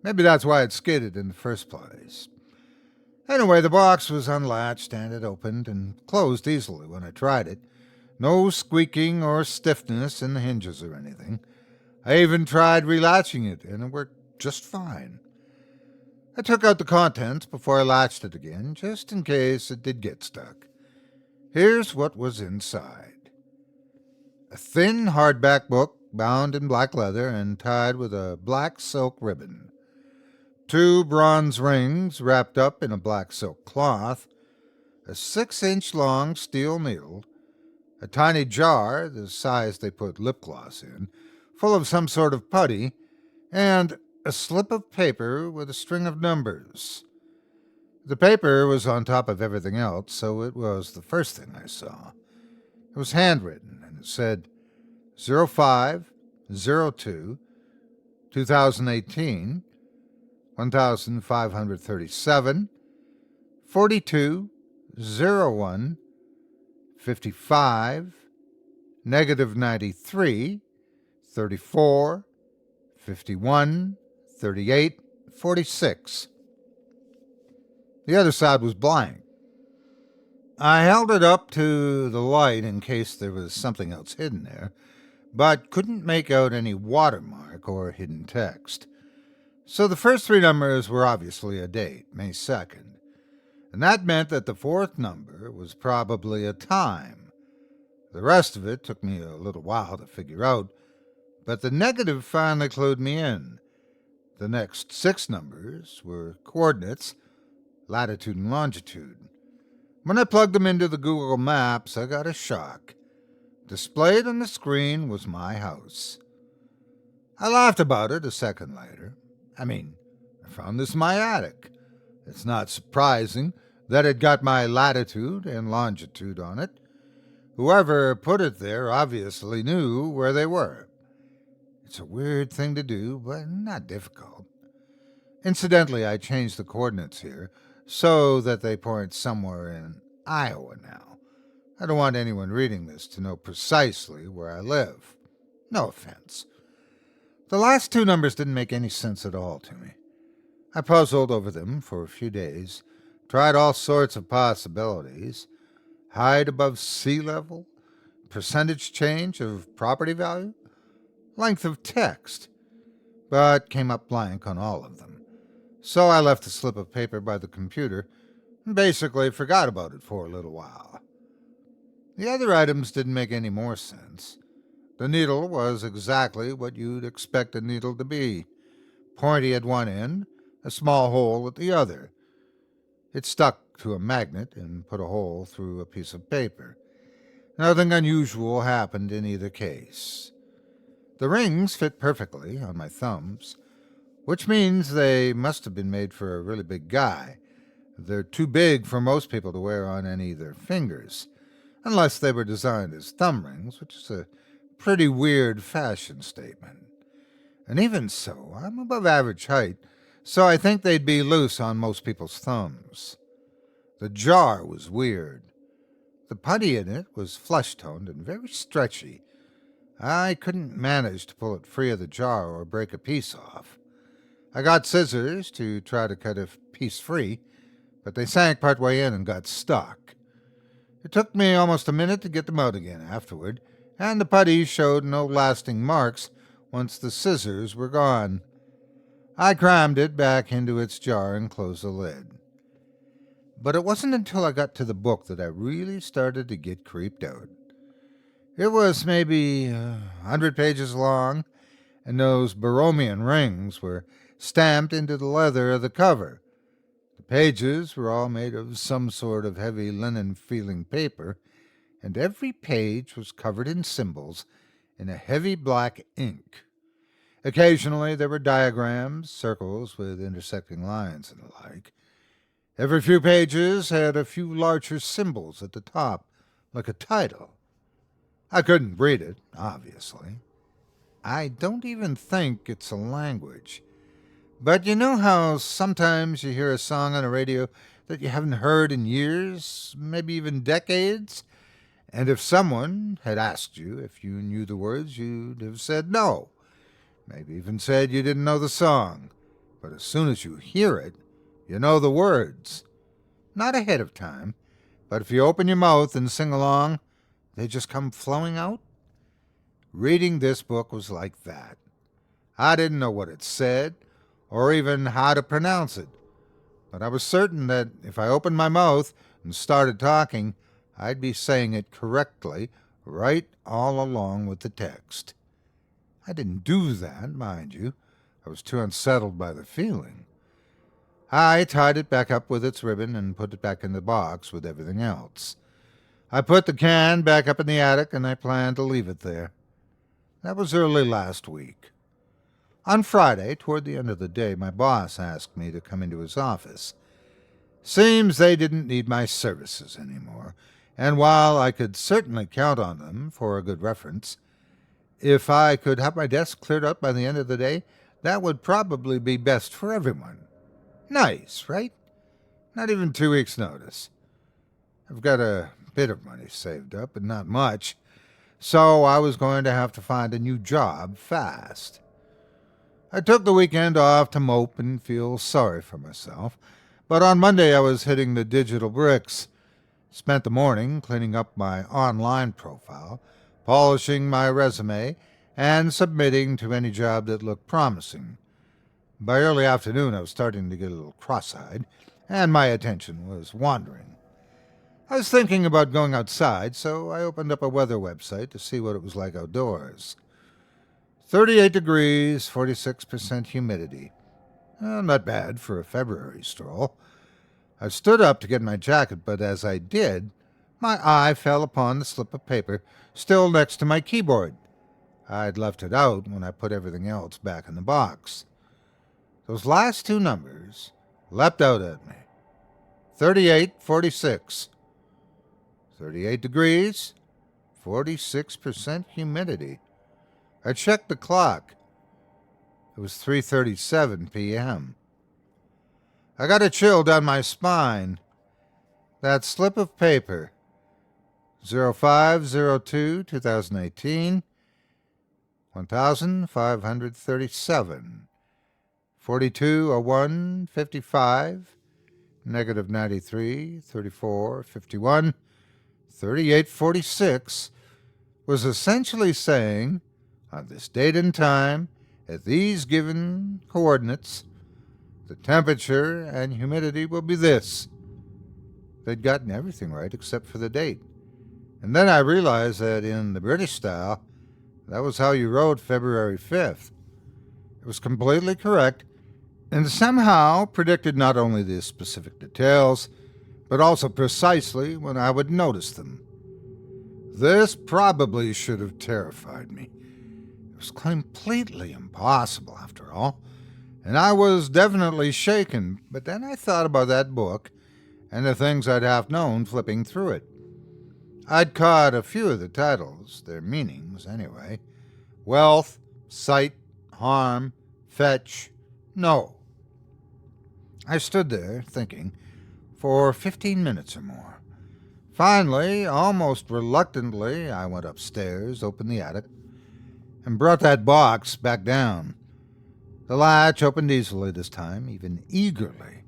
Maybe that's why it skidded in the first place. Anyway, the box was unlatched and it opened and closed easily when I tried it. No squeaking or stiffness in the hinges or anything. I even tried relatching it, and it worked just fine. I took out the contents before I latched it again, just in case it did get stuck. Here's what was inside. A thin hardback book bound in black leather and tied with a black silk ribbon. 2 bronze rings wrapped up in a black silk cloth. A 6-inch long steel needle. A tiny jar, the size they put lip gloss in, full of some sort of putty, and a slip of paper with a string of numbers. The paper was on top of everything else, so it was the first thing I saw. It was handwritten, and it said 0502 2018 1537 4201 55 -93 34 51 38 46. The other side was blank. I held it up to the light in case there was something else hidden there, but couldn't make out any watermark or hidden text. So the first 3 numbers were obviously a date, May 2nd, and that meant that the 4th number was probably a time. The rest of it took me a little while to figure out, but the negative finally clued me in. The next 6 numbers were coordinates, latitude and longitude. When I plugged them into the Google Maps, I got a shock. Displayed on the screen was my house. I laughed about it a second later. I found this in my attic. It's not surprising that it got my latitude and longitude on it. Whoever put it there obviously knew where they were. It's a weird thing to do, but not difficult. Incidentally, I changed the coordinates here so that they point somewhere in Iowa now. I don't want anyone reading this to know precisely where I live. No offense. The last 2 numbers didn't make any sense at all to me. I puzzled over them for a few days, Tried all sorts of possibilities. Height above sea level, percentage change of property value, length of text, but came up blank on all of them. So I left the slip of paper by the computer and basically forgot about it for a little while. The other items didn't make any more sense. The needle was exactly what you'd expect a needle to be. Pointy at one end, a small hole at the other. It stuck to a magnet and put a hole through a piece of paper. Nothing unusual happened in either case. The rings fit perfectly on my thumbs, which means they must have been made for a really big guy. They're too big for most people to wear on any of their fingers, unless they were designed as thumb rings, which is a pretty weird fashion statement. And even so, I'm above average height, so I think they'd be loose on most people's thumbs. The jar was weird. The putty in it was flesh-toned and very stretchy. I couldn't manage to pull it free of the jar or break a piece off. I got scissors to try to cut a piece free, but they sank partway in and got stuck. It took me almost a minute to get them out again afterward, and the putty showed no lasting marks once the scissors were gone. I crammed it back into its jar and closed the lid. But it wasn't until I got to the book that I really started to get creeped out. It was maybe 100 pages long, and those Borromean rings were stamped into the leather of the cover. The pages were all made of some sort of heavy linen-feeling paper, and every page was covered in symbols in a heavy black ink. Occasionally there were diagrams, circles with intersecting lines and the like. Every few pages had a few larger symbols at the top, like a title. I couldn't read it, obviously. I don't even think it's a language. But you know how sometimes you hear a song on the radio that you haven't heard in years, maybe even decades? And if someone had asked you if you knew the words, you'd have said no. Maybe even said you didn't know the song. But as soon as you hear it, you know the words. Not ahead of time, but if you open your mouth and sing along, they just come flowing out. Reading this book was like that. I didn't know what it said, or even how to pronounce it, but I was certain that if I opened my mouth and started talking, I'd be saying it correctly right all along with the text. I didn't do that, mind you. I was too unsettled by the feeling. I tied it back up with its ribbon and put it back in the box with everything else. I put the can back up in the attic, and I planned to leave it there. That was early last week. On Friday, toward the end of the day, my boss asked me to come into his office. Seems they didn't need my services anymore, and while I could certainly count on them for a good reference, if I could have my desk cleared up by the end of the day, that would probably be best for everyone. Nice, right? Not even 2 weeks' notice. I've got a bit of money saved up, but not much, so I was going to have to find a new job fast. I took the weekend off to mope and feel sorry for myself, but on Monday I was hitting the digital bricks. Spent the morning cleaning up my online profile, polishing my resume, and submitting to any job that looked promising. By early afternoon I was starting to get a little cross-eyed, and my attention was wandering. I was thinking about going outside, so I opened up a weather website to see what it was like outdoors. 38 degrees, 46% humidity. Not bad for a February stroll. I stood up to get my jacket, but as I did, my eye fell upon the slip of paper still next to my keyboard. I'd left it out when I put everything else back in the box. Those last two numbers leapt out at me. 3846. 38 degrees, 46% humidity. I checked the clock. It was 3:37 p.m. I got a chill down my spine. That slip of paper, 0502-2018, 1537, 4201-55, negative 93, 34, 51, 38, 46 was essentially saying, on this date and time, at these given coordinates, the temperature and humidity will be this. They'd gotten everything right except for the date. And then I realized that in the British style, that was how you wrote February 5th. It was completely correct, and somehow predicted not only the specific details, but also precisely when I would notice them. This probably should have terrified me. It was completely impossible, after all, and I was definitely shaken, but then I thought about that book and the things I'd half known flipping through it. I'd caught a few of the titles, their meanings anyway. Wealth, sight, harm, fetch, no. I stood there, thinking, for 15 minutes or more. Finally, almost reluctantly, I went upstairs, opened the attic, and brought that box back down. The latch opened easily this time, even eagerly.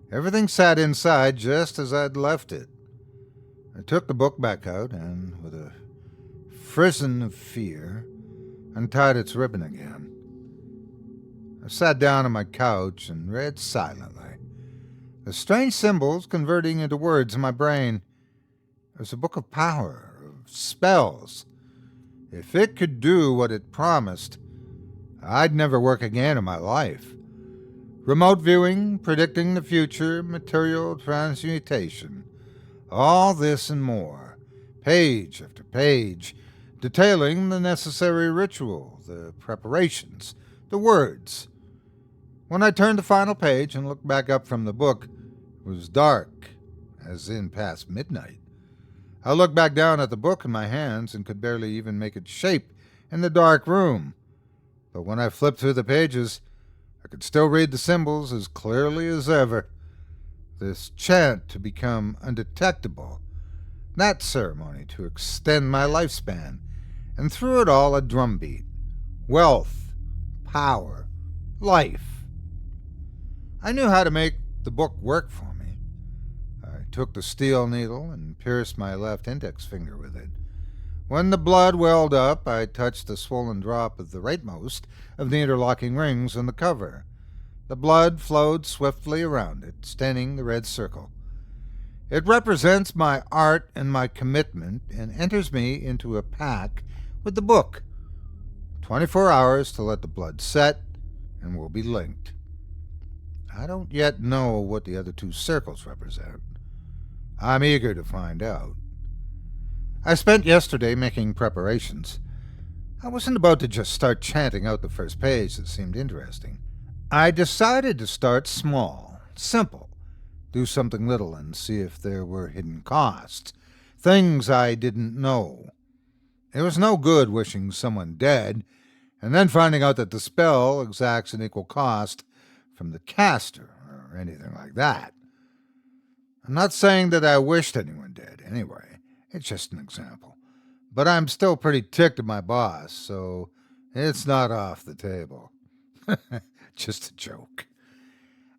Everything sat inside just as I'd left it. I took the book back out and, with a frisson of fear, untied its ribbon again. I sat down on my couch and read silently, the strange symbols converting into words in my brain. It was a book of power, of spells. If it could do what it promised, I'd never work again in my life. Remote viewing, predicting the future, material transmutation. All this and more, page after page, detailing the necessary ritual, the preparations, the words. When I turned the final page and looked back up from the book, it was dark, as in past midnight. I looked back down at the book in my hands and could barely even make its shape in the dark room. But when I flipped through the pages, I could still read the symbols as clearly as ever. This chant to become undetectable, that ceremony to extend my lifespan, and through it all a drumbeat. Wealth, power, life. I knew how to make the book work for me. I took the steel needle and pierced my left index finger with it. When the blood welled up, I touched the swollen drop of the rightmost of the interlocking rings on the cover. The blood flowed swiftly around it, staining the red circle. It represents my art and my commitment and enters me into a pact with the book. 24 hours to let the blood set, and we'll be linked. I don't yet know what the other two circles represent. I'm eager to find out. I spent yesterday making preparations. I wasn't about to just start chanting out the first page that seemed interesting. I decided to start small, simple, do something little and see if there were hidden costs, things I didn't know. It was no good wishing someone dead and then finding out that the spell exacts an equal cost from the caster or anything like that. I'm not saying that I wished anyone dead, anyway. It's just an example. But I'm still pretty ticked at my boss, so it's not off the table. Just a joke.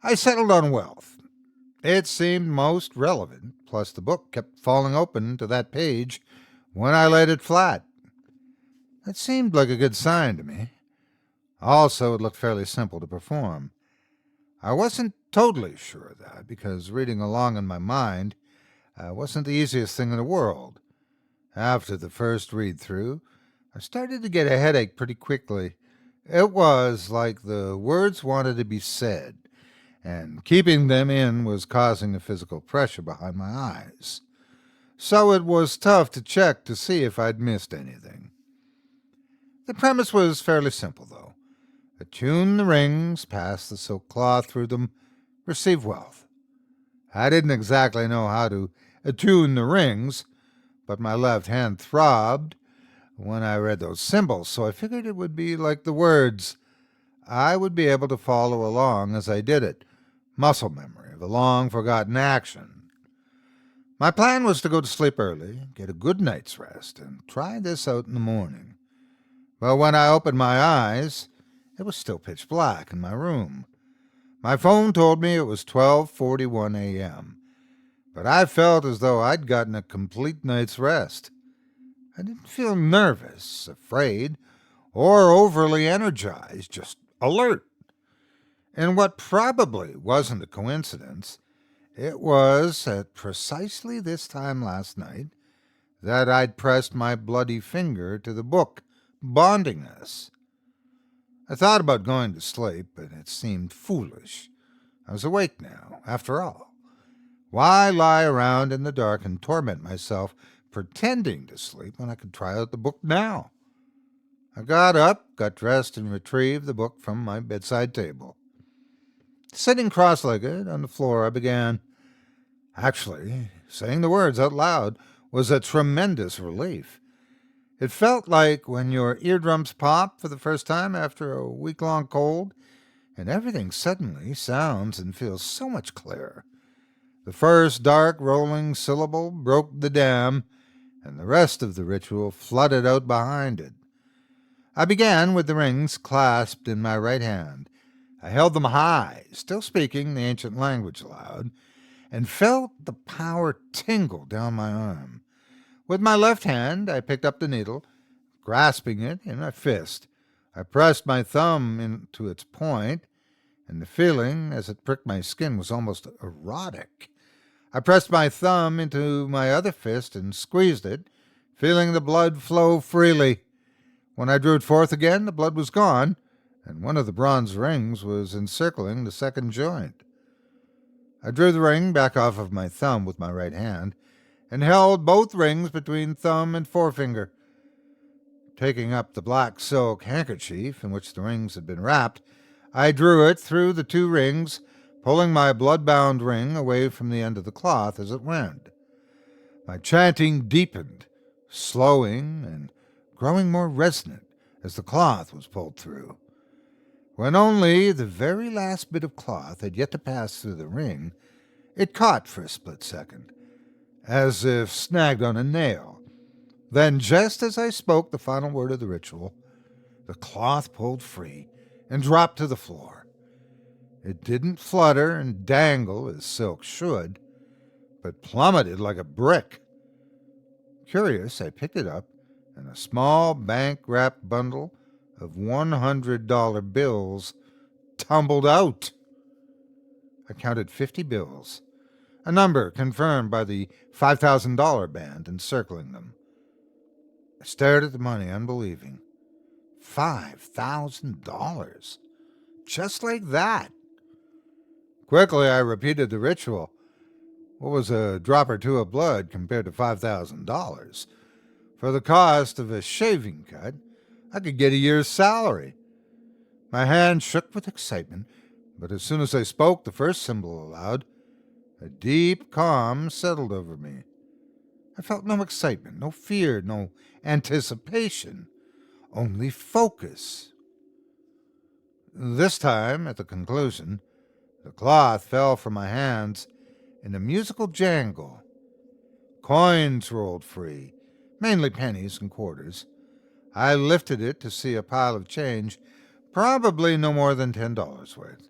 I settled on wealth. It seemed most relevant, plus the book kept falling open to that page when I laid it flat. That seemed like a good sign to me. Also, it looked fairly simple to perform. I wasn't totally sure of that, because reading along in my mind wasn't the easiest thing in the world. After the first read-through, I started to get a headache pretty quickly. It was like the words wanted to be said, and keeping them in was causing a physical pressure behind my eyes. So it was tough to check to see if I'd missed anything. The premise was fairly simple, though. Attune the rings, pass the silk cloth through them, receive wealth. I didn't exactly know how to attune the rings, but my left hand throbbed when I read those symbols, so I figured it would be like the words. I would be able to follow along as I did it, muscle memory of a long-forgotten action. My plan was to go to sleep early, get a good night's rest, and try this out in the morning. But when I opened my eyes, it was still pitch black in my room. My phone told me it was 12:41 a.m., but I felt as though I'd gotten a complete night's rest. I didn't feel nervous, afraid, or overly energized, just alert. And what probably wasn't a coincidence, it was at precisely this time last night that I'd pressed my bloody finger to the book bonding us. I thought about going to sleep, but it seemed foolish. I was awake now, after all. Why lie around in the dark and torment myself pretending to sleep when I could try out the book now? I got up, got dressed, and retrieved the book from my bedside table. Sitting cross-legged on the floor, I began. Actually, saying the words out loud was a tremendous relief. It felt like when your eardrums pop for the first time after a week-long cold, and everything suddenly sounds and feels so much clearer. The first dark, rolling syllable broke the dam, and the rest of the ritual flooded out behind it. I began with the rings clasped in my right hand. I held them high, still speaking the ancient language aloud, and felt the power tingle down my arm. With my left hand, I picked up the needle, grasping it in my fist. I pressed my thumb into its point, and the feeling as it pricked my skin was almost erotic. I pressed my thumb into my other fist and squeezed it, feeling the blood flow freely. When I drew it forth again, the blood was gone, and one of the bronze rings was encircling the second joint. I drew the ring back off of my thumb with my right hand, and held both rings between thumb and forefinger. Taking up the black silk handkerchief in which the rings had been wrapped, I drew it through the two rings, pulling my blood-bound ring away from the end of the cloth as it went. My chanting deepened, slowing and growing more resonant as the cloth was pulled through. When only the very last bit of cloth had yet to pass through the ring, it caught for a split second, as if snagged on a nail. Then, just as I spoke the final word of the ritual, the cloth pulled free and dropped to the floor. It didn't flutter and dangle as silk should, but plummeted like a brick. Curious, I picked it up, and a small bank-wrapped bundle of $100 bills tumbled out. I counted 50 bills, a number confirmed by the $5,000 band encircling them. I stared at the money, unbelieving. $5,000. Just like that. Quickly, I repeated the ritual. What was a drop or two of blood compared to $5,000? For the cost of a shaving cut, I could get a year's salary. My hand shook with excitement, but as soon as I spoke the first symbol aloud, a deep calm settled over me. I felt no excitement, no fear, no anticipation, only focus. This time, at the conclusion, the cloth fell from my hands in a musical jangle. Coins rolled free, mainly pennies and quarters. I lifted it to see a pile of change, probably no more than $10 worth.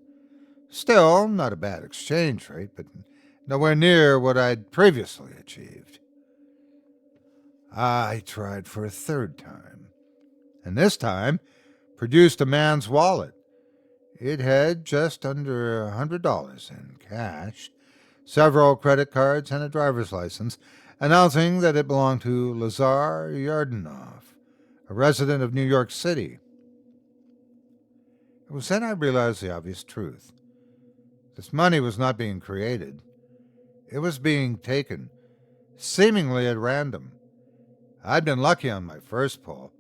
Still, not a bad exchange rate, but nowhere near what I'd previously achieved. I tried for a third time, and this time produced a man's wallet. It had just under $100 in cash, several credit cards, and a driver's license, announcing that it belonged to Lazar Yardanov, a resident of New York City. It was then I realized the obvious truth. This money was not being created. It was being taken, seemingly at random. I'd been lucky on my first pull,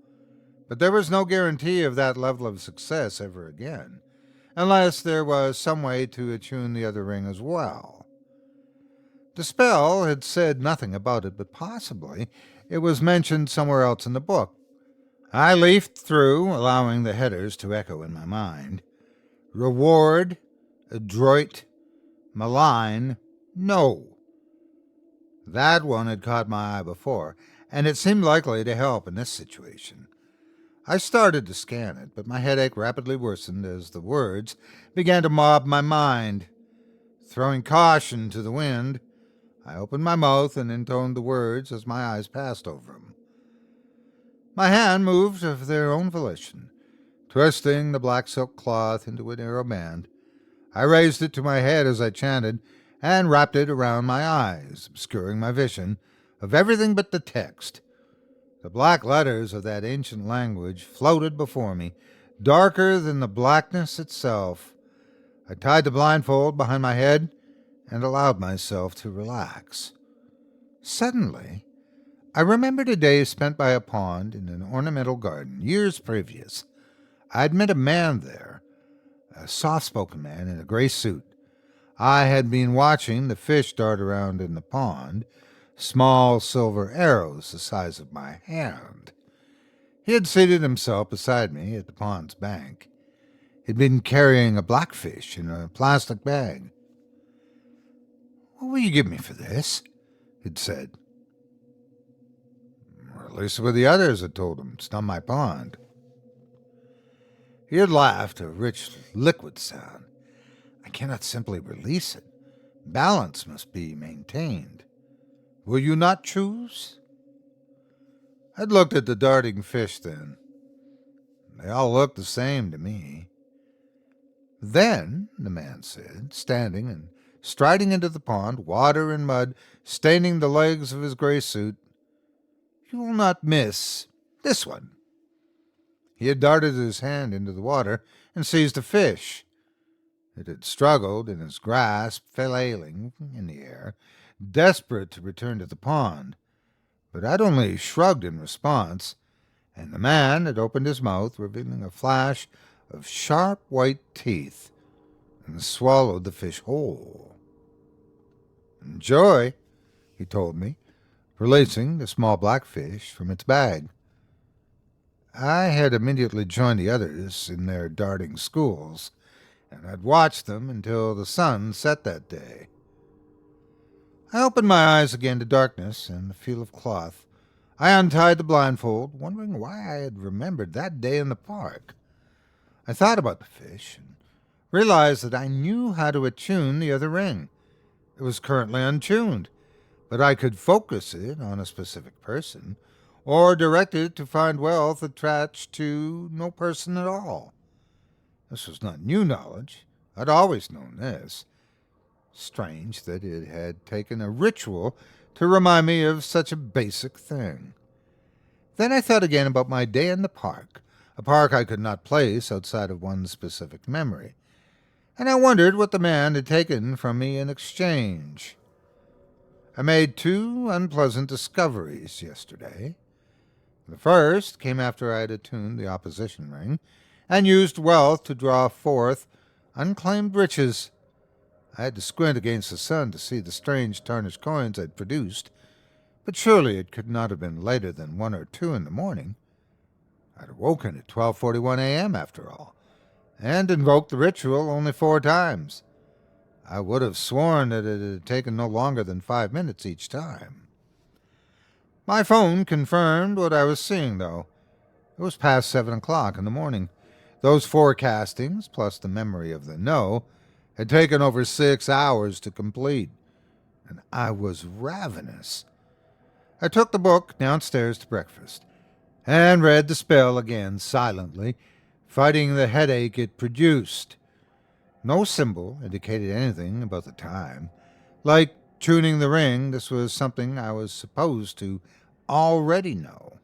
but there was no guarantee of that level of success ever again, unless there was some way to attune the other ring as well. The spell had said nothing about it, but possibly it was mentioned somewhere else in the book. I leafed through, allowing the headers to echo in my mind. Reward, adroit, malign, no. That one had caught my eye before, and it seemed likely to help in this situation. I started to scan it, but my headache rapidly worsened as the words began to mob my mind. Throwing caution to the wind, I opened my mouth and intoned the words as my eyes passed over them. My hand moved of their own volition, twisting the black silk cloth into a narrow band. I raised it to my head as I chanted and wrapped it around my eyes, obscuring my vision of everything but the text. The black letters of that ancient language floated before me, darker than the blackness itself. I tied the blindfold behind my head and allowed myself to relax. Suddenly, I remembered a day spent by a pond in an ornamental garden years previous. I'd met a man there, a soft-spoken man in a gray suit. I had been watching the fish dart around in the pond, small silver arrows the size of my hand. He had seated himself beside me at the pond's bank. He'd been carrying a blackfish in a plastic bag. "What will you give me for this?" he'd said. "Release it with the others," I told him. "It's not my pond." He had laughed, a rich liquid sound. "I cannot simply release it. Balance must be maintained. Will you not choose?" I'd looked at the darting fish then. They all looked the same to me. "Then," the man said, standing and striding into the pond, water and mud staining the legs of his gray suit, "you will not miss this one." He had darted his hand into the water and seized a fish. It had struggled in his grasp, flailing in the air, desperate to return to the pond. But I'd only shrugged in response, and the man had opened his mouth, revealing a flash of sharp white teeth, and swallowed the fish whole. "Enjoy," he told me, releasing the small blackfish from its bag. I had immediately joined the others in their darting schools, and I'd watched them until the sun set that day. I opened my eyes again to darkness and the feel of cloth. I untied the blindfold, wondering why I had remembered that day in the park. I thought about the fish and realized that I knew how to attune the other ring. It was currently untuned, but I could focus it on a specific person, or direct it to find wealth attached to no person at all. This was not new knowledge. I'd always known this. Strange that it had taken a ritual to remind me of such a basic thing. Then I thought again about my day in the park, a park I could not place outside of one specific memory, and I wondered what the man had taken from me in exchange. I made 2 unpleasant discoveries yesterday. The first came after I had attuned the opposition ring and used wealth to draw forth unclaimed riches. I had to squint against the sun to see the strange tarnished coins I'd produced, but surely it could not have been later than 1 or 2 in the morning. I'd awoken at 12:41 a.m. after all, and invoked the ritual only 4 times. I would have sworn that it had taken no longer than 5 minutes each time. My phone confirmed what I was seeing, though. It was past 7 o'clock in the morning. Those forecastings, plus the memory of the no, had taken over 6 hours to complete, and I was ravenous. I took the book downstairs to breakfast, and read the spell again silently, fighting the headache it produced. No symbol indicated anything about the time. Like tuning the ring, this was something I was supposed to already know.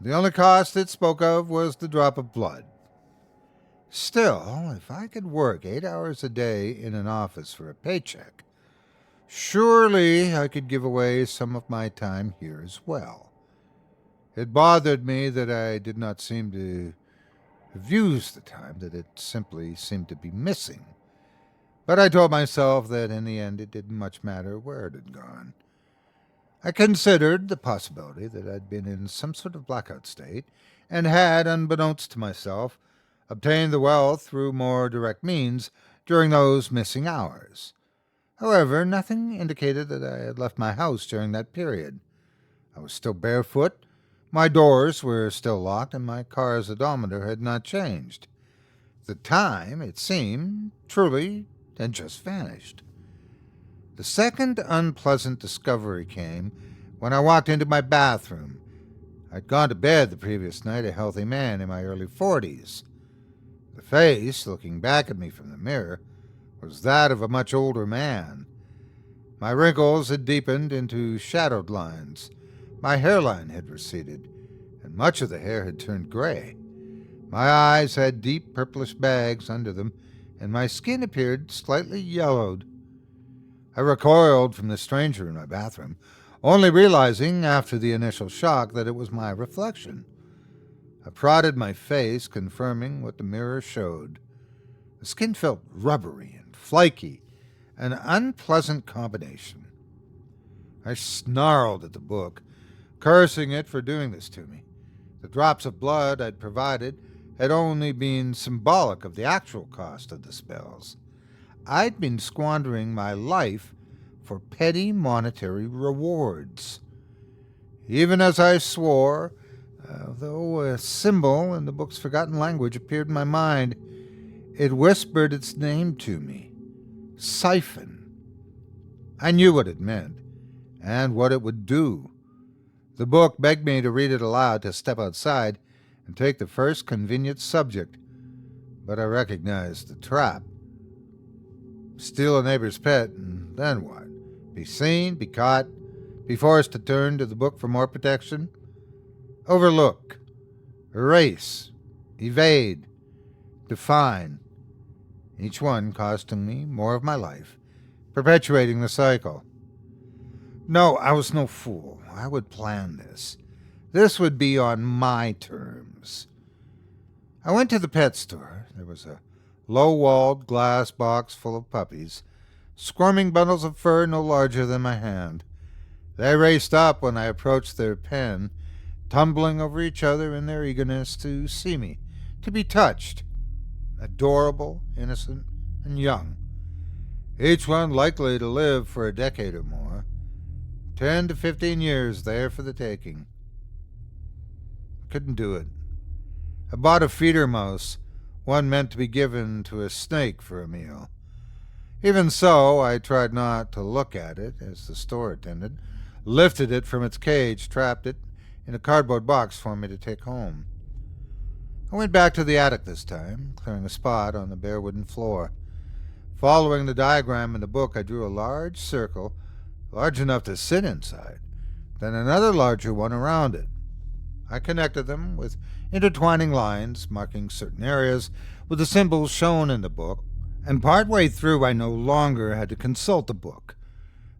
The only cost it spoke of was the drop of blood. Still, if I could work 8 hours a day in an office for a paycheck, surely I could give away some of my time here as well. It bothered me that I did not seem to have used the time, that it simply seemed to be missing. But I told myself that in the end it didn't much matter where it had gone. I considered the possibility that I'd been in some sort of blackout state and had, unbeknownst to myself, obtained the wealth through more direct means during those missing hours. However, nothing indicated that I had left my house during that period. I was still barefoot, My doors were still locked, and my car's odometer had not changed. The time, it seemed, truly had just vanished. The second unpleasant discovery came when I walked into my bathroom. I'd gone to bed the previous night a healthy man in my early 40s. The face, looking back at me from the mirror, was that of a much older man. My wrinkles had deepened into shadowed lines. My hairline had receded, and much of the hair had turned gray. My eyes had deep purplish bags under them, and my skin appeared slightly yellowed. I recoiled from the stranger in my bathroom, only realizing after the initial shock that it was my reflection. I prodded my face, confirming what the mirror showed. The skin felt rubbery and flaky, an unpleasant combination. I snarled at the book, cursing it for doing this to me. The drops of blood I'd provided had only been symbolic of the actual cost of the spells. I'd been squandering my life for petty monetary rewards. Even as I swore, though a symbol in the book's forgotten language appeared in my mind, it whispered its name to me. Siphon. I knew what it meant, and what it would do. The book begged me to read it aloud, to step outside and take the first convenient subject, but I recognized the trap. Steal a neighbor's pet, and then what? Be seen, be caught, be forced to turn to the book for more protection? Overlook, erase, evade, define, each one costing me more of my life, perpetuating the cycle. No, I was no fool. I would plan this. This would be on my terms. I went to the pet store. There was a low-walled glass box full of puppies, squirming bundles of fur no larger than my hand. They raced up when I approached their pen, tumbling over each other in their eagerness to see me, to be touched. Adorable, innocent, and young. Each one likely to live for a decade or more. 10 to 15 years there for the taking. I couldn't do it. I bought a feeder mouse, one meant to be given to a snake for a meal. Even so, I tried not to look at it as the store attendant lifted it from its cage, trapped it in a cardboard box for me to take home. I went back to the attic this time, clearing a spot on the bare wooden floor. Following the diagram in the book, I drew a large circle, large enough to sit inside, then another larger one around it. I connected them with intertwining lines, marking certain areas with the symbols shown in the book, and partway through I no longer had to consult the book.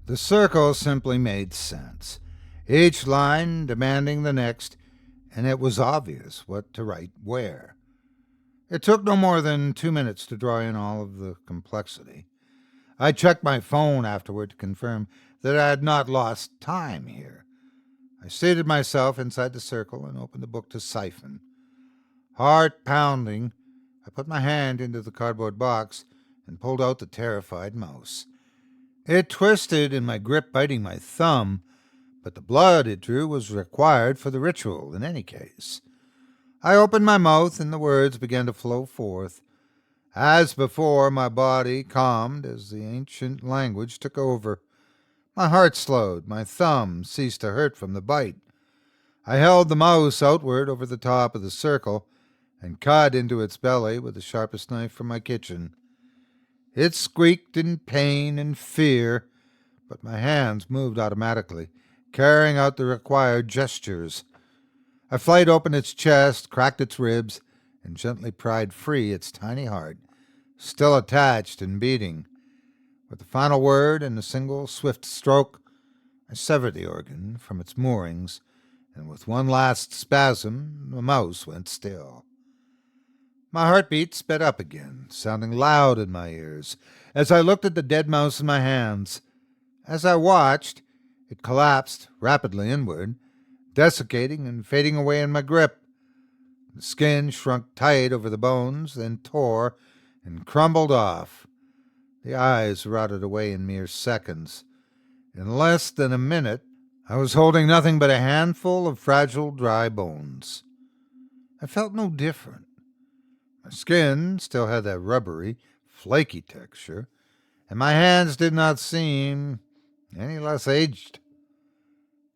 The circle simply made sense, each line demanding the next, and it was obvious what to write where. It took no more than 2 minutes to draw in all of the complexity. I checked my phone afterward to confirm that I had not lost time here. I seated myself inside the circle and opened the book to siphon. Heart pounding, I put my hand into the cardboard box and pulled out the terrified mouse. It twisted in my grip, biting my thumb, but the blood it drew was required for the ritual in any case. I opened my mouth and the words began to flow forth. As before, my body calmed as the ancient language took over. My heart slowed, my thumb ceased to hurt from the bite. I held the mouse outward over the top of the circle and cut into its belly with the sharpest knife from my kitchen. It squeaked in pain and fear, but my hands moved automatically, carrying out the required gestures. I flayed open its chest, cracked its ribs, and gently pried free its tiny heart, still attached and beating. With the final word and a single swift stroke, I severed the organ from its moorings, and with one last spasm, the mouse went still. My heartbeat sped up again, sounding loud in my ears, as I looked at the dead mouse in my hands. As I watched, it collapsed rapidly inward, desiccating and fading away in my grip. The skin shrunk tight over the bones, then tore and crumbled off. The eyes rotted away in mere seconds. In less than a minute, I was holding nothing but a handful of fragile, dry bones. I felt no different. My skin still had that rubbery, flaky texture, and my hands did not seem any less aged.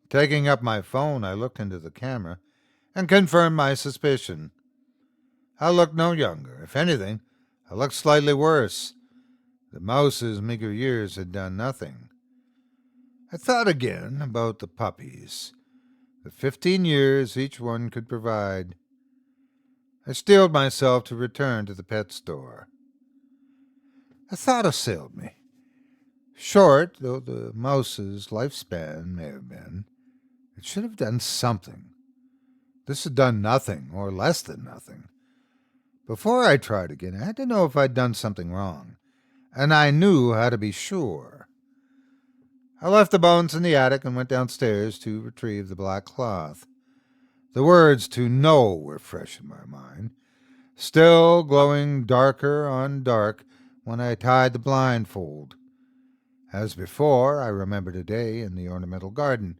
Taking up my phone, I looked into the camera and confirmed my suspicion. I looked no younger. If anything, I looked slightly worse. The mouse's meager years had done nothing. I thought again about the puppies, the 15 years each one could provide. I steeled myself to return to the pet store. A thought assailed me. Short though the mouse's lifespan may have been, it should have done something. This had done nothing, or less than nothing. Before I tried again, I had to know if I'd done something wrong, and I knew how to be sure. I left the bones in the attic and went downstairs to retrieve the black cloth. The words to know were fresh in my mind, still glowing darker on dark when I tied the blindfold. As before, I remembered a day in the ornamental garden,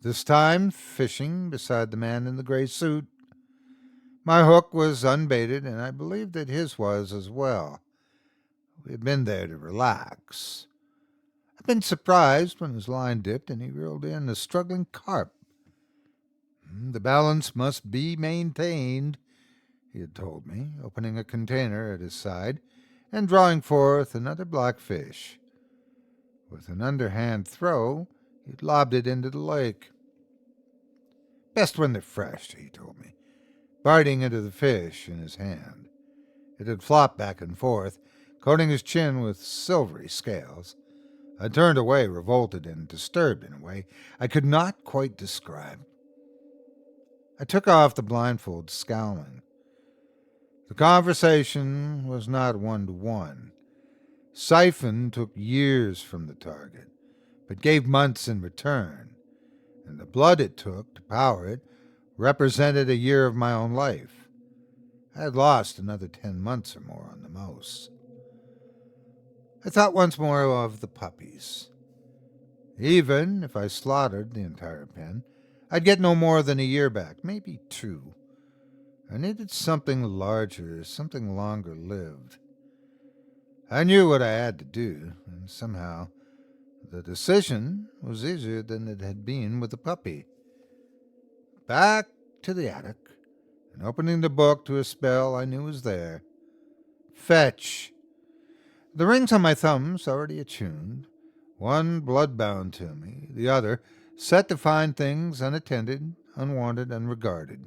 this time fishing beside the man in the gray suit. My hook was unbaited, and I believed that his was as well. We had been there to relax. I'd been surprised when his line dipped and he reeled in a struggling carp. The balance must be maintained, he had told me, opening a container at his side and drawing forth another black fish. With an underhand throw, he'd lobbed it into the lake. Best when they're fresh, he told me, biting into the fish in his hand. It had flopped back and forth, coating his chin with silvery scales. I turned away, revolted and disturbed in a way I could not quite describe. I took off the blindfold, scowling. The conversation was not one-to-one. Siphon took years from the target, but gave months in return, and the blood it took to power it represented a year of my own life. I had lost another 10 months or more on the mouse. I thought once more of the puppies. Even if I slaughtered the entire pen, I'd get no more than a year back, maybe 2. I needed something larger, something longer lived. I knew what I had to do, and somehow the decision was easier than it had been with the puppy. Back to the attic, and opening the book to a spell I knew was there. Fetch. The rings on my thumbs already attuned, one blood-bound to me, the other set to find things unattended, unwanted, unregarded.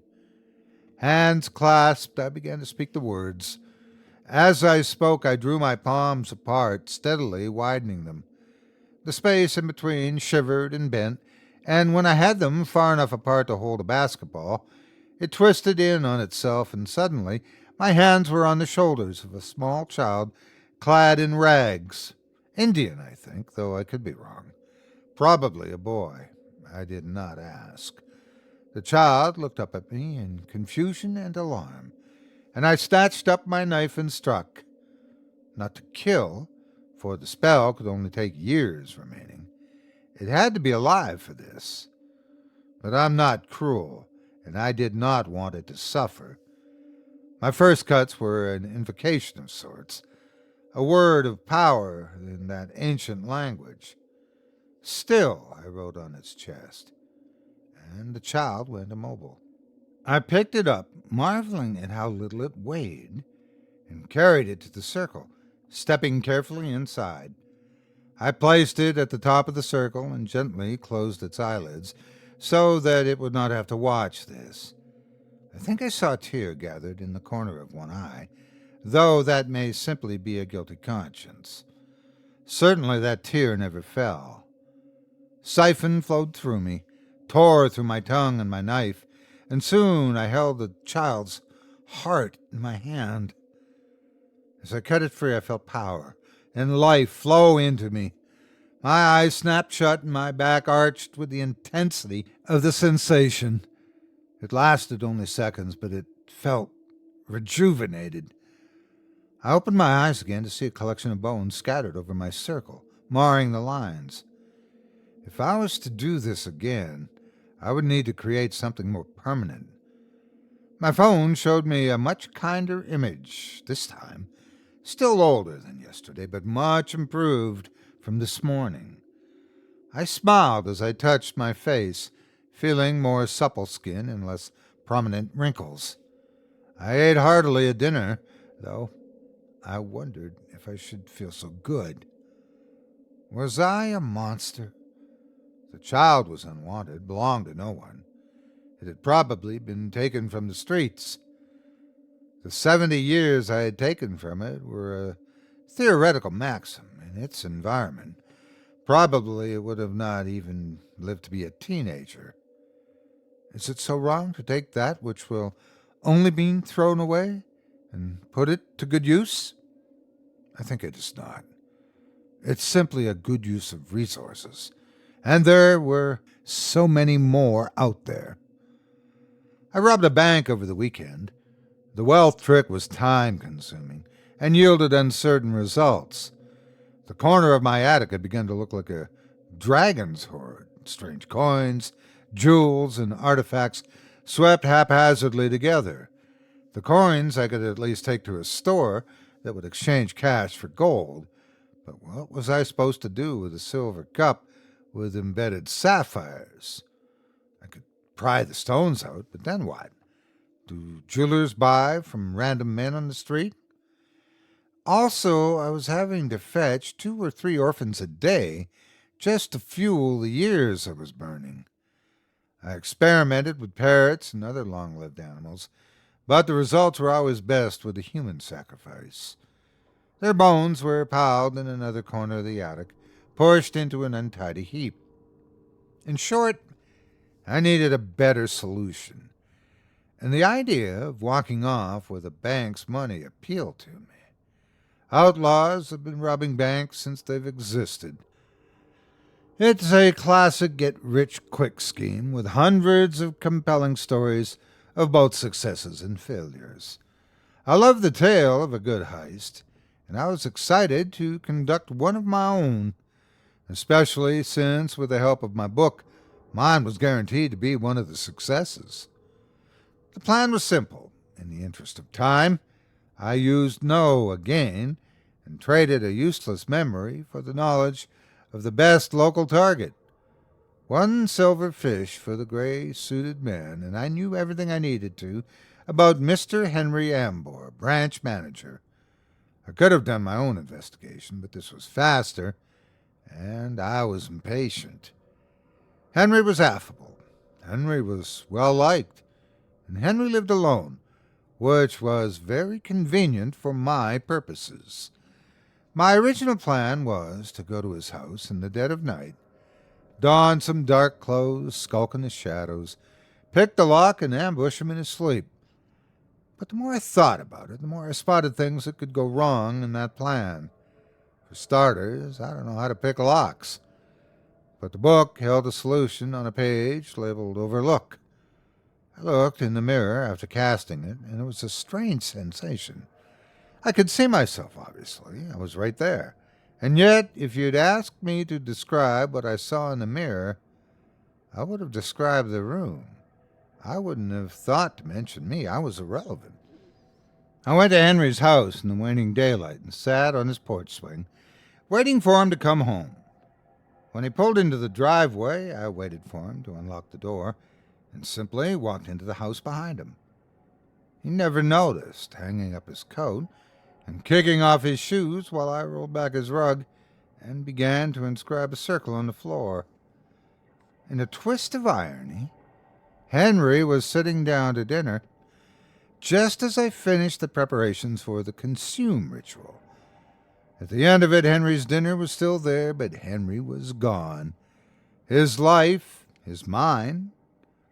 Hands clasped, I began to speak the words. As I spoke, I drew my palms apart, steadily widening them. The space in between shivered and bent, and when I had them far enough apart to hold a basketball, it twisted in on itself, and suddenly my hands were on the shoulders of a small child clad in rags. Indian, I think, though I could be wrong. Probably a boy. I did not ask. The child looked up at me in confusion and alarm, and I snatched up my knife and struck. Not to kill, for the spell could only take years remaining. It had to be alive for this. But I'm not cruel, and I did not want it to suffer. My first cuts were an invocation of sorts, a word of power in that ancient language. Still, I wrote on its chest, and the child went immobile. I picked it up, marveling at how little it weighed, and carried it to the circle, stepping carefully inside. I placed it at the top of the circle and gently closed its eyelids so that it would not have to watch this. I think I saw a tear gathered in the corner of one eye, though that may simply be a guilty conscience. Certainly that tear never fell. Siphon flowed through me, tore through my tongue and my knife, and soon I held the child's heart in my hand. As I cut it free, I felt power and life flow into me. My eyes snapped shut and my back arched with the intensity of the sensation. It lasted only seconds, but it felt rejuvenated. I opened my eyes again to see a collection of bones scattered over my circle, marring the lines. If I was to do this again, I would need to create something more permanent. My phone showed me a much kinder image this time, still older than yesterday, but much improved from this morning. I smiled as I touched my face, feeling more supple skin and less prominent wrinkles. I ate heartily at dinner, though I wondered if I should feel so good. Was I a monster? The child was unwanted, belonged to no one. It had probably been taken from the streets. The 70 years I had taken from it were a theoretical maxim in its environment. Probably it would have not even lived to be a teenager. Is it so wrong to take that which will only be thrown away and put it to good use? I think it is not. It's simply a good use of resources, and there were so many more out there. I robbed a bank over the weekend. The wealth trick was time-consuming and yielded uncertain results. The corner of my attic had begun to look like a dragon's hoard. Strange coins, jewels, and artifacts swept haphazardly together. The coins I could at least take to a store that would exchange cash for gold. But what was I supposed to do with a silver cup with embedded sapphires? I could pry the stones out, but then what? Do jewelers buy from random men on the street? Also, I was having to fetch 2 or 3 orphans a day just to fuel the years I was burning. I experimented with parrots and other long-lived animals, but the results were always best with a human sacrifice. Their bones were piled in another corner of the attic, pushed into an untidy heap. In short, I needed a better solution, and the idea of walking off with a bank's money appealed to me. Outlaws have been robbing banks since they've existed. It's a classic get-rich-quick scheme with hundreds of compelling stories of both successes and failures. I love the tale of a good heist, and I was excited to conduct one of my own, especially since, with the help of my book, mine was guaranteed to be one of the successes. The plan was simple. In the interest of time, I used no again and traded a useless memory for the knowledge of the best local target. 1 silver fish for the gray-suited man, and I knew everything I needed to about Mr. Henry Ambor, branch manager. I could have done my own investigation, but this was faster, and I was impatient. Henry was affable. Henry was well-liked, and Henry lived alone, which was very convenient for my purposes. My original plan was to go to his house in the dead of night, don some dark clothes, skulk in the shadows, pick the lock, and ambush him in his sleep. But the more I thought about it, the more I spotted things that could go wrong in that plan. For starters, I don't know how to pick locks. But the book held a solution on a page labeled Overlook. I looked in the mirror after casting it, and it was a strange sensation. I could see myself, obviously. I was right there. And yet, if you'd asked me to describe what I saw in the mirror, I would have described the room. I wouldn't have thought to mention me. I was irrelevant. I went to Henry's house in the waning daylight and sat on his porch swing, waiting for him to come home. When he pulled into the driveway, I waited for him to unlock the door and simply walked into the house behind him. He never noticed, hanging up his coat and kicking off his shoes while I rolled back his rug and began to inscribe a circle on the floor. In a twist of irony, Henry was sitting down to dinner just as I finished the preparations for the consume ritual. At the end of it, Henry's dinner was still there, but Henry was gone. His life, his mind,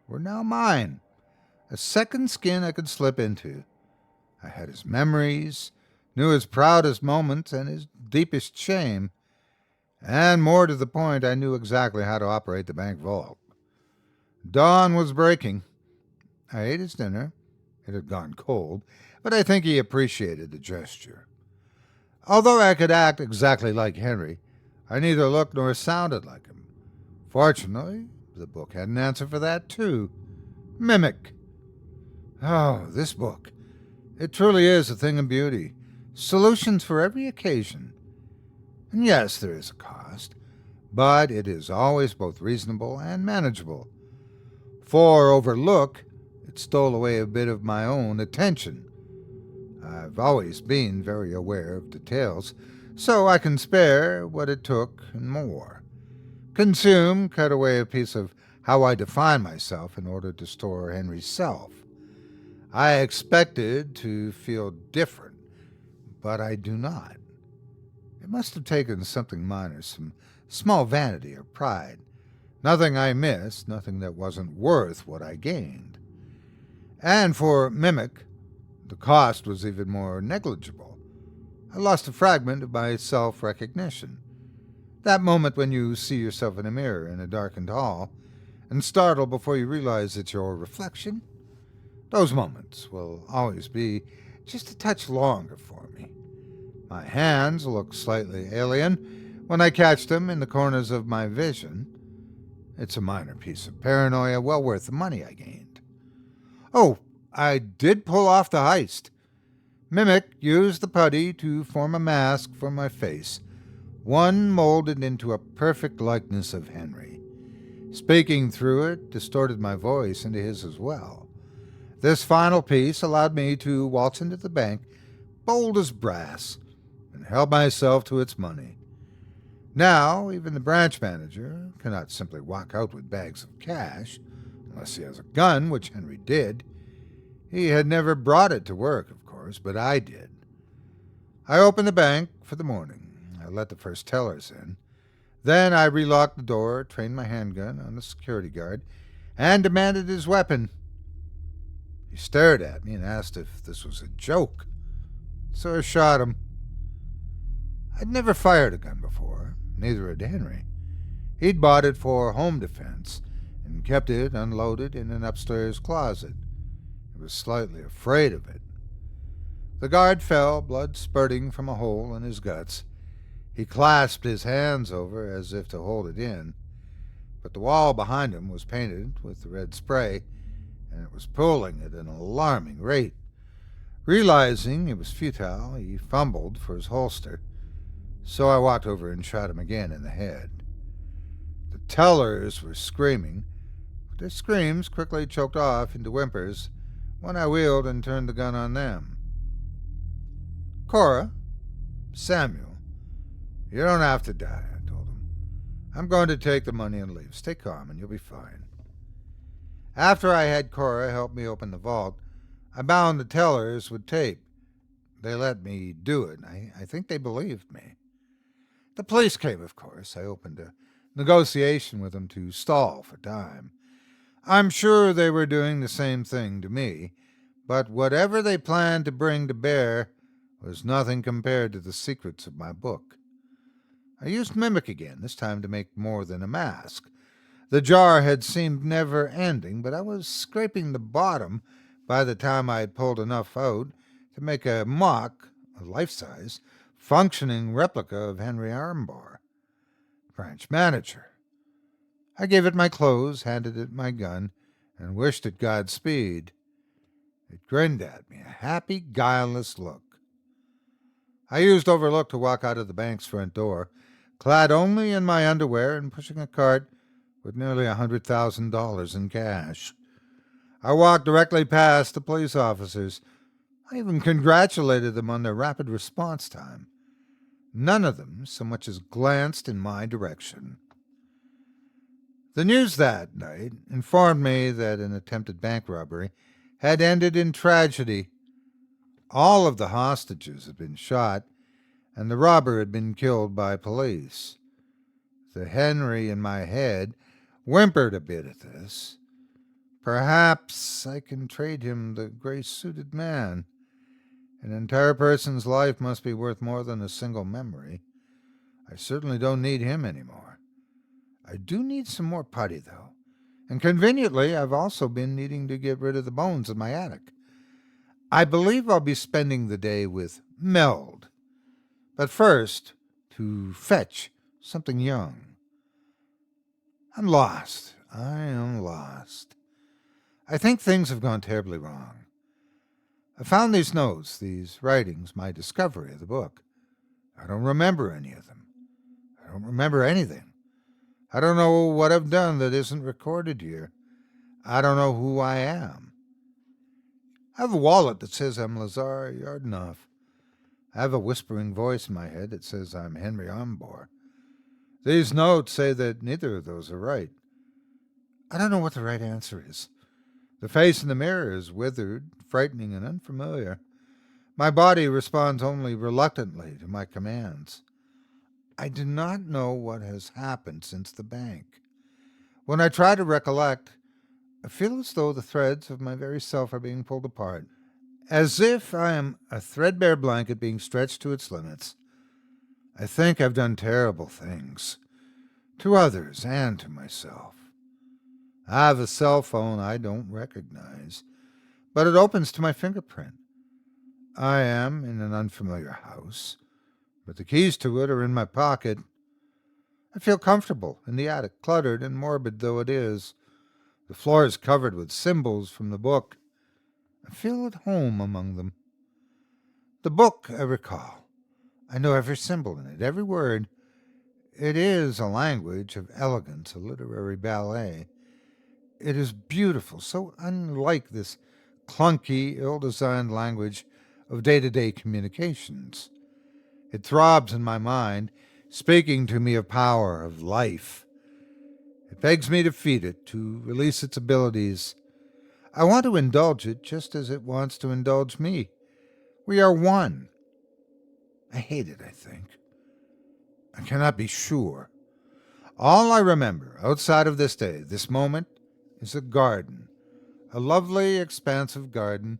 were now mine, a second skin I could slip into. I had his memories, knew his proudest moments and his deepest shame, and more to the point, I knew exactly how to operate the bank vault. Dawn was breaking. I ate his dinner. It had gone cold, but I think he appreciated the gesture. Although I could act exactly like Henry, I neither looked nor sounded like him. Fortunately, the book had an answer for that, too. Mimic. Oh, this book. It truly is a thing of beauty. Solutions for every occasion. And yes, there is a cost, but it is always both reasonable and manageable. For overlook, it stole away a bit of my own attention. I've always been very aware of details, so I can spare what it took and more. Consume, cut away a piece of how I define myself in order to store Henry's self. I expected to feel different, but I do not. It must have taken something minor, some small vanity or pride. Nothing I missed, nothing that wasn't worth what I gained. And for Mimic, the cost was even more negligible. I lost a fragment of my self-recognition. That moment when you see yourself in a mirror in a darkened hall and startle before you realize it's your reflection. Those moments will always be just a touch longer for me. My hands look slightly alien when I catch them in the corners of my vision. It's a minor piece of paranoia, well worth the money I gained. Oh, I did pull off the heist. Mimic used the putty to form a mask for my face, one molded into a perfect likeness of Henry. Speaking through it distorted my voice into his as well. This final piece allowed me to waltz into the bank, bold as brass, and held myself to its money. Now, even the branch manager cannot simply walk out with bags of cash, unless he has a gun, which Henry did. He had never brought it to work, of course, but I did. I opened the bank for the morning. I let the first tellers in. Then I relocked the door, trained my handgun on the security guard, and demanded his weapon. He stared at me and asked if this was a joke. So I shot him. I'd never fired a gun before, neither had Henry. He'd bought it for home defense and kept it unloaded in an upstairs closet. He was slightly afraid of it. The guard fell, blood spurting from a hole in his guts. He clasped his hands over as if to hold it in, but the wall behind him was painted with the red spray, and it was pulling at an alarming rate. Realizing it was futile, he fumbled for his holster, so I walked over and shot him again in the head. The tellers were screaming, but their screams quickly choked off into whimpers when I wheeled and turned the gun on them. Cora, Samuel, you don't have to die, I told him. I'm going to take the money and leave. Stay calm and you'll be fine. After I had Cora help me open the vault, I bound the tellers with tape. They let me do it. I think they believed me. The police came, of course. I opened a negotiation with them to stall for time. I'm sure they were doing the same thing to me, but whatever they planned to bring to bear was nothing compared to the secrets of my book. I used Mimic again, this time to make more than a mask. The jar had seemed never-ending, but I was scraping the bottom by the time I had pulled enough out to make a mock, a life-size, functioning replica of Henry Armbar. Branch manager. I gave it my clothes, handed it my gun, and wished it Godspeed. It grinned at me, a happy, guileless look. I used Overlook to walk out of the bank's front door, clad only in my underwear and pushing a cart with nearly $100,000 in cash. I walked directly past the police officers. I even congratulated them on their rapid response time. None of them so much as glanced in my direction. The news that night informed me that an attempted bank robbery had ended in tragedy. All of the hostages had been shot, and the robber had been killed by police. The Henry in my head whimpered a bit at this. Perhaps I can trade him the gray-suited man. An entire person's life must be worth more than a single memory. I certainly don't need him anymore. I do need some more putty, though. And conveniently, I've also been needing to get rid of the bones in my attic. I believe I'll be spending the day with Meld. But first, to fetch something young. I'm lost. I am lost. I think things have gone terribly wrong. I found these notes, these writings, my discovery of the book. I don't remember any of them. I don't remember anything. I don't know what I've done that isn't recorded here. I don't know who I am. I have a wallet that says I'm Lazar Yardenoff. I have a whispering voice in my head that says I'm Henry Ombor. These notes say that neither of those are right. I don't know what the right answer is. The face in the mirror is withered, frightening, and unfamiliar. My body responds only reluctantly to my commands. I do not know what has happened since the bank. When I try to recollect, I feel as though the threads of my very self are being pulled apart, as if I am a threadbare blanket being stretched to its limits. I think I've done terrible things, to others and to myself. I have a cell phone I don't recognize, but it opens to my fingerprint. I am in an unfamiliar house, but the keys to it are in my pocket. I feel comfortable in the attic, cluttered and morbid though it is. The floor is covered with symbols from the book. I feel at home among them. The book, I recall. I know every symbol in it, every word. It is a language of elegance, a literary ballet. It is beautiful, so unlike this clunky, ill-designed language of day-to-day communications. It throbs in my mind, speaking to me of power, of life. It begs me to feed it, to release its abilities. I want to indulge it just as it wants to indulge me. We are one. I hate it, I think. I cannot be sure. All I remember, outside of this day, this moment, is a garden. A lovely, expansive garden,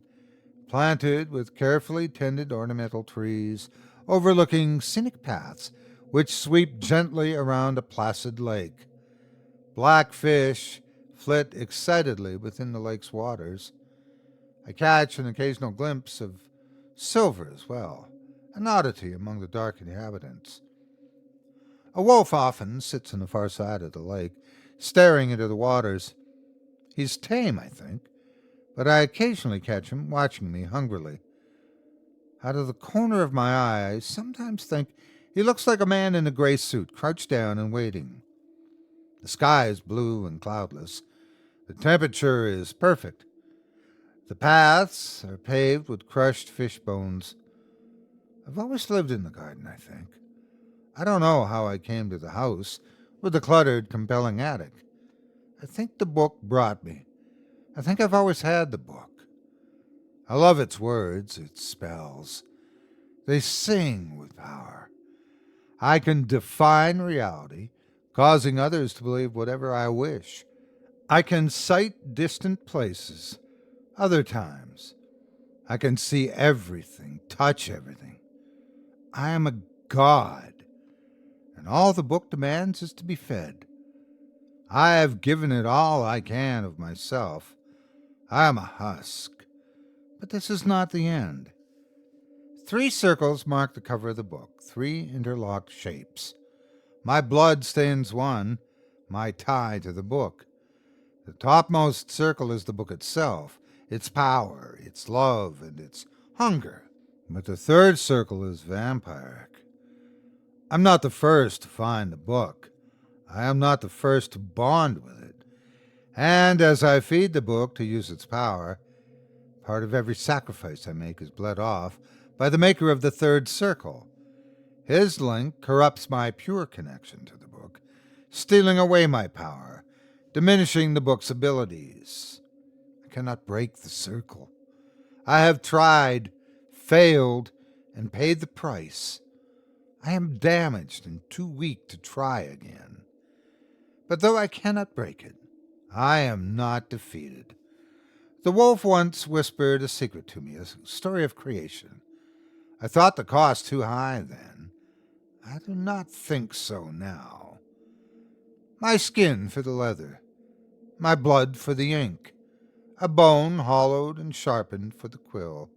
planted with carefully tended ornamental trees, overlooking scenic paths which sweep gently around a placid lake. Black fish flit excitedly within the lake's waters. I catch an occasional glimpse of silver as well, an oddity among the dark inhabitants. A wolf often sits on the far side of the lake, staring into the waters. He's tame, I think, but I occasionally catch him watching me hungrily. Out of the corner of my eye, I sometimes think he looks like a man in a gray suit, crouched down and waiting. The sky is blue and cloudless. The temperature is perfect. The paths are paved with crushed fish bones. I've always lived in the garden, I think. I don't know how I came to the house with the cluttered, compelling attic. I think the book brought me. I think I've always had the book. I love its words, its spells. They sing with power. I can define reality, causing others to believe whatever I wish. I can sight distant places, other times. I can see everything, touch everything. I am a god, and all the book demands is to be fed. I have given it all I can of myself. I am a husk. But this is not the end. 3 circles mark the cover of the book, 3 interlocked shapes. My blood stains one, my tie to the book. The topmost circle is the book itself, its power, its love, and its hunger. But the 3rd circle is vampiric. I'm not the first to find the book. I am not the first to bond with it. And as I feed the book to use its power, part of every sacrifice I make is bled off by the maker of the 3rd circle. His link corrupts my pure connection to the book, stealing away my power, diminishing the book's abilities. I cannot break the circle. I have tried, failed, and paid the price. I am damaged and too weak to try again. But though I cannot break it, I am not defeated. The wolf once whispered a secret to me, a story of creation. I thought the cost too high then. I do not think so now. My skin for the leather, my blood for the ink, a bone hollowed and sharpened for the quill.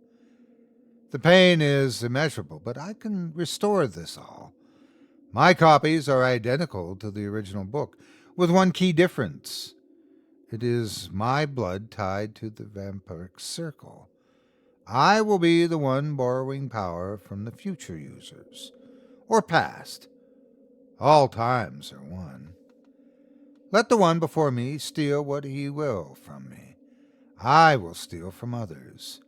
The pain is immeasurable, but I can restore this all. My copies are identical to the original book. with one key difference. It is my blood tied to the vampiric circle. I will be the one borrowing power from the future users, or past. All times are one. Let the one before me steal what he will from me. I will steal from others.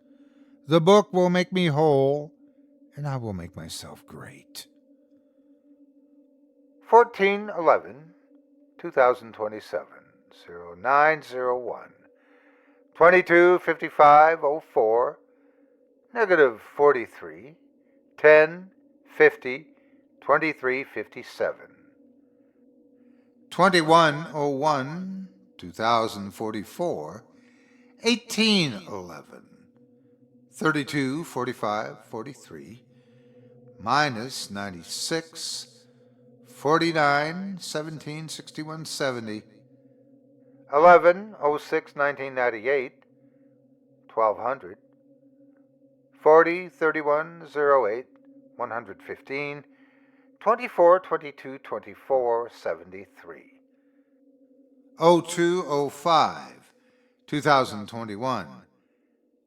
The book will make me whole, and I will make myself great. 14/11/2027, 0901, 22:55:04, -43, 10:50, 23:57. 21/01, 2044, 18:11, 32:45:43, -96, 49:17:61:70, 11/06/1998, 1200, 40:31:08, 115, 24:22:24:73. 02:05, 2021,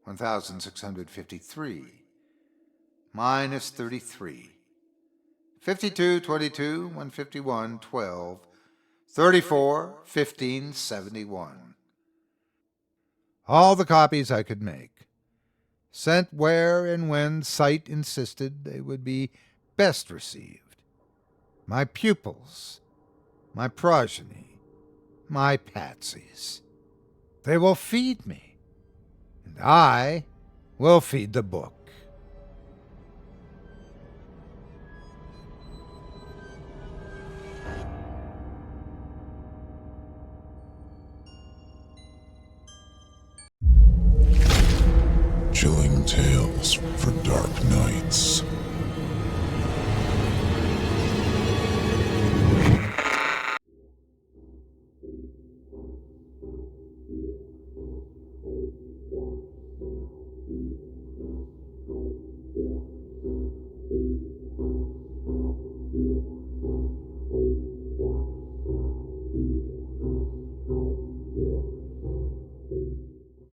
1653, -33, 52:22, 151, 12, 34, 15, 71. All the copies I could make, sent where and when sight insisted they would be best received. My pupils, my progeny, my patsies. They will feed me, and I will feed the book. Chilling tales for dark nights.